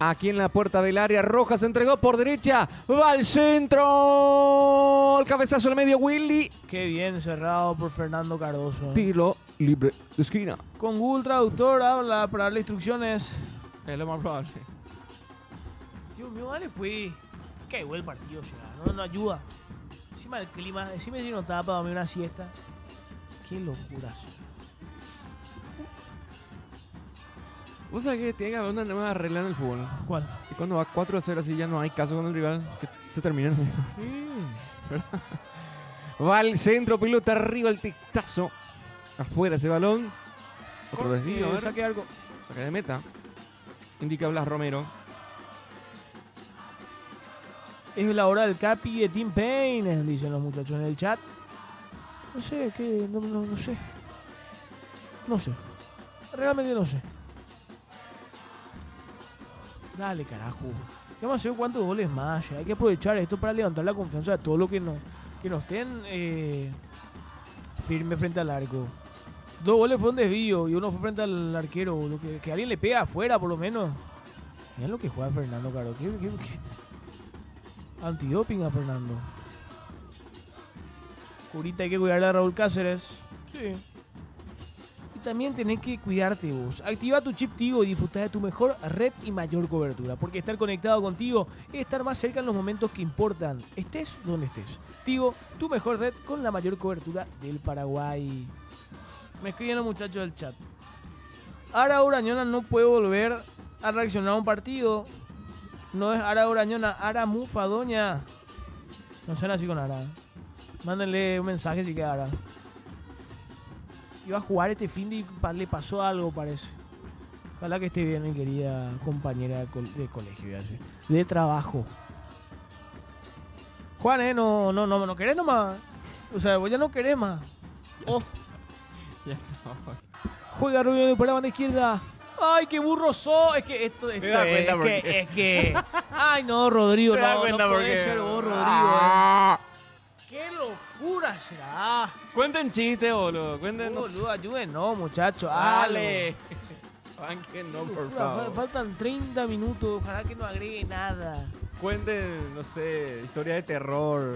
Aquí en la puerta del área, Rojas se entregó por derecha, va al centro, el cabezazo al medio, Willy, Qué bien cerrado por Fernando Cardoso. tiro libre de esquina. Con Google Traductor habla para darle instrucciones. Es lo más probable. Dios mío, vale, pues. Qué buen partido, ya. No ayuda. Encima el clima, encima si no estaba para dormir una siesta. Qué locura. Vos sabés que tiene que haber una nueva regla en el fútbol. ¿Cuál? Y cuando va 4-0 así ya no hay caso con el rival, que se termina. Sí. Va al centro, pelota arriba, el tictazo. Afuera ese balón. Otro desvío, a ver. Saque algo. Saque de meta. Indica Blas Romero. Es la hora del capi de Tim Payne, dicen los muchachos en el chat. No sé, que no sé. No sé. Realmente no sé. Dale, carajo. ¿Qué vamos a hacer cuántos goles más? Hay que aprovechar esto para levantar la confianza de todos los que no estén firmes frente al arco. 2 goles fue un desvío y uno fue frente al arquero. Que alguien le pega afuera, por lo menos. Mirá lo que juega Fernando, caro. ¿Qué? Antidoping a Fernando. Ahorita hay que cuidarle a Raúl Cáceres. Sí. Y también tenés que cuidarte vos. Activa tu chip Tigo y disfruta de tu mejor red y mayor cobertura. Porque estar conectado contigo es estar más cerca en los momentos que importan. Estés donde estés. Tigo, tu mejor red con la mayor cobertura del Paraguay. Me escriben los muchachos del chat. Ara Urañona no puede volver a reaccionar a un partido. No es Ara Urañona, Ara Mufadoña. No sean así con Ara. Mándenle un mensaje si queda Ara. Iba a jugar este fin de le pasó algo, parece. Ojalá que esté bien, mi querida compañera de colegio, de trabajo. Juan, no querés nomás. O sea, vos ya no querés más. Oh. Ya no. Juega Rubio por la banda izquierda. ¡Ay, qué burro sos! Es que esto es que... ¡Ay, no, Rodrigo! No puede ser vos, Rodrigo. ¡Qué locura será! Cuenten chiste, boludo. Cuenten. Boludo, ayúdenos, muchachos. Dale. No, por favor. Faltan 30 minutos. Ojalá que no agregue nada. Cuenten, no sé, historia de terror.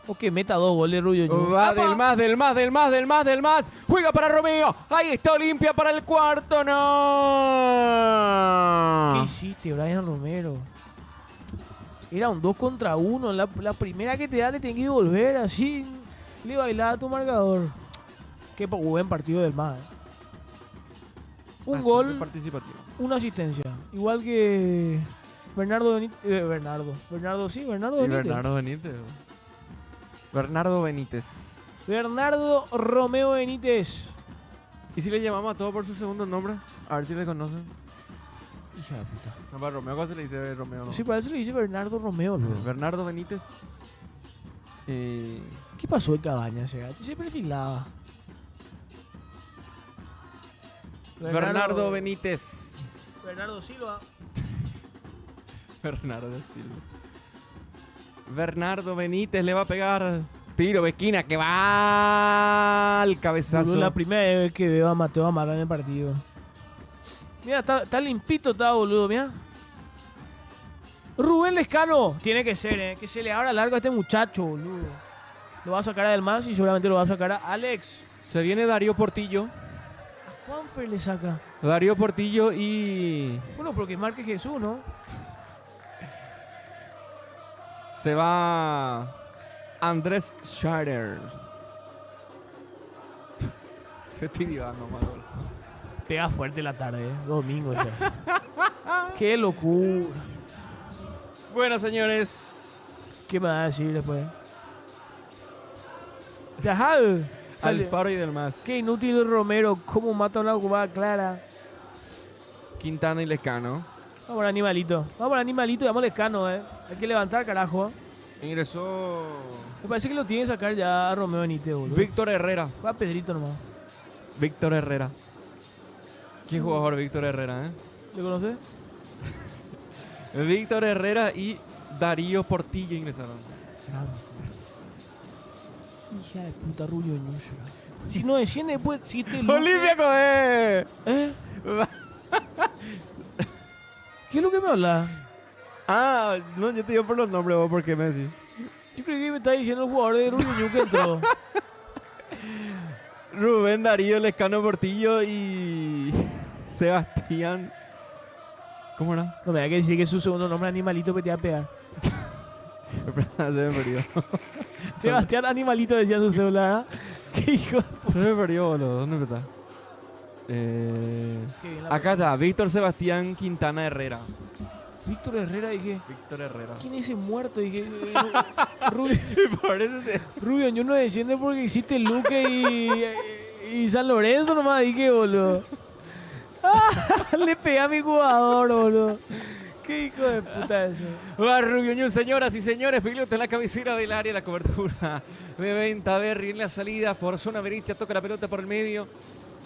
O que meta 2 goles, Rubio. Va del más. Juega para Romeo. Ahí está Olimpia para el cuarto. No. ¿Qué hiciste, Brian Romero? Era un 2 contra 1. La primera que te da le tenés que devolver. Así le bailaba a tu marcador. Qué buen partido del más. Un gol, participativo. una asistencia. Igual que Bernardo Benítez. Bernardo Benítez. Bernardo Benítez. Bernardo Romeo Benítez. ¿Y si le llamamos a todos por su segundo nombre? A ver si le conocen. Hija de puta. No, para Romeo, ¿cómo se le dice Romeo? No? Sí, para eso le dice Bernardo Romeo, ¿no? Bernardo Benítez. ¿Qué pasó de Cabañas? Se perfilaba. Bernardo Benítez. Bernardo Silva. Bernardo Benítez le va a pegar. Tiro de esquina que va al cabezazo. Es la primera vez que veo a Mateo Amara en el partido. Mira, está limpito, está boludo, mira. Rubén Lescano. Tiene que ser, que se le abra largo a este muchacho, boludo. Lo va a sacar a Del Mas y seguramente lo va a sacar a Alex. Se viene Darío Portillo. A Juanfer le saca. Darío Portillo y... Bueno, porque marque Jesús, ¿no? Se va Andrés Schrader. Estoy divagando, Manolo. Pega fuerte la tarde, domingo ya. Qué locura. Bueno, señores. ¿Qué me va a decir después? Ajá. Alfaro y Del Mas. Qué inútil Romero. Cómo mata una jugada clara. Quintana y Lescano. Vamos al animalito y vamos al Lescano, Hay que levantar, carajo. Ingresó... Me parece que lo tiene que sacar ya a Romeo Benítez, boludo. Víctor Herrera. Va a Pedrito nomás. Víctor Herrera. ¿Quién jugador Víctor Herrera, ¿Le conoces? Víctor Herrera y Darío Portillo ingresaron. Hija de puta, Rubio Ñucho. Si no desciende después, si te... ¡Olimpia Coe! ¿Qué es lo que me habla? No, yo te digo por los nombres, vos, ¿por qué me decís? Yo creo que me está diciendo el jugador de Rubio Ñucho que entró. Rubén Darío, Lescano Portillo y Sebastián. ¿Cómo era? No me da que decir que su segundo nombre es Animalito que te va a pegar. Se me perdió. Sebastián Animalito decía en su celular. ¿Qué hijo? Se me perdió, boludo. ¿Dónde está? Acá está, Víctor Sebastián Quintana Herrera. Víctor Herrera, dije. Víctor Herrera. ¿Quién es ese muerto? Dije. Rubio, yo no desciende porque existe Luque y San Lorenzo nomás, dije, boludo. Le pegué a mi jugador, boludo. Qué hijo de puta eso. Va Rubio Ñu, señoras y señores, piloto en la cabecera del área, la cobertura de Ventaverri en la salida por zona derecha, toca la pelota por el medio.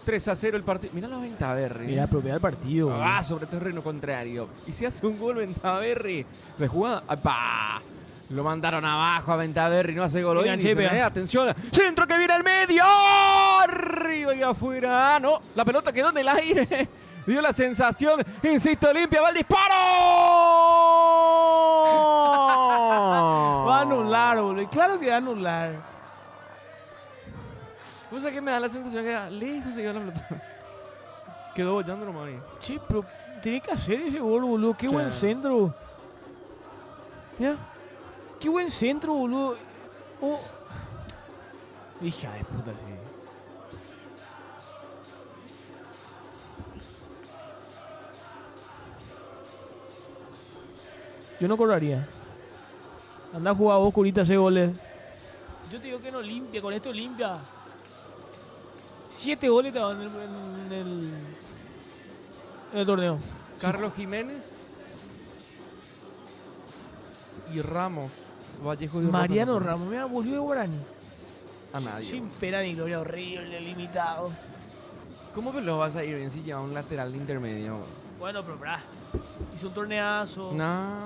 3-0 el partido. Mirá los Ventaverri. Mira, propiedad del partido. Va sobre terreno contrario. Y si hace un gol Ventaverri de jugada. ¡Apa! Lo mandaron abajo a Ventaverri, no hace gol. Atención, centro que viene al medio. Arriba y afuera. No, la pelota quedó en el aire. Dio la sensación. Insisto, limpia, va el disparo. Va a anular, boludo. Claro que va a anular. ¿Vos sabés que me da la sensación que lejos se quedó la pelota? Quedó bollando nomás ahí. Che, pero tiene que hacer ese gol, boludo. Qué buen centro. Mira. Qué buen centro, boludo. Oh. Hija de puta, sí. Yo no correría. Anda a jugar vos, Curita, ese goles. Yo te digo que no limpia, con esto limpia. 7 goles te dan en el torneo. Carlos Jiménez y Ramos. Vallejo y Mariano Ramos, mira, volvió de Guarani. A nadie. Sin pena ni gloria, horrible, limitado. ¿Cómo que lo vas a ir bien si lleva un lateral de intermedio? Bueno, pero hizo un torneazo. No.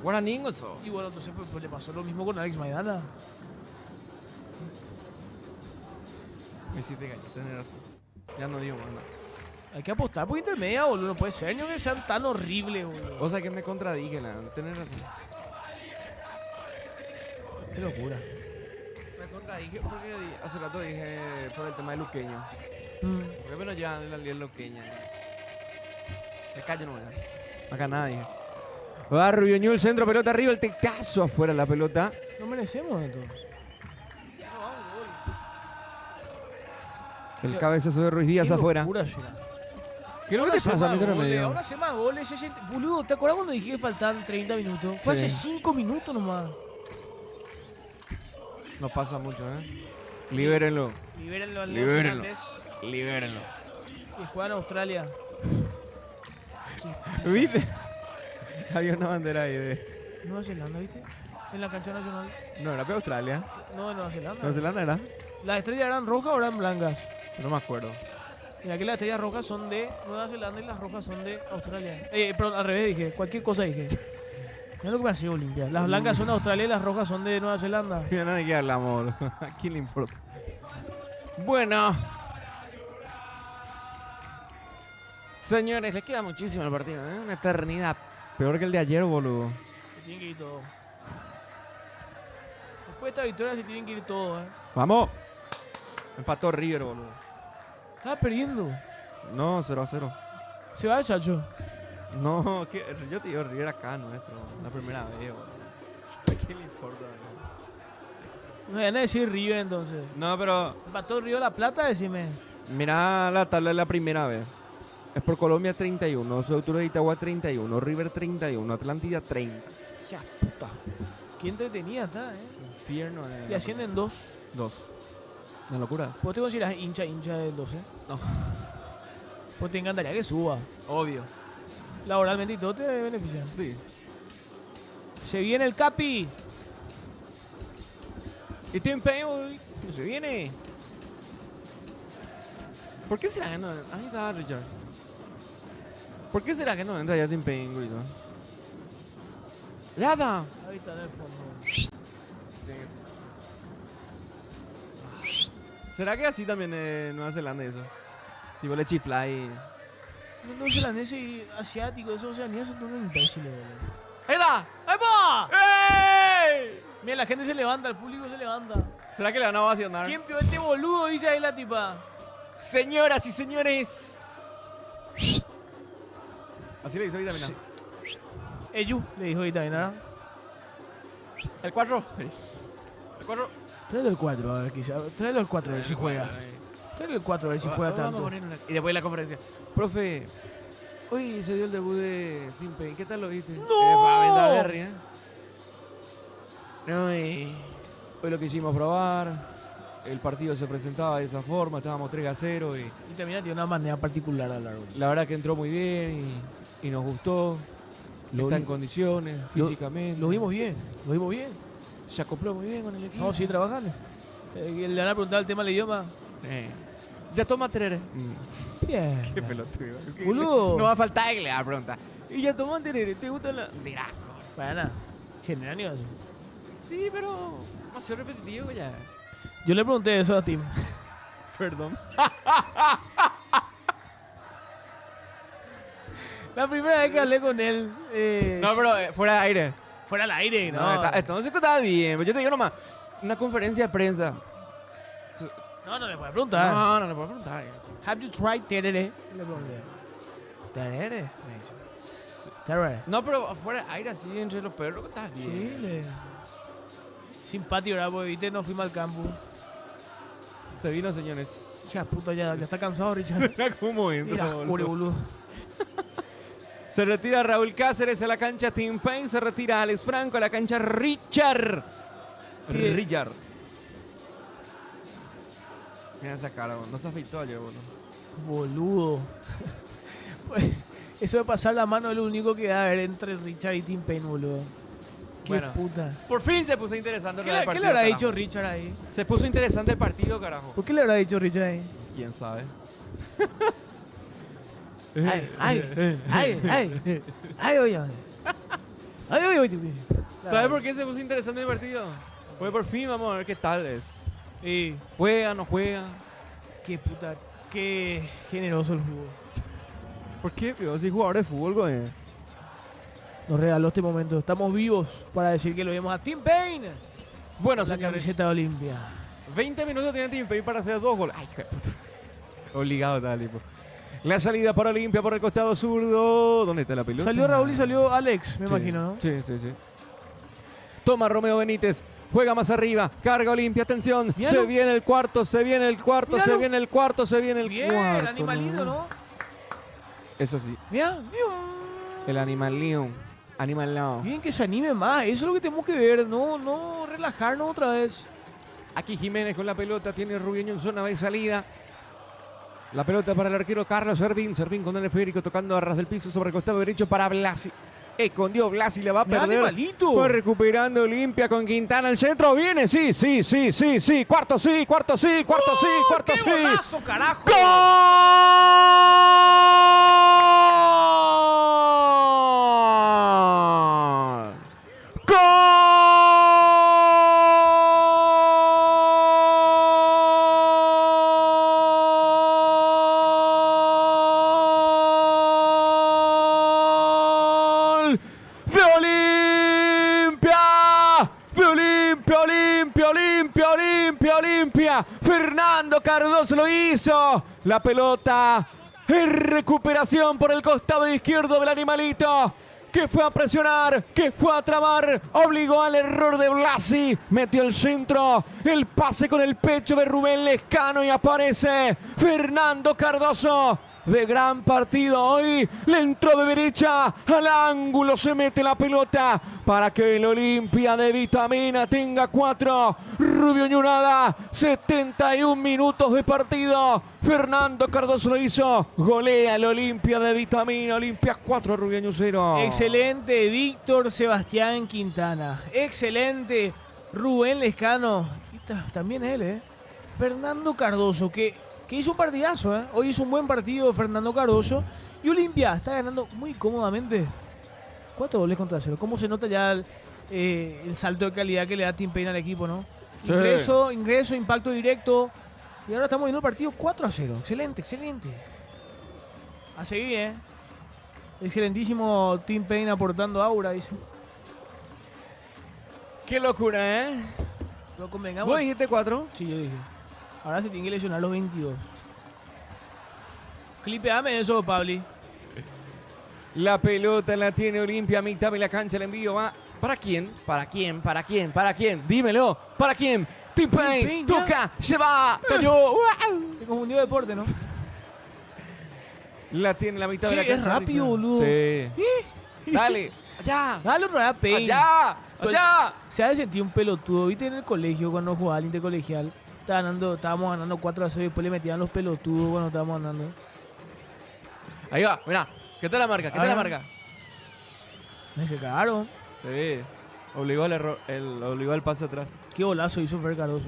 Guaraningo eso. Y bueno, entonces pues le pasó lo mismo con Alex Maidana. Me hiciste gallo, tenés razón. Ya no digo más nada. Hay que apostar por intermedia, boludo. No puede ser, ni que sean tan horribles, boludo. O sea que me contradije, tenés razón. Qué locura. Me contradije porque hace rato dije por el tema de Luqueño. Porque bueno, ya en la liga Luqueña. Me callo no, acá nada dije. Va Rubio Ñu, el centro, pelota arriba, el tecazo afuera la pelota. No merecemos esto. El cabezazo de Ruiz Díaz afuera. Locura, ¿Qué es lo que te pasa, Metro Medio? Ahora hace más goles. Boludo, ¿te acuerdas cuando dije que faltaban 30 minutos? Fue Sí. hace 5 minutos nomás. No pasa mucho, Libérenlo. Libérenlo al Libérenlo. neozelandés Libérenlo. que juega en Australia. ¿Viste? Había una bandera ahí de... Nueva Zelanda, ¿viste? En la cancha nacional. No, era de Australia. No, en Nueva Zelanda. ¿Nueva Zelanda era? ¿Las estrellas eran rojas o eran blancas? No me acuerdo. Mira que las estrellas rojas son de Nueva Zelanda y las rojas son de Australia. Perdón, al revés dije. Cualquier cosa dije. Mira lo que me ha sido Olimpia. Las blancas son de Australia y las rojas son de Nueva Zelanda. Mira, nada que hablamos. ¿A quién le importa? Bueno. Señores, les queda muchísimo el partido, Una eternidad. Peor que el de ayer, boludo. Se tienen que ir todos. Después de esta victoria se tienen que ir todos, ¡Vamos! Empató River, boludo. Estaba perdiendo. No, 0-0. Se va el Chacho. No, yo te digo River acá, nuestro. La primera vez, boludo. ¿A quién le importa? No vayan a decir River entonces. No, pero ¿Empató el Río de la Plata? Decime. mira la tabla de la primera vez. Es por Colombia 31, Sautura de Itagua 31, River 31, Atlántida 30. Ya, puta. Qué entretenida está, Infierno. Y ascienden 2. 2. Una locura. ¿Vos te consideras hincha del 12? No. Pues te encantaría que suba. Obvio. Laboralmente y todo te beneficia. Sí. Se viene el Capi. Y Tim Payne se viene. ¿Por qué será que no? Ahí está Richard. ¿Por qué será que no entra ya Tim Payne, grito? ¡Ya está! Ahí está en el fondo. ¿Será que así también en Nueva Zelanda eso? Tipo le chifla y... Los neozelandeses y asiáticos, esos oceaníes son unos imbéciles, boludo. ¡Ahí está! ¡Ahí va! ¡Ey! Mira, la gente se levanta, el público se levanta. ¿Será que le van a ovacionar? ¿Quién pio este boludo? Dice ahí la tipa. Señoras y señores. Así le hizo ahorita, mira. Sí. Eyu, le dijo ahorita, ¿no? El 4. El 4. Tráelo el 4, a ver quizá. Tráelo el 4 a ver si juega. Tráelo el 4 a ver si juega tanto. Y después la conferencia. Profe, hoy se dio el debut de Tim Payne. ¿Qué tal lo viste? ¡No! Para Ventaverri, No, y hoy lo quisimos probar. El partido se presentaba de esa forma. Estábamos 3-0 Y también tiene una manera particular de hablar, boludo. la verdad que entró muy bien y nos gustó. Está en condiciones, físicamente. Lo vimos bien, lo vimos bien. Se acopló muy bien con el equipo. No, sí, trabajando. Le van a preguntar el tema del idioma. Ya toma terere. Bien. Qué pelotudo. Boludo. No va a faltar que le haga pregunta. Y ya tomó terere, ¿te gusta la...? Dirá. Bueno, general. Sí, pero... Va a ser repetitivo ya. Yo le pregunté eso a Tim. Perdón. La primera vez que hablé con él. No, pero fuera de aire. Fuera al aire, ¿no? No, esto no se contaba bien. Yo te digo nomás, una conferencia de prensa. No le puedo preguntar. No le puedo preguntar. Have you tried terere? Le pregunté. ¿Terere? Me dice. Terere. No, pero fuera de aire, así, entre los perros, está bien. Sí, simpático, ¿verdad? Porque viste, nos fuimos al campo. Se vino, señores. Ya, puta, ya está cansado, Richard. ¿Cómo Mira, oscuro, boludo. Se retira Raúl Cáceres a la cancha Tim Payne. Se retira Alex Franco a la cancha Richard. Richard. Mira esa cara, no se afeitó ayer, boludo. Boludo. Pues, eso de pasar la mano es lo único que da a ver entre Richard y Tim Payne, boludo. Qué Bueno, puta. por fin se puso interesante el ¿Qué partido. le habrá carajo. dicho Richard ahí? Se puso interesante el partido, carajo. ¿Por qué le habrá dicho Richard ahí? ¿Quién sabe? Ay. ¿Sabe por qué se puso interesante el partido? Pues por fin vamos a ver qué tal es. Y ¿Juega, no juega? qué puta, qué generoso el fútbol. ¿Por qué? Yo soy jugador de fútbol, güey. Nos regaló este momento. Estamos vivos para decir que lo vemos a Tim Payne. Bueno, La señores, camiseta de Olimpia. 20 minutos tiene Tim Payne para hacer 2 goles. Ay, hijo de puta. Obligado tal, tipo. La salida para Olimpia por el costado zurdo. ¿Dónde está la pelota? Salió Raúl y salió Alex, me Sí, imagino, ¿no? Sí. Toma Romeo Benítez. Juega más arriba. Carga Olimpia. Atención. Míralo. Se viene el cuarto. Míralo. Se viene el cuarto. Bien, animalito, ¿no? Eso sí. Mira, El animal león. Animal león. bien que se anime más. Eso es lo que tenemos que ver. No relajarnos otra vez. Aquí Jiménez con la pelota. Tiene Rubiño en zona de salida. La pelota para el arquero Carlos Servín. Servín con el esférico tocando a ras del piso sobre el costado derecho para Blasi. Escondió Blasi, le va a Mirá, perder. animalito. Fue recuperando Olimpia con Quintana al centro. Viene, sí. Cuarto sí. ¡Qué golazo, carajo! ¡Gol! ¡Gol! ¡De Olimpia! Olimpia. Fernando Cardoso lo hizo. La pelota en recuperación por el costado izquierdo del animalito, que fue a presionar, que fue a trabar, obligó al error de Blasi, metió el centro, el pase con el pecho de Rubén Lescano y aparece Fernando Cardoso. De gran partido hoy, le entró de derecha al ángulo, se mete la pelota para que el Olimpia de Vitamina tenga 4. Rubio Ñunada, 71 minutos de partido. Fernando Cardoso lo hizo, golea el Olimpia de Vitamina. Olimpia 4, Rubio Ñu 0. Excelente, Víctor Sebastián Quintana. Excelente, Rubén Lescano. Y también él, Fernando Cardoso, que hizo un partidazo, Hoy hizo un buen partido Fernando Cardoso. Y Olimpia está ganando muy cómodamente. 4 goles contra 0. ¿Cómo se nota ya el salto de calidad que le da Tim Payne al equipo, no? Sí. Ingreso, impacto directo. Y ahora estamos viendo el partido 4-0. Excelente. A seguir, Excelentísimo Tim Payne aportando aura, dice. Qué locura, Lo convengamos. ¿Vos dijiste 4? Sí, yo dije. Ahora se tiene que lesionar los 22. Clipeame eso, Pabli. La pelota la tiene Olimpia a mitad de la cancha. El envío va. ¿Para quién? ¿Para quién? Dímelo. ¿Para quién? Tim Payne. Toca. Se va. Cayó. Se confundió de deporte, ¿no? La tiene la mitad Sí, de la cancha. es rápido, boludo. Sí. Dale. Allá. Dale otra vez a Payne. Allá. Se ha de sentir un pelotudo. ¿Viste en el colegio cuando jugaba al intercolegial? Estábamos ganando 4-0 y después le metían los pelotudos cuando estábamos ganando. Ahí va, mirá. ¿Qué tal la marca? Se cagaron. Sí. Obligó al error, obligó al pase atrás. Qué golazo hizo Fer Caroso.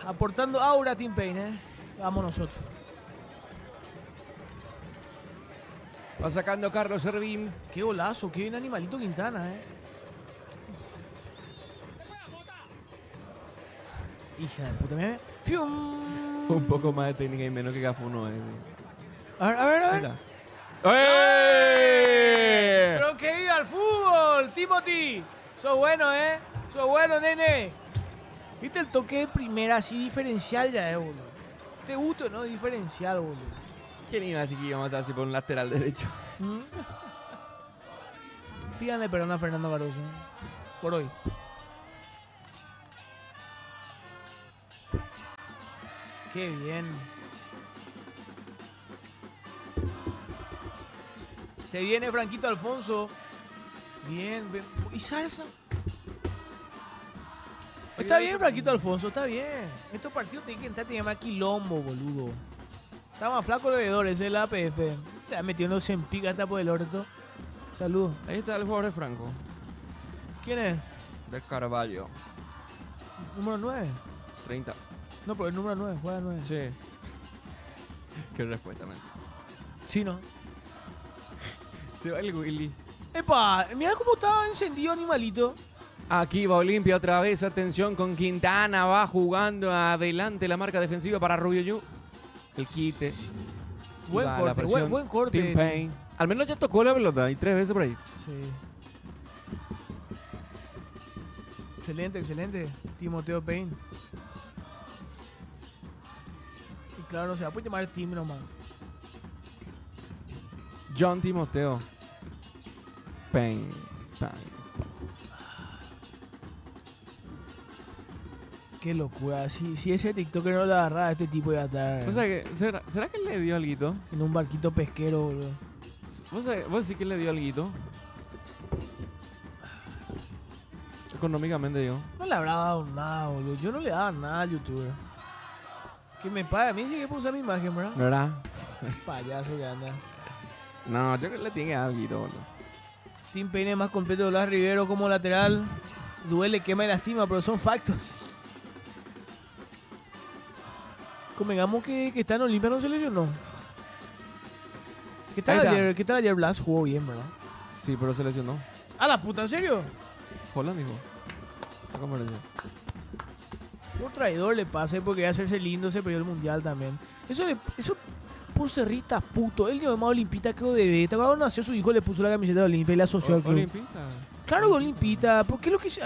Aportando aura Team Payne, Vamos nosotros. Va sacando Carlos Servín. Qué golazo, qué bien animalito Quintana, Hija de puta, mira. ¡Fium! Un poco más de técnica y menos que Gafuno. A ver. Mira. ¡Eh! Pero que iba al fútbol, Timothy. Sos bueno, Sos bueno, nene. ¿Viste el toque de primera así diferencial ya, boludo? ¿Te gusta o no? Diferencial, boludo. ¿Quién iba a decir que íbamos a estar así por un lateral derecho? Pídanle perdón a Fernando Caroso. Por hoy. Qué bien. Se viene Franquito Alfonso. Bien. ¿Y salsa? Está bien, Franquito Alfonso, está bien. Estos partidos tienen que entrar, tienen más quilombo, boludo. Está más flaco el veedor, ese es el APF. Está metiéndose en pica hasta por el orto. Saludos. Ahí está el jugador de Franco. ¿Quién es? De Carvalho. Número 9. 30. No, pero el número 9, juega 9. Sí. Qué respuesta, man. Sí, ¿no? Se va el Willy. Epa, mira cómo estaba encendido animalito. Aquí va Olimpia otra vez. Atención con Quintana. Va jugando adelante la marca defensiva para Rubio Yu. El quite. Buen Va la corte, presión. buen corte. Tim Payne. Al menos ya tocó la pelota y 3 veces por ahí. Sí. Excelente, excelente. Timoteo Payne. Y claro, no se va a poder llamar Tim nomás. John Timoteo Payne. Qué locura. Si ese TikToker no lo agarraba, este tipo iba a estar O sea que, ¿será que le dio alguito? en un barquito pesquero, boludo. ¿Vos sí que le dio alguito? Económicamente digo. No le habrá dado nada, boludo. Yo no le daba nada al youtuber. Que me pague. A mí sí que puedo usar mi imagen, ¿verdad? ¿Verdad? Payaso que anda. No, yo creo que le tiene alguito, boludo. Tim Payne es más completo de Blas Rivero como lateral. Duele, quema y lastima, pero son factos. Convengamos que está en Olimpia, no se lesionó. ¿Qué tal ayer Blas? Jugó bien, ¿verdad? Sí, pero se lesionó. ¡A la puta! ¿En serio? Holland dijo. ¿Cómo parece? Un traidor le pase porque iba a hacerse lindo, se perdió el mundial también. Eso por cerrita puto. Él llamó a Olimpita, creo de beta. Cuando nació su hijo le puso la camiseta de Olimpia y la asoció al club. Olimpita. Claro que Olimpita. ¿Por qué lo que se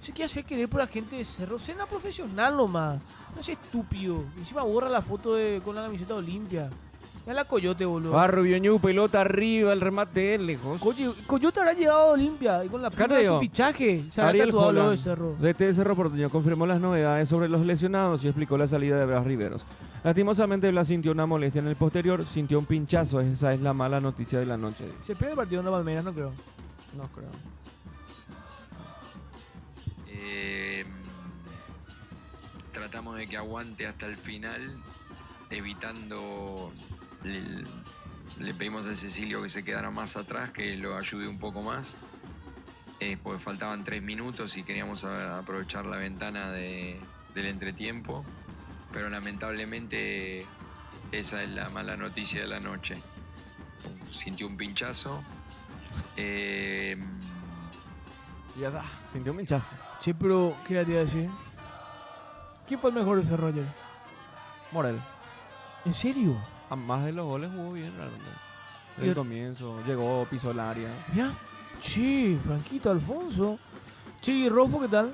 quiere hacer querer por la gente de Cerro? Cena profesional nomás. No es estúpido. Encima borra la foto con la camiseta de Olimpia. Ya la Coyote, boludo. Va Rubio Ñu, pelota arriba, el remate es lejos. Coyote habrá llegado a Olimpia y con la punta de su fichaje se habrá Ariel tatuado lo de Holland, Cerro. DT de Cerro Porteño, confirmó las novedades sobre los lesionados y explicó la salida de Blas Riveros. Lastimosamente, Blas sintió una molestia en el posterior, sintió un pinchazo. Esa es la mala noticia de la noche. Se pierde el partido de Palmeiras, no creo. No creo. Tratamos de que aguante hasta el final, evitando... Le pedimos a Cecilio que se quedara más atrás, que lo ayude un poco más. Pues faltaban 3 minutos y queríamos aprovechar la ventana del entretiempo. Pero lamentablemente esa es la mala noticia de la noche. Sintió un pinchazo. Ya está, sintió un pinchazo. Sí, pero ¿qué le iba a decir? ¿Quién fue el mejor de Cerro ayer? Morel. ¿En serio? A más de los goles jugó bien realmente. Desde Y- el comienzo, llegó, pisó el área. ¿Ya? Che, Franquito Alfonso. Che, ¿y Rofo qué tal?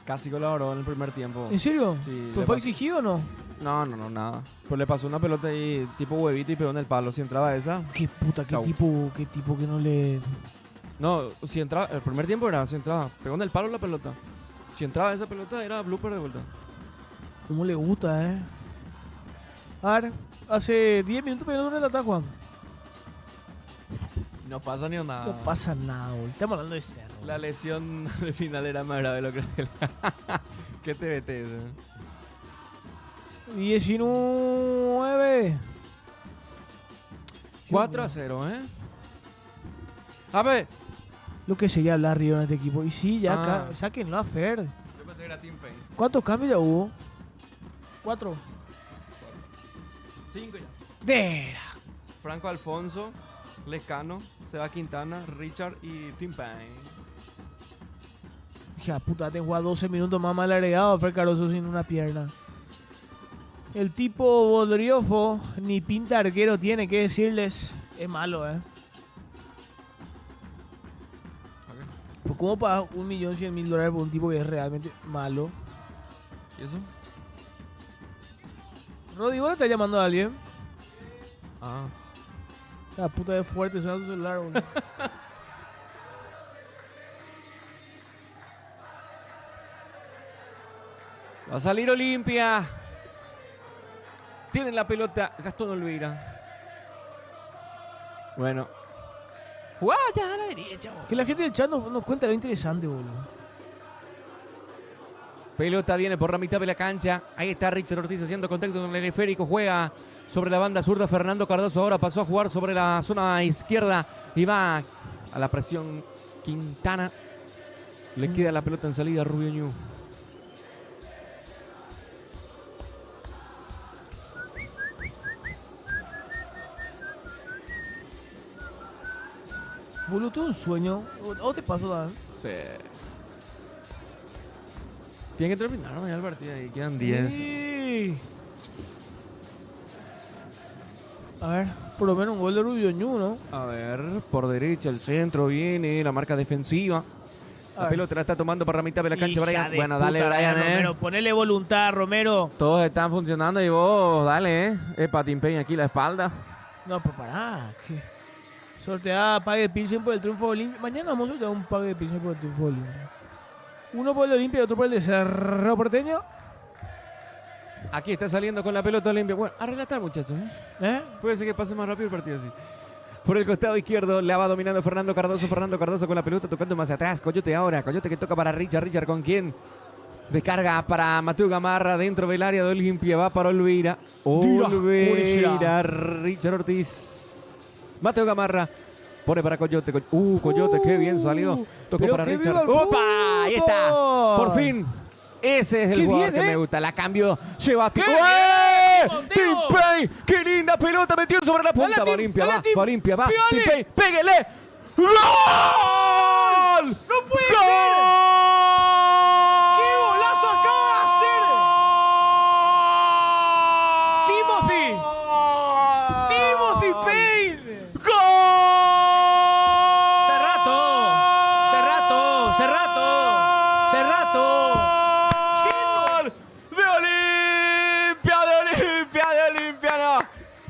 Casi colaboró en el primer tiempo. ¿En serio? Sí, ¿Pero le fue pasó- exigido o no? No, nada. Pero le pasó una pelota ahí tipo huevito y pegó en el palo. Si entraba esa... Qué puta, qué Chau. tipo que no le... No, si entraba... El primer tiempo era, si entraba. Pegó en el palo la pelota. Si entraba esa pelota era blooper de vuelta. ¿Cómo le gusta, A ver, hace 10 minutos pegó una lata, Juan. No pasa ni nada. No pasa nada, boludo. Estamos hablando de Cerro. La lesión al final era más grave de lo que... ¿Qué TBT ese? 19. 4-0, ¿eh? A ver. Lo que sería Larry en este equipo. Y sí, ya Ah. sáquenlo a Fer. Yo pensé que era Team Payne. ¿Cuántos cambios ya hubo? 4. 5 ya. Vera. Franco Alfonso, Lescano, Seba Quintana, Richard y Tim Payne. Hija puta, te juega 12 minutos más mal agregado. Fer Caroso sin una pierna. El tipo Bodriofo ni pinta arquero tiene que decirles. Es malo, Pues ¿cómo pagas $1.100.000 por un tipo que es realmente malo? ¿Y eso? Rodrigo, ¿vos le estás llamando a alguien? Ah. La puta de fuerte suena tu celular, boludo. Va a salir Olimpia. Tienen la pelota Gastón Olveira. Bueno. ¡Jugá ya a la derecha! Boludo. Que la gente del chat nos cuenta lo interesante, boludo. Pelota viene por la mitad de la cancha. Ahí está Richard Ortiz haciendo contacto con el esférico. Juega sobre la banda zurda. Fernando Cardoso ahora pasó a jugar sobre la zona izquierda. Y va a la presión Quintana. Le queda la pelota en salida a Rubio Ñu. Boludo, tuve un sueño. ¿O te pasó, Dan? Sí. Tiene que terminar, ¿no? Ya el partido ahí. Quedan 10. Sí. A ver, por lo menos un gol de Rubio Ñu, ¿no? A ver, por derecha el centro viene la marca defensiva. A La ver. pelota la está tomando por la mitad de la cancha, Hija Brian. de Bueno, puta, dale, Brian, Romero, ponele voluntad, Romero. Todos están funcionando y vos, dale, Epa, Tim Payne aquí la espalda. No, pero pará. ¿Qué? Sorteada pague de Pilsen por el triunfo de Olimpia. Mañana vamos a sortear un pague de Pilsen por el triunfo de Olimpia. Uno por el de Olimpia y otro por el de Cerro Porteño. Aquí está saliendo con la pelota Olimpia. Bueno, a relatar, muchachos. Puede ser que pase más rápido el partido así. Por el costado izquierdo la va dominando Fernando Cardoso. Fernando Cardoso con la pelota tocando más atrás. Coyote ahora. Coyote que toca para Richard. Richard con quién. Descarga para Mateo Gamarra dentro del área de Olimpia. Va para Olveira. Olveira. Richard Ortiz. Mateo Gamarra. Pone para Coyote. Coyote, qué bien salió. Tocó pero para qué Richard. viva el ¡Opa! Ahí está. fútbol. Por fin. Ese es el Qué jugador bien, que me gusta. La cambio. Lleva. ¡Qué ¡Eh! bien, Tim Mateo! Payne. ¡Qué linda pelota! Metió sobre la punta. Tim, Va Olimpia, dale, va. Tim. Va Olimpia, va. Pígale. Tim Payne. ¡Péguele! ¡Gol! ¡No puede ser! ¡Qué golazo acaba de hacer! ¡Timothy Payne! ¡Gol! ¡De Olimpia, no!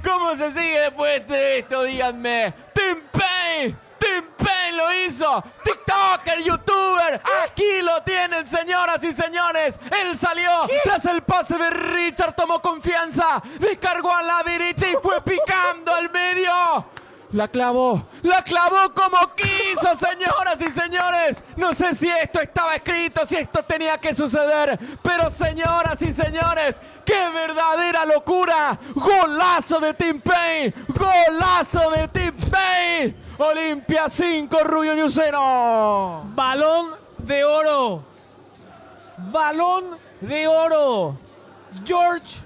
¿Cómo se sigue después de esto? Díganme. ¡Tim Payne! ¡Tim Payne lo hizo! ¡TikToker, youtuber! ¡Aquí lo tienen, señoras y señores! Él salió tras el pase de Richard, tomó confianza, descargó a la derecha y fue picando al medio. La clavó como quiso, señoras y señores. No sé si esto estaba escrito, si esto tenía que suceder, pero señoras y señores, ¡qué verdadera locura! ¡Golazo de Tim Payne! ¡Golazo de Tim Payne! Olimpia 5, Rubio Ñu 0. Balón de oro. Balón de oro. George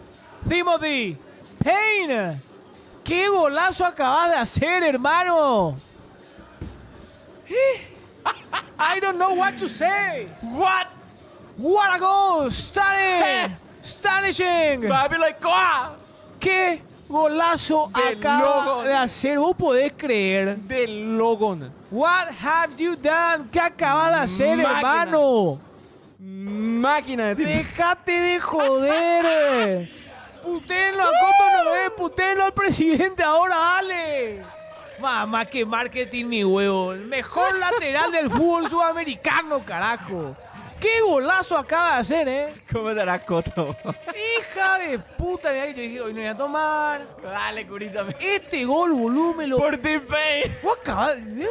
Timothy Payne. ¡Qué golazo acabas de hacer, hermano! I don't know what to say. What? What a goal! Stunning! Astonishing! ¡Qué golazo De acaba Logan. de hacer! ¿Vos podés creer? Del Logan. What have you done? ¿Qué acabas de hacer, Máquina. hermano? Máquina de Tim Payne. ¡Déjate de joder! ¡Putenlo a Coto Noé! ¡Putenlo al presidente ahora, dale! Mamá, qué marketing, mi huevo. El mejor lateral del fútbol sudamericano, carajo. ¡Qué golazo acaba de hacer, ¿Cómo estará Coto? ¡Hija de puta! Mirá que yo dije, hoy no voy a tomar. Dale, curita. Este gol, boludo, me lo... Por Tim Payne. Vos acabas de...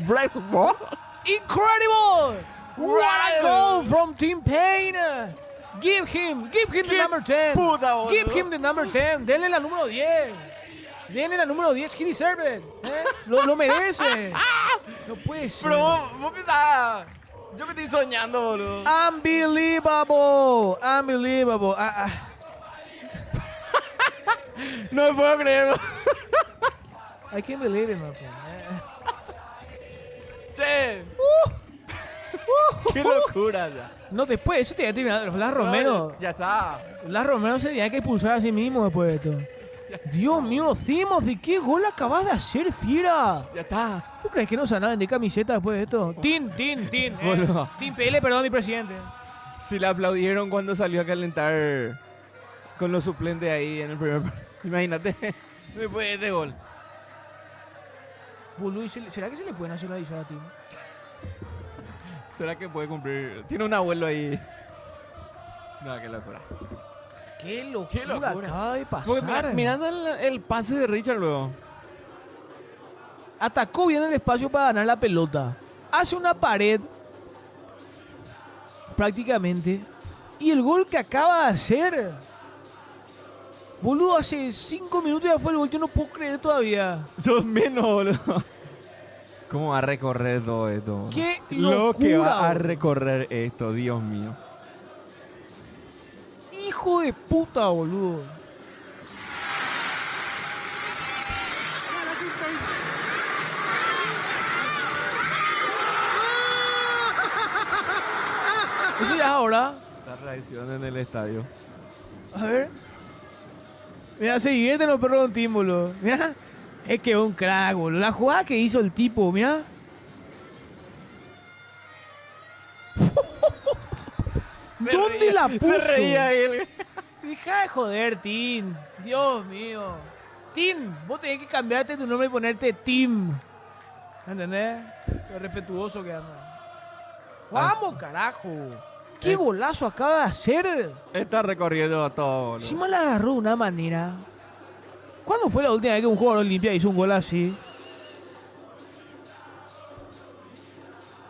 Brace ball. Incredible! What a goal from Tim Payne! Give him the number 10. puta, boludo. Give him the number 10. Denle la número 10. Denle la número 10, he deserve it. Lo merece. No puede ser. Pero vos pensás. Yo me estoy soñando, boludo. Unbelievable. Unbelievable. No me puedo creer. I can't believe it, my friend. Che. Qué locura ya. No, después de eso tenía que terminar. Blas Romero. Ya está. Blas Romero se tenía que expulsar a sí mismo después de esto. Dios mío, Timothy, ¿qué gol acabas de hacer, fiera? Ya está. ¿Tú crees que no se van a vender camisetas después de esto? Tin. Boludo. Tin PL, perdón, mi presidente. Si le aplaudieron cuando salió a calentar con los suplentes ahí en el primer partido. Imagínate. Después de este gol. Boludo, ¿será que se le pueden nacionalizar a Tim? ¿Será que puede cumplir? Tiene un abuelo ahí. No, qué locura. Qué locura, Qué locura. acaba de Porque pasar. mirando el pase de Richard luego. Atacó bien el espacio para ganar la pelota. Hace una pared. Prácticamente. Y el gol que acaba de hacer. Boludo, hace 5 minutos ya fue el gol. Yo no puedo creer todavía. Yo menos, boludo. ¿Cómo va a recorrer todo esto? ¡Qué Lo que va locura, a boludo! recorrer esto, Dios mío. Hijo de puta, boludo. Eso ya es ahora. La reacción en el estadio. A ver. Mira, se divierten los perros de un team, boludo. Mira. Es que es un crack, boludo. La jugada que hizo el tipo, mira. ¿Dónde la puso? Se reía él. Deja de joder, Tim. Dios mío. Tim, vos tenés que cambiarte tu nombre y ponerte Tim. ¿Entendés? Lo respetuoso que anda. ¡Vamos, carajo! ¡Qué golazo acaba de hacer! Está recorriendo todo, boludo. Encima la agarró de una manera. ¿Cuándo fue la última vez que un jugador Olimpia hizo un gol así?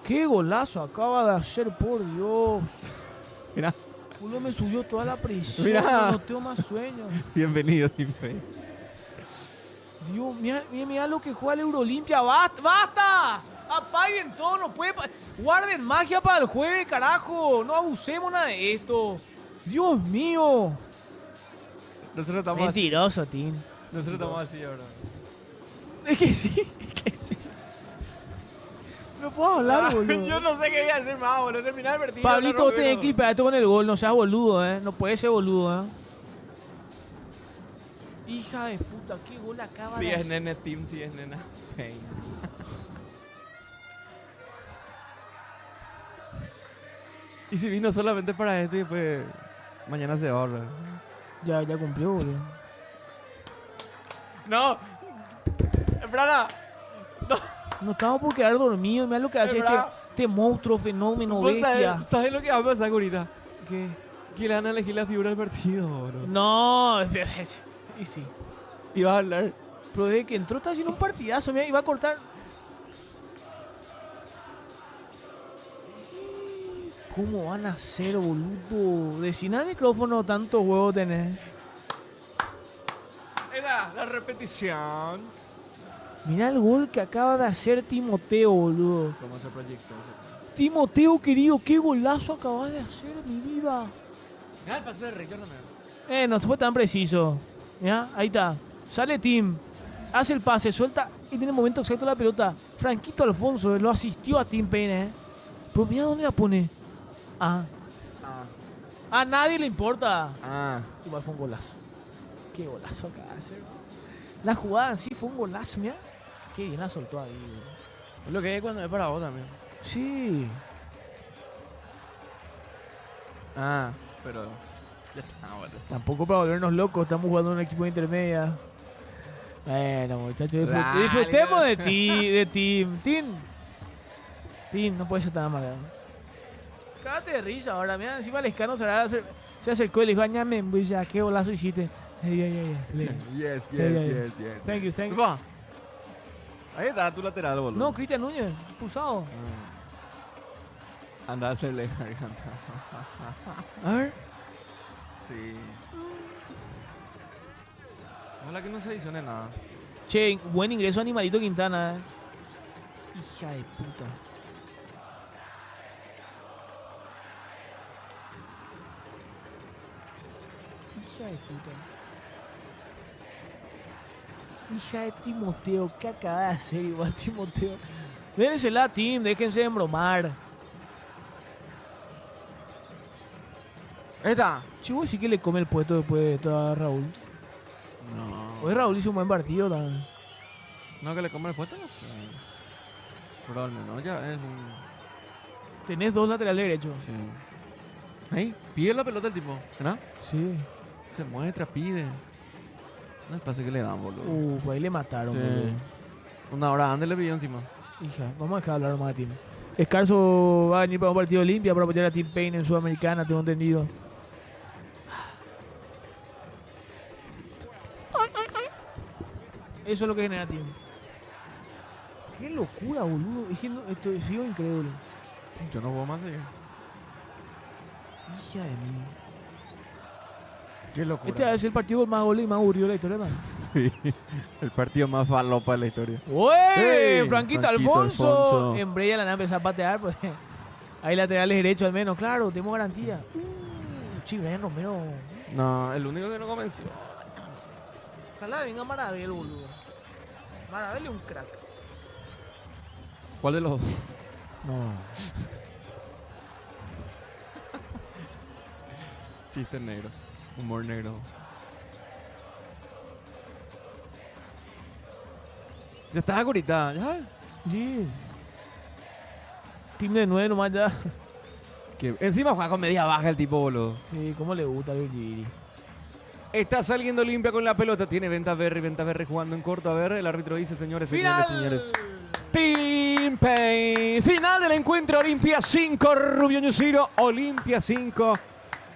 ¡Qué golazo acaba de hacer, por Dios! Mira, Uno me subió toda la presión. Mirá. No tengo más sueños. bienvenido, Timpe. Dios, mira lo que juega el Eurolimpia. ¡Basta! Apaguen todo, no puede. Guarden magia para el jueves, carajo. No abusemos nada de esto. Dios mío. Nosotros estamos así. Mentiroso, Tim. Nosotros estamos así ahora. Es que sí, es que sí. No puedo hablar, boludo. Yo no sé qué voy a hacer más, boludo. Terminar el partido. Pablito, vos tenés que clipear esto con el gol. No seas boludo, No puede ser boludo, Hija de puta, qué gol acaba Si de es hacer. nene Tim, si es nena Pain. Y si vino solamente para esto y después mañana se ahorra. Ya cumplió, boludo. No. Brana. No estamos por quedar dormidos. Mira lo que hace verdad. este monstruo, fenómeno, ¿Vos bestia. sabés lo que va a pasar ahorita? ¿Qué? Que le van a elegir la figura del partido, boludo. No, y sí. Y vas a hablar. Pero desde que entró está haciendo un partidazo, mira, iba a cortar. ¿Cómo van a hacer, boludo? Decina al micrófono tantos huevos tenés. Era la repetición. Mira el gol que acaba de hacer Timoteo, boludo. ¿Cómo se proyectó? Timoteo, querido, qué golazo acabas de hacer, mi vida. Mira el pase de Richard también. No fue tan preciso. Mira, ahí está. Sale Tim, hace el pase, suelta y tiene el momento exacto la pelota. Franquito Alfonso lo asistió a Tim Payne, Pero mira dónde la pone. A nadie le importa. Igual fue un golazo. Qué golazo acaba de hacer. La jugada en sí fue un golazo, mira. Qué bien la soltó ahí. Es lo que es cuando es para vos también. Sí. Pero ya está, boludo. Tampoco para volvernos locos, estamos jugando en un equipo de intermedia. Bueno, muchachos, Dale, disfrutemos dale. de Tim, no puede ser tan amargado. Cágate de risa ahora, mira, encima el escano se acercó y le dijo, añame, ya, qué golazo hiciste. Yes. Thank you. Va. Ahí está tu lateral, boludo. No, Cristian Núñez, expulsado. Anda a hacerle garganta. A ver. Sí. Ojalá que no se adicione nada. Che, buen ingreso Animalito Quintana. Hija de puta. Hija de puta. Hija de Timoteo. ¿Qué acaba de hacer igual Timoteo? Déjensela, Tim. Déjense de embromar. ¡Esta! Chivo sí que le come el puesto después de esto a Raúl. No. Hoy Raúl hizo un buen partido también. No, que le come el puesto, no sé. Pero al menos ya es un... Tenés dos laterales derechos. Sí. Ahí, pide la pelota el tipo, ¿verdad? Sí. Se muestra, pide. No es pase que le dan, boludo. Pues ahí le mataron, Sí. boludo. Una hora antes le pidió encima. Hija, vamos a dejar hablar más a Tim. Escarzo va a venir para un partido limpio para apoyar a Tim Payne en Sudamericana, tengo entendido. Eso es lo que genera Tim. Qué locura, boludo. Es que sigo incrédulo. Yo no puedo más seguir. Hija de mí. Qué locura. Este va a ser el partido más goles y más aburrido de la historia, ¿no? Sí, el partido más falopa de la historia. ¡Uey! Sí, Franquito Franquito Alfonso. Alfonso. En Breya la nave empezó a patear, pues. Hay laterales derechos al menos, claro, tenemos garantía. Brian Romero. No, el único que no convenció. Ojalá venga Marabel, boludo. Marabel es un crack. ¿Cuál de los dos? No. Chiste negro. Humor negro. Ya estás ahorita, ya. Sí. Team de 9 nomás ya. Que encima juega con media baja el tipo, boludo. Sí, cómo le gusta el Virgili. Está saliendo limpia con la pelota. Tiene Venta Berry jugando en corto. A ver, el árbitro dice, señores, señores. Team Pain. Final del encuentro. Olimpia 5, Rubio Ñu 0. Olimpia 5.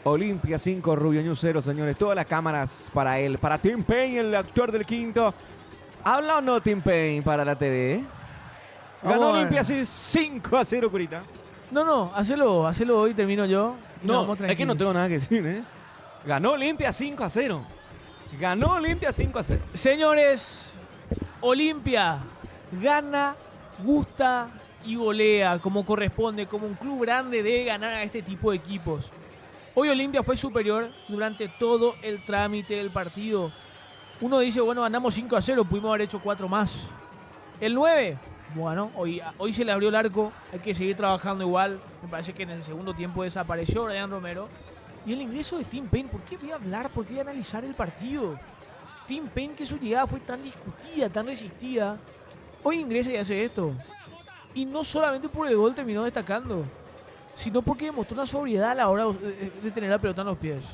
Olimpia 5, Rubio Ñu 0, señores. Todas las cámaras para él. Para Team Pain, el actor del quinto. ¿Habla o no Team Pain para la TV? Ganó Olimpia 5-0, Curita. No, hacelo hoy, termino yo. No, es que no tengo nada que decir, ¿eh? Ganó Olimpia 5-0. Ganó Olimpia 5-0. Señores, Olimpia gana, gusta y golea como corresponde, como un club grande debe ganar a este tipo de equipos. Hoy Olimpia fue superior durante todo el trámite del partido. Uno dice, bueno, ganamos 5-0, pudimos haber hecho 4 más. El 9, bueno, hoy se le abrió el arco, hay que seguir trabajando igual. Me parece que en el segundo tiempo desapareció Brian Romero. Y el ingreso de Tim Payne, ¿por qué voy a hablar? ¿Por qué voy a analizar el partido? Tim Payne, que su llegada fue tan discutida, tan resistida, hoy ingresa y hace esto. Y no solamente por el gol terminó destacando, sino porque demostró una sobriedad a la hora de tener la pelota en los pies.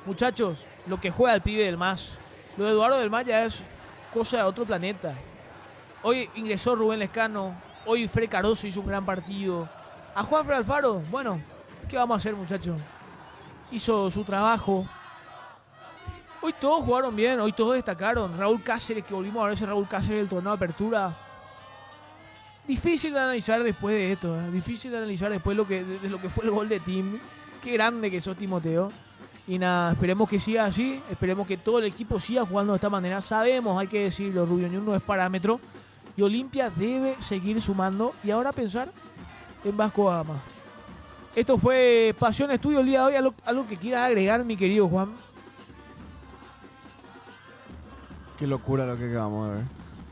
Muchachos, lo que juega el pibe del MAS, lo de Eduardo del MAS ya es cosa de otro planeta. Hoy ingresó Rubén Lescano, hoy Fred Caroso hizo un gran partido. A Juanfred Alfaro, bueno, ¿qué vamos a hacer, muchachos? Hizo su trabajo. Hoy todos jugaron bien, hoy todos destacaron. Raúl Cáceres, que volvimos a ver ese Raúl Cáceres del torneo de apertura. Difícil de analizar después de esto, ¿eh? Difícil de analizar después de lo que fue el gol de Tim. Qué grande que sos, Timoteo. Y nada, esperemos que siga así. Esperemos que todo el equipo siga jugando de esta manera. Sabemos, hay que decirlo, Rubio Ñu no es parámetro. Y Olimpia debe seguir sumando. Y ahora pensar en Vasco da Gama. Esto fue Pasión Estudio el día de hoy. ¿Algo que quieras agregar, mi querido Juan? Qué locura lo que acabamos de ver.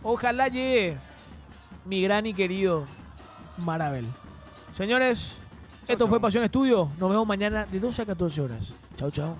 Ojalá llegue mi gran y querido Marabel. Señores, esto fue Pasión Estudio. Nos vemos mañana de 12 a 14 horas. Chau, chau.